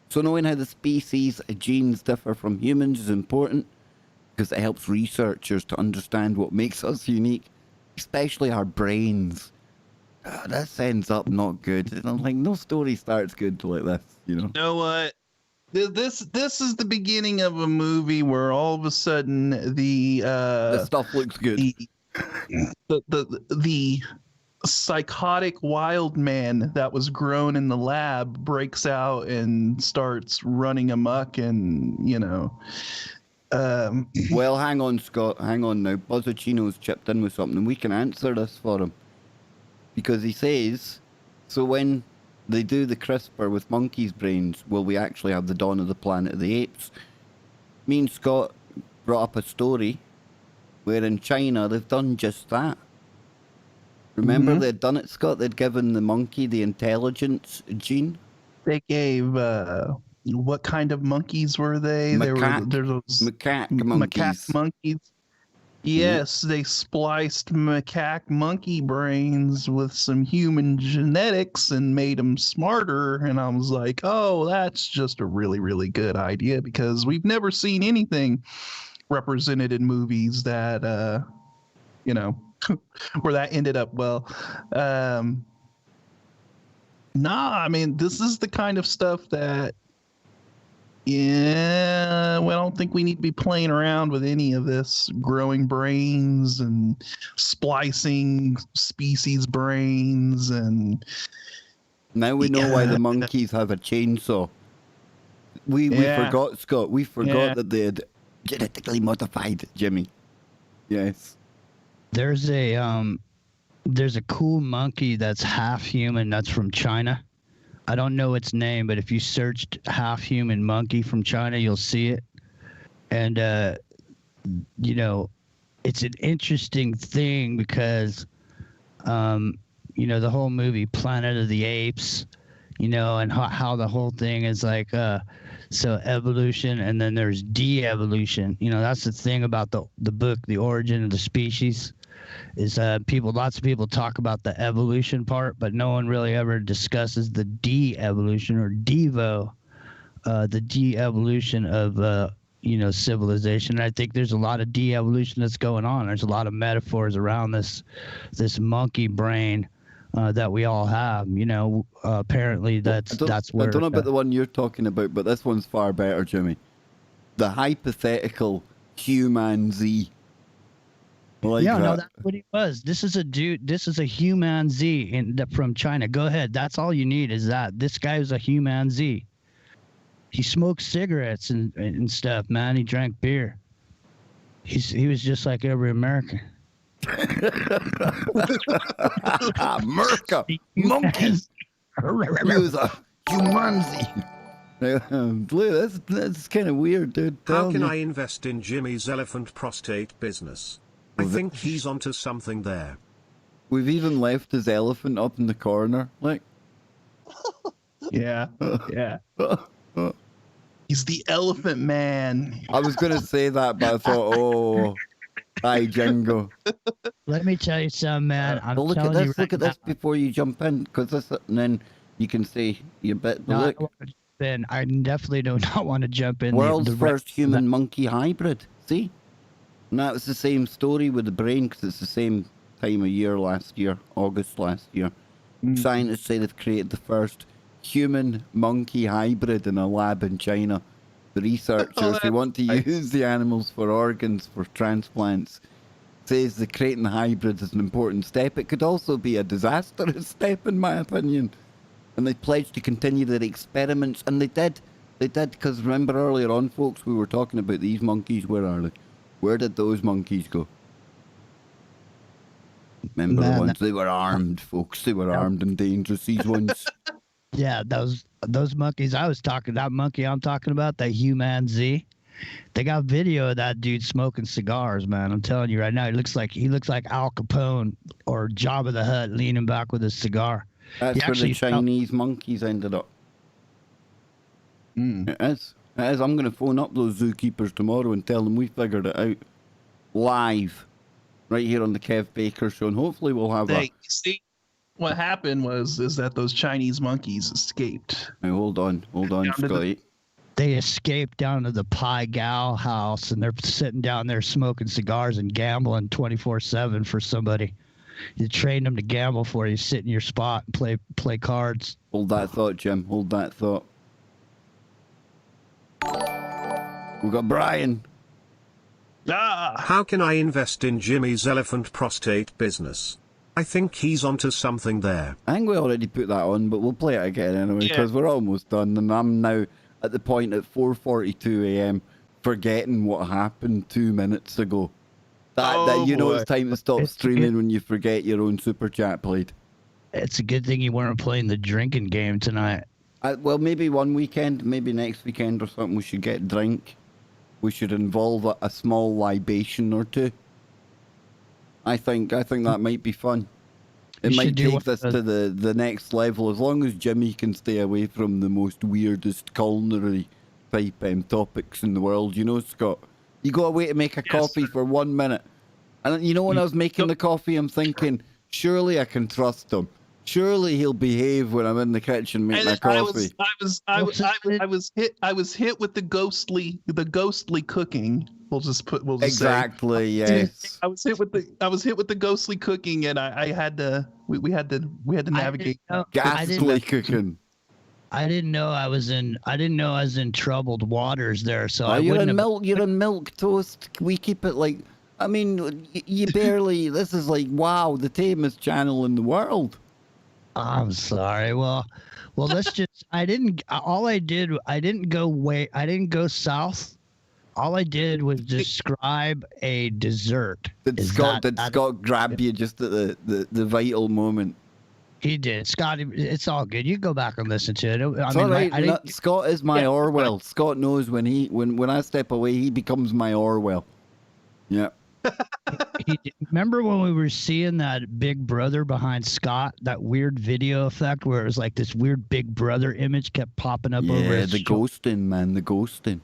So knowing how the species' genes differ from humans is important because it helps researchers to understand what makes us unique, especially our brains. This ends up not good. I'm like, no story starts good like this, you know? You know what? This is the beginning of a movie where all of a sudden the stuff looks good. The psychotic wild man that was grown in the lab breaks out and starts running amok, and well, hang on, Scott. Hang on now. Buzzachino's chipped in with something. We can answer this for him because he says, so when they do the CRISPR with monkeys' brains, will we actually have the dawn of the Planet of the Apes? Me and Scott brought up a story where in China they've done just that. Remember they'd done it, Scott? They'd given the monkey the intelligence gene. They gave, what kind of monkeys were they? Macaque monkeys. Yes, they spliced macaque monkey brains with some human genetics and made them smarter. And I was like, oh, that's just a really, really good idea because we've never seen anything represented in movies that, where that ended up well. I mean, this is the kind of stuff that, I don't think we need to be playing around with any of this, growing brains and splicing species brains. And now we know why the monkeys have a chainsaw. We forgot, Scott. We forgot that they had genetically modified Jimmy. Yes. There's a there's a cool monkey that's half human that's from China. I don't know its name, but if you searched half human monkey from China, you'll see it. And you know, it's an interesting thing because you know, the whole movie Planet of the Apes, you know, and how the whole thing is like so evolution and then there's de-evolution. You know, that's the thing about the book The Origin of the Species is lots of people talk about the evolution part, but no one really ever discusses the de-evolution or devo, the de-evolution of you know, civilization. And I think there's a lot of de-evolution that's going on. There's a lot of metaphors around this monkey brain that we all have. You know, apparently that's where. I don't know about the one you're talking about, but this one's far better, Jimmy. The hypothetical human Z. Like yeah, that. no, that's what he was. This is a dude. This is a human Z from China. Go ahead. That's all you need is that. This guy is a human Z. He smoked cigarettes and stuff, man. He drank beer. He was just like every American. America, monkeys. He was a humanity. That's kind of weird, dude. How can I invest in Jimmy's elephant prostate business? I think he's onto something there. We've even left his elephant up in the corner, like. Yeah, yeah. He's the elephant man. I was going to say that, but I thought, oh, hi, Django. Let me tell you something, man. I'm look at telling this. you Look at this before you jump in, because this, and then you can say your bit. No, Ben, I definitely do not want to jump in. World's first human monkey hybrid. See, and that was the same story with the brain, because it's the same time of year last year, August last year. Scientists say they've created the first human monkey hybrid in a lab in China. The researchers who want to use the animals for organs for transplants says the creating the hybrid is an important step. It could also be a disastrous step, in my opinion. And they pledged to continue their experiments, and they did. They did, because remember earlier on, folks, we were talking about these monkeys. Where are they? Where did those monkeys go? Remember the ones? They were armed, folks. They were armed and dangerous, these ones. Yeah, those monkeys that monkey I'm talking about, the human Z. They got video of that dude smoking cigars, man. I'm telling you right now, he looks like Al Capone or Jabba the Hutt leaning back with a cigar. That's where the Chinese monkeys ended up. It is. It is. I'm going to phone up those zookeepers tomorrow and tell them we figured it out live, right here on the Kev Baker Show, and hopefully we'll have See, what happened is that those Chinese monkeys escaped. Now, hold on, Scotty. They escaped down to the Pai Gao house, and they're sitting down there smoking cigars and gambling 24/7 for somebody. You train them to gamble for you. Sit in your spot and play cards. Hold that thought, Jim. Hold that thought. We got Brian. How can I invest in Jimmy's elephant prostate business? I think he's onto something there. I think we already put that on, but we'll play it again anyway, because we're almost done, and I'm now at the point at 4:42 a.m. forgetting what happened 2 minutes ago. That you know it's time to stop streaming when you forget your own super chat played. It's a good thing you weren't playing the drinking game tonight. Well, maybe one weekend, maybe next weekend or something, we should get drink. We should involve a small libation or two. I think that might be fun. It might take us to the next level, as long as Jimmy can stay away from the most weirdest culinary type topics in the world. You know, Scott, you go away to make a coffee for 1 minute. And you know, when I was making the coffee, I'm thinking, surely I can trust him. Surely he'll behave when I'm in the kitchen making my coffee. I was hit with the ghostly cooking. We'll just exactly, yes. I was hit with the ghostly cooking, and we had to navigate ghastly cooking. I didn't know I was in troubled waters there. So you're in milk toast. We keep it like, I mean, you barely. This is like, wow, the tamest channel in the world. I'm sorry. Well, let's just. I didn't go south. All I did was describe a dessert. Did Scott grab you just at the vital moment? He did. Scott, it's all good. You go back and listen to it. It's all right. Scott is my Orwell. Scott knows when I step away, he becomes my Orwell. Yeah. Remember when we were seeing that Big Brother behind Scott, that weird video effect where it was like this weird Big Brother image kept popping up over his the ghosting, man, the ghosting.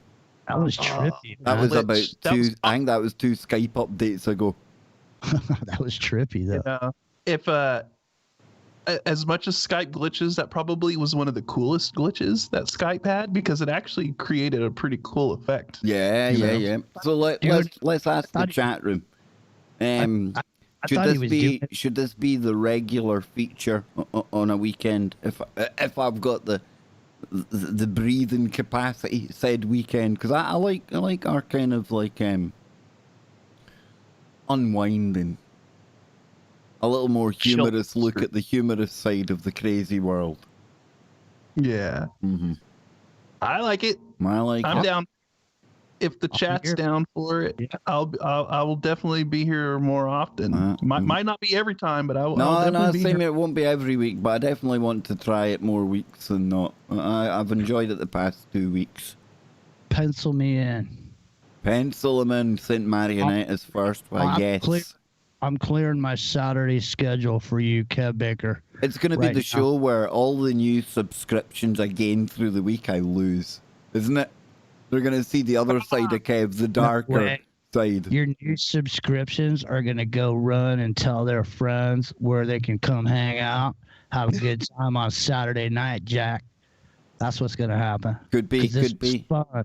That was trippy. That was about I think that was 2 Skype updates ago. That was trippy, though. Yeah. If as much as Skype glitches, that probably was one of the coolest glitches that Skype had because it actually created a pretty cool effect. Yeah. So let's ask the chat room. Should this be the regular feature on a weekend? If I've got the breathing capacity said weekend, because I like our kind of like unwinding. A little more humorous look at the humorous side of the crazy world. Yeah. Mm-hmm. I like it. I'm down. If the chat's down for it, I will definitely be here more often. Might not be every time, but I will. No, same. It won't be every week, but I definitely want to try it more weeks than not. I've enjoyed it the past 2 weeks. Pencil me in. Pencil him in. St. Marionette first. Why, yes. I'm clearing my Saturday schedule for you, Kev Baker. It's going to be the show where all the new subscriptions I gain through the week I lose, isn't it? They're going to see the other side of Kev, the darker side. Your new subscriptions are going to go run and tell their friends where they can come hang out, have a good time on Saturday night, Jack. That's what's going to happen. Could be. Fun.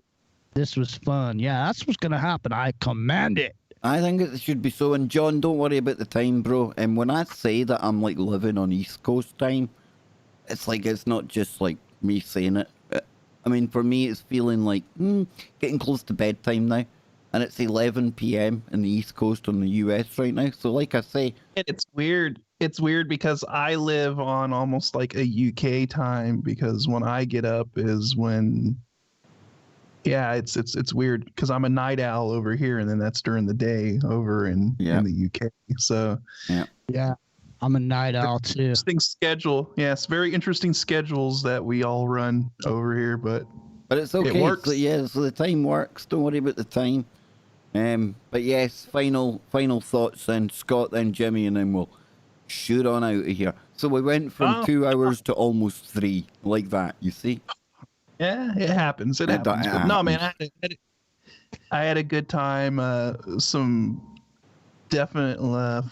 This was fun. Yeah, that's what's going to happen. I command it. I think it should be so. And John, don't worry about the time, bro. And when I say that I'm like living on East Coast time, it's like it's not just like me saying it. I mean, for me, it's feeling like getting close to bedtime now. And it's 11 p.m. in the East Coast on the US right now. So like I say... And it's weird. It's weird because I live on almost like a UK time because when I get up is when... Yeah, it's weird because I'm a night owl over here, and then that's during the day over in the UK. So yeah, I'm a night owl too. Interesting schedule. Yes, very interesting schedules that we all run over here, but it's okay. It works. So the time works. Don't worry about the time. But yes, final thoughts then, Scott, then Jimmy, and then we'll shoot on out of here. So we went from 2 hours to almost 3, like that. You see. Yeah, it happens. It happens. But no, man, I had a good time. Some definite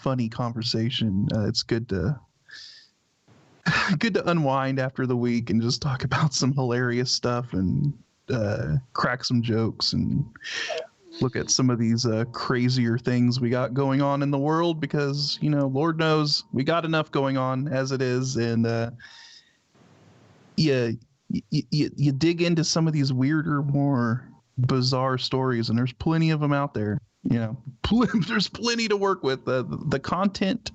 funny conversation. It's good to unwind after the week and just talk about some hilarious stuff and crack some jokes and look at some of these crazier things we got going on in the world because, Lord knows we got enough going on as it is. And you dig into some of these weirder, more bizarre stories, and there's plenty of them out there. There's plenty to work with. The content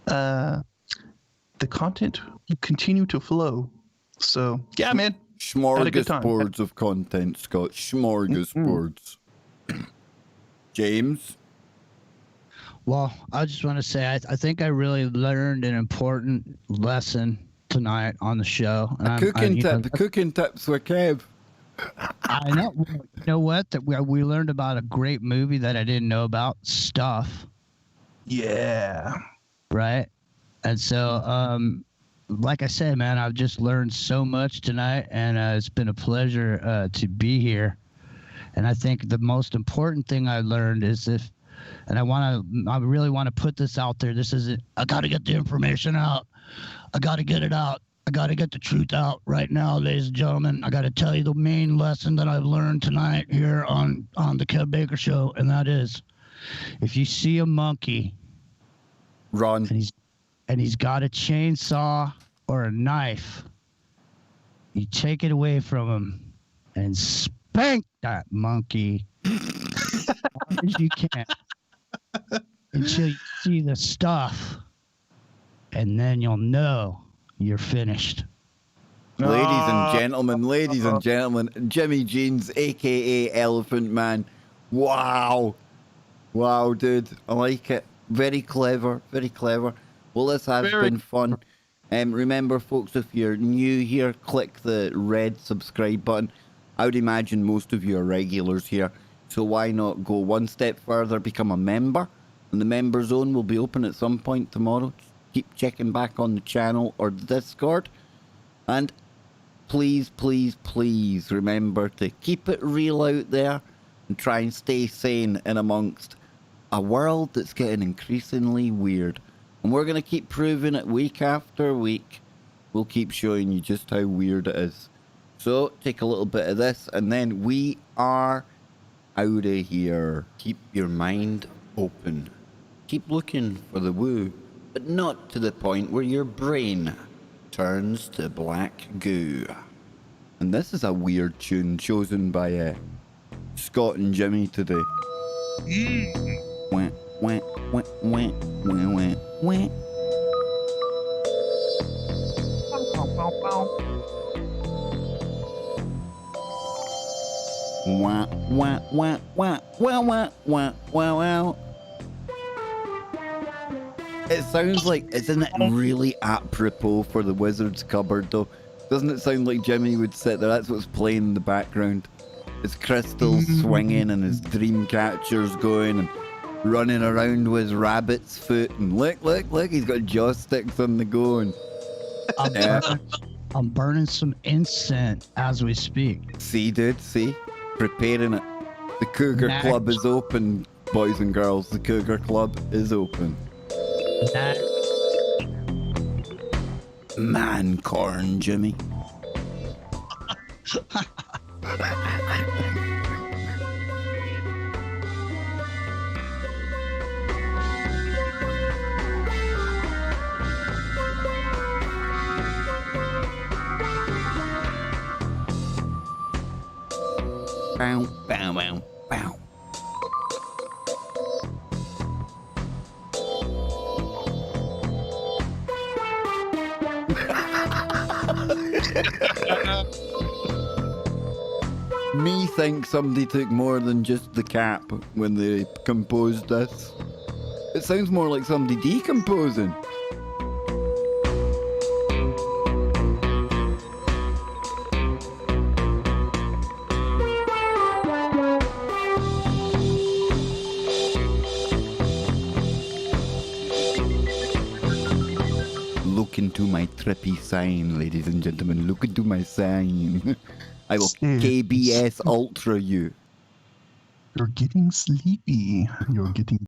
will continue to flow. So yeah, man. Smorgasbords of content, Scott. Smorgasbords. James. Well, I just want to say I think I really learned an important lesson tonight on the show. Cooking tips with Kev. I know. You know what? That we learned about a great movie that I didn't know about. Stuff. Yeah. Right. And so, like I said, man, I've just learned so much tonight, and it's been a pleasure to be here. And I think the most important thing I learned is I really want to put this out there. I got to get the information out. I got to get it out. I got to get the truth out right now, ladies and gentlemen. I got to tell you the main lesson that I've learned tonight here on the Kev Baker Show, and that is, if you see a monkey, run. And he's got a chainsaw or a knife, you take it away from him and spank that monkey as hard as you can until you see the stuff, and then you'll know you're finished. Ladies and gentlemen, Jimmy Jeans, aka Elephant Man. Wow. Wow, dude. I like it. Very clever. Very clever. Well, this has been fun. Remember, folks, if you're new here, click the red subscribe button. I would imagine most of you are regulars here. So why not go one step further, become a member? And the member zone will be open at some point tomorrow. Just keep checking back on the channel or the Discord. And please, please, please remember to keep it real out there and try and stay sane in amongst a world that's getting increasingly weird. And we're going to keep proving it week after week. We'll keep showing you just how weird it is. So take a little bit of this and then we are out of here. Keep your mind open. Keep looking for the woo, but not to the point where your brain turns to black goo. And this is a weird tune chosen by Scott and Jimmy today. Wah, wah, wah, wah, wah, wah, wah. Wah, wah, wah, wah, wah, wah, wah, wah, wah. It sounds like, isn't it really apropos for the Wizard's Cupboard though? Doesn't it sound like Jimmy would sit there? That's what's playing in the background. His crystals swinging and his dream catchers going and running around with his rabbit's foot. And look, he's got joysticks on the go. And, I'm burning some incense as we speak. See, dude, see? Preparing it. The Cougar Club is open, boys and girls. The Cougar Club is open. Man corn, Jimmy. Bow, bow, bow, bow. Me thinks somebody took more than just the cap when they composed this. It sounds more like somebody decomposing. Look into my trippy sign, ladies and gentlemen. Look into my sign. I will KBS Ultra you. You're getting sleepy. You're getting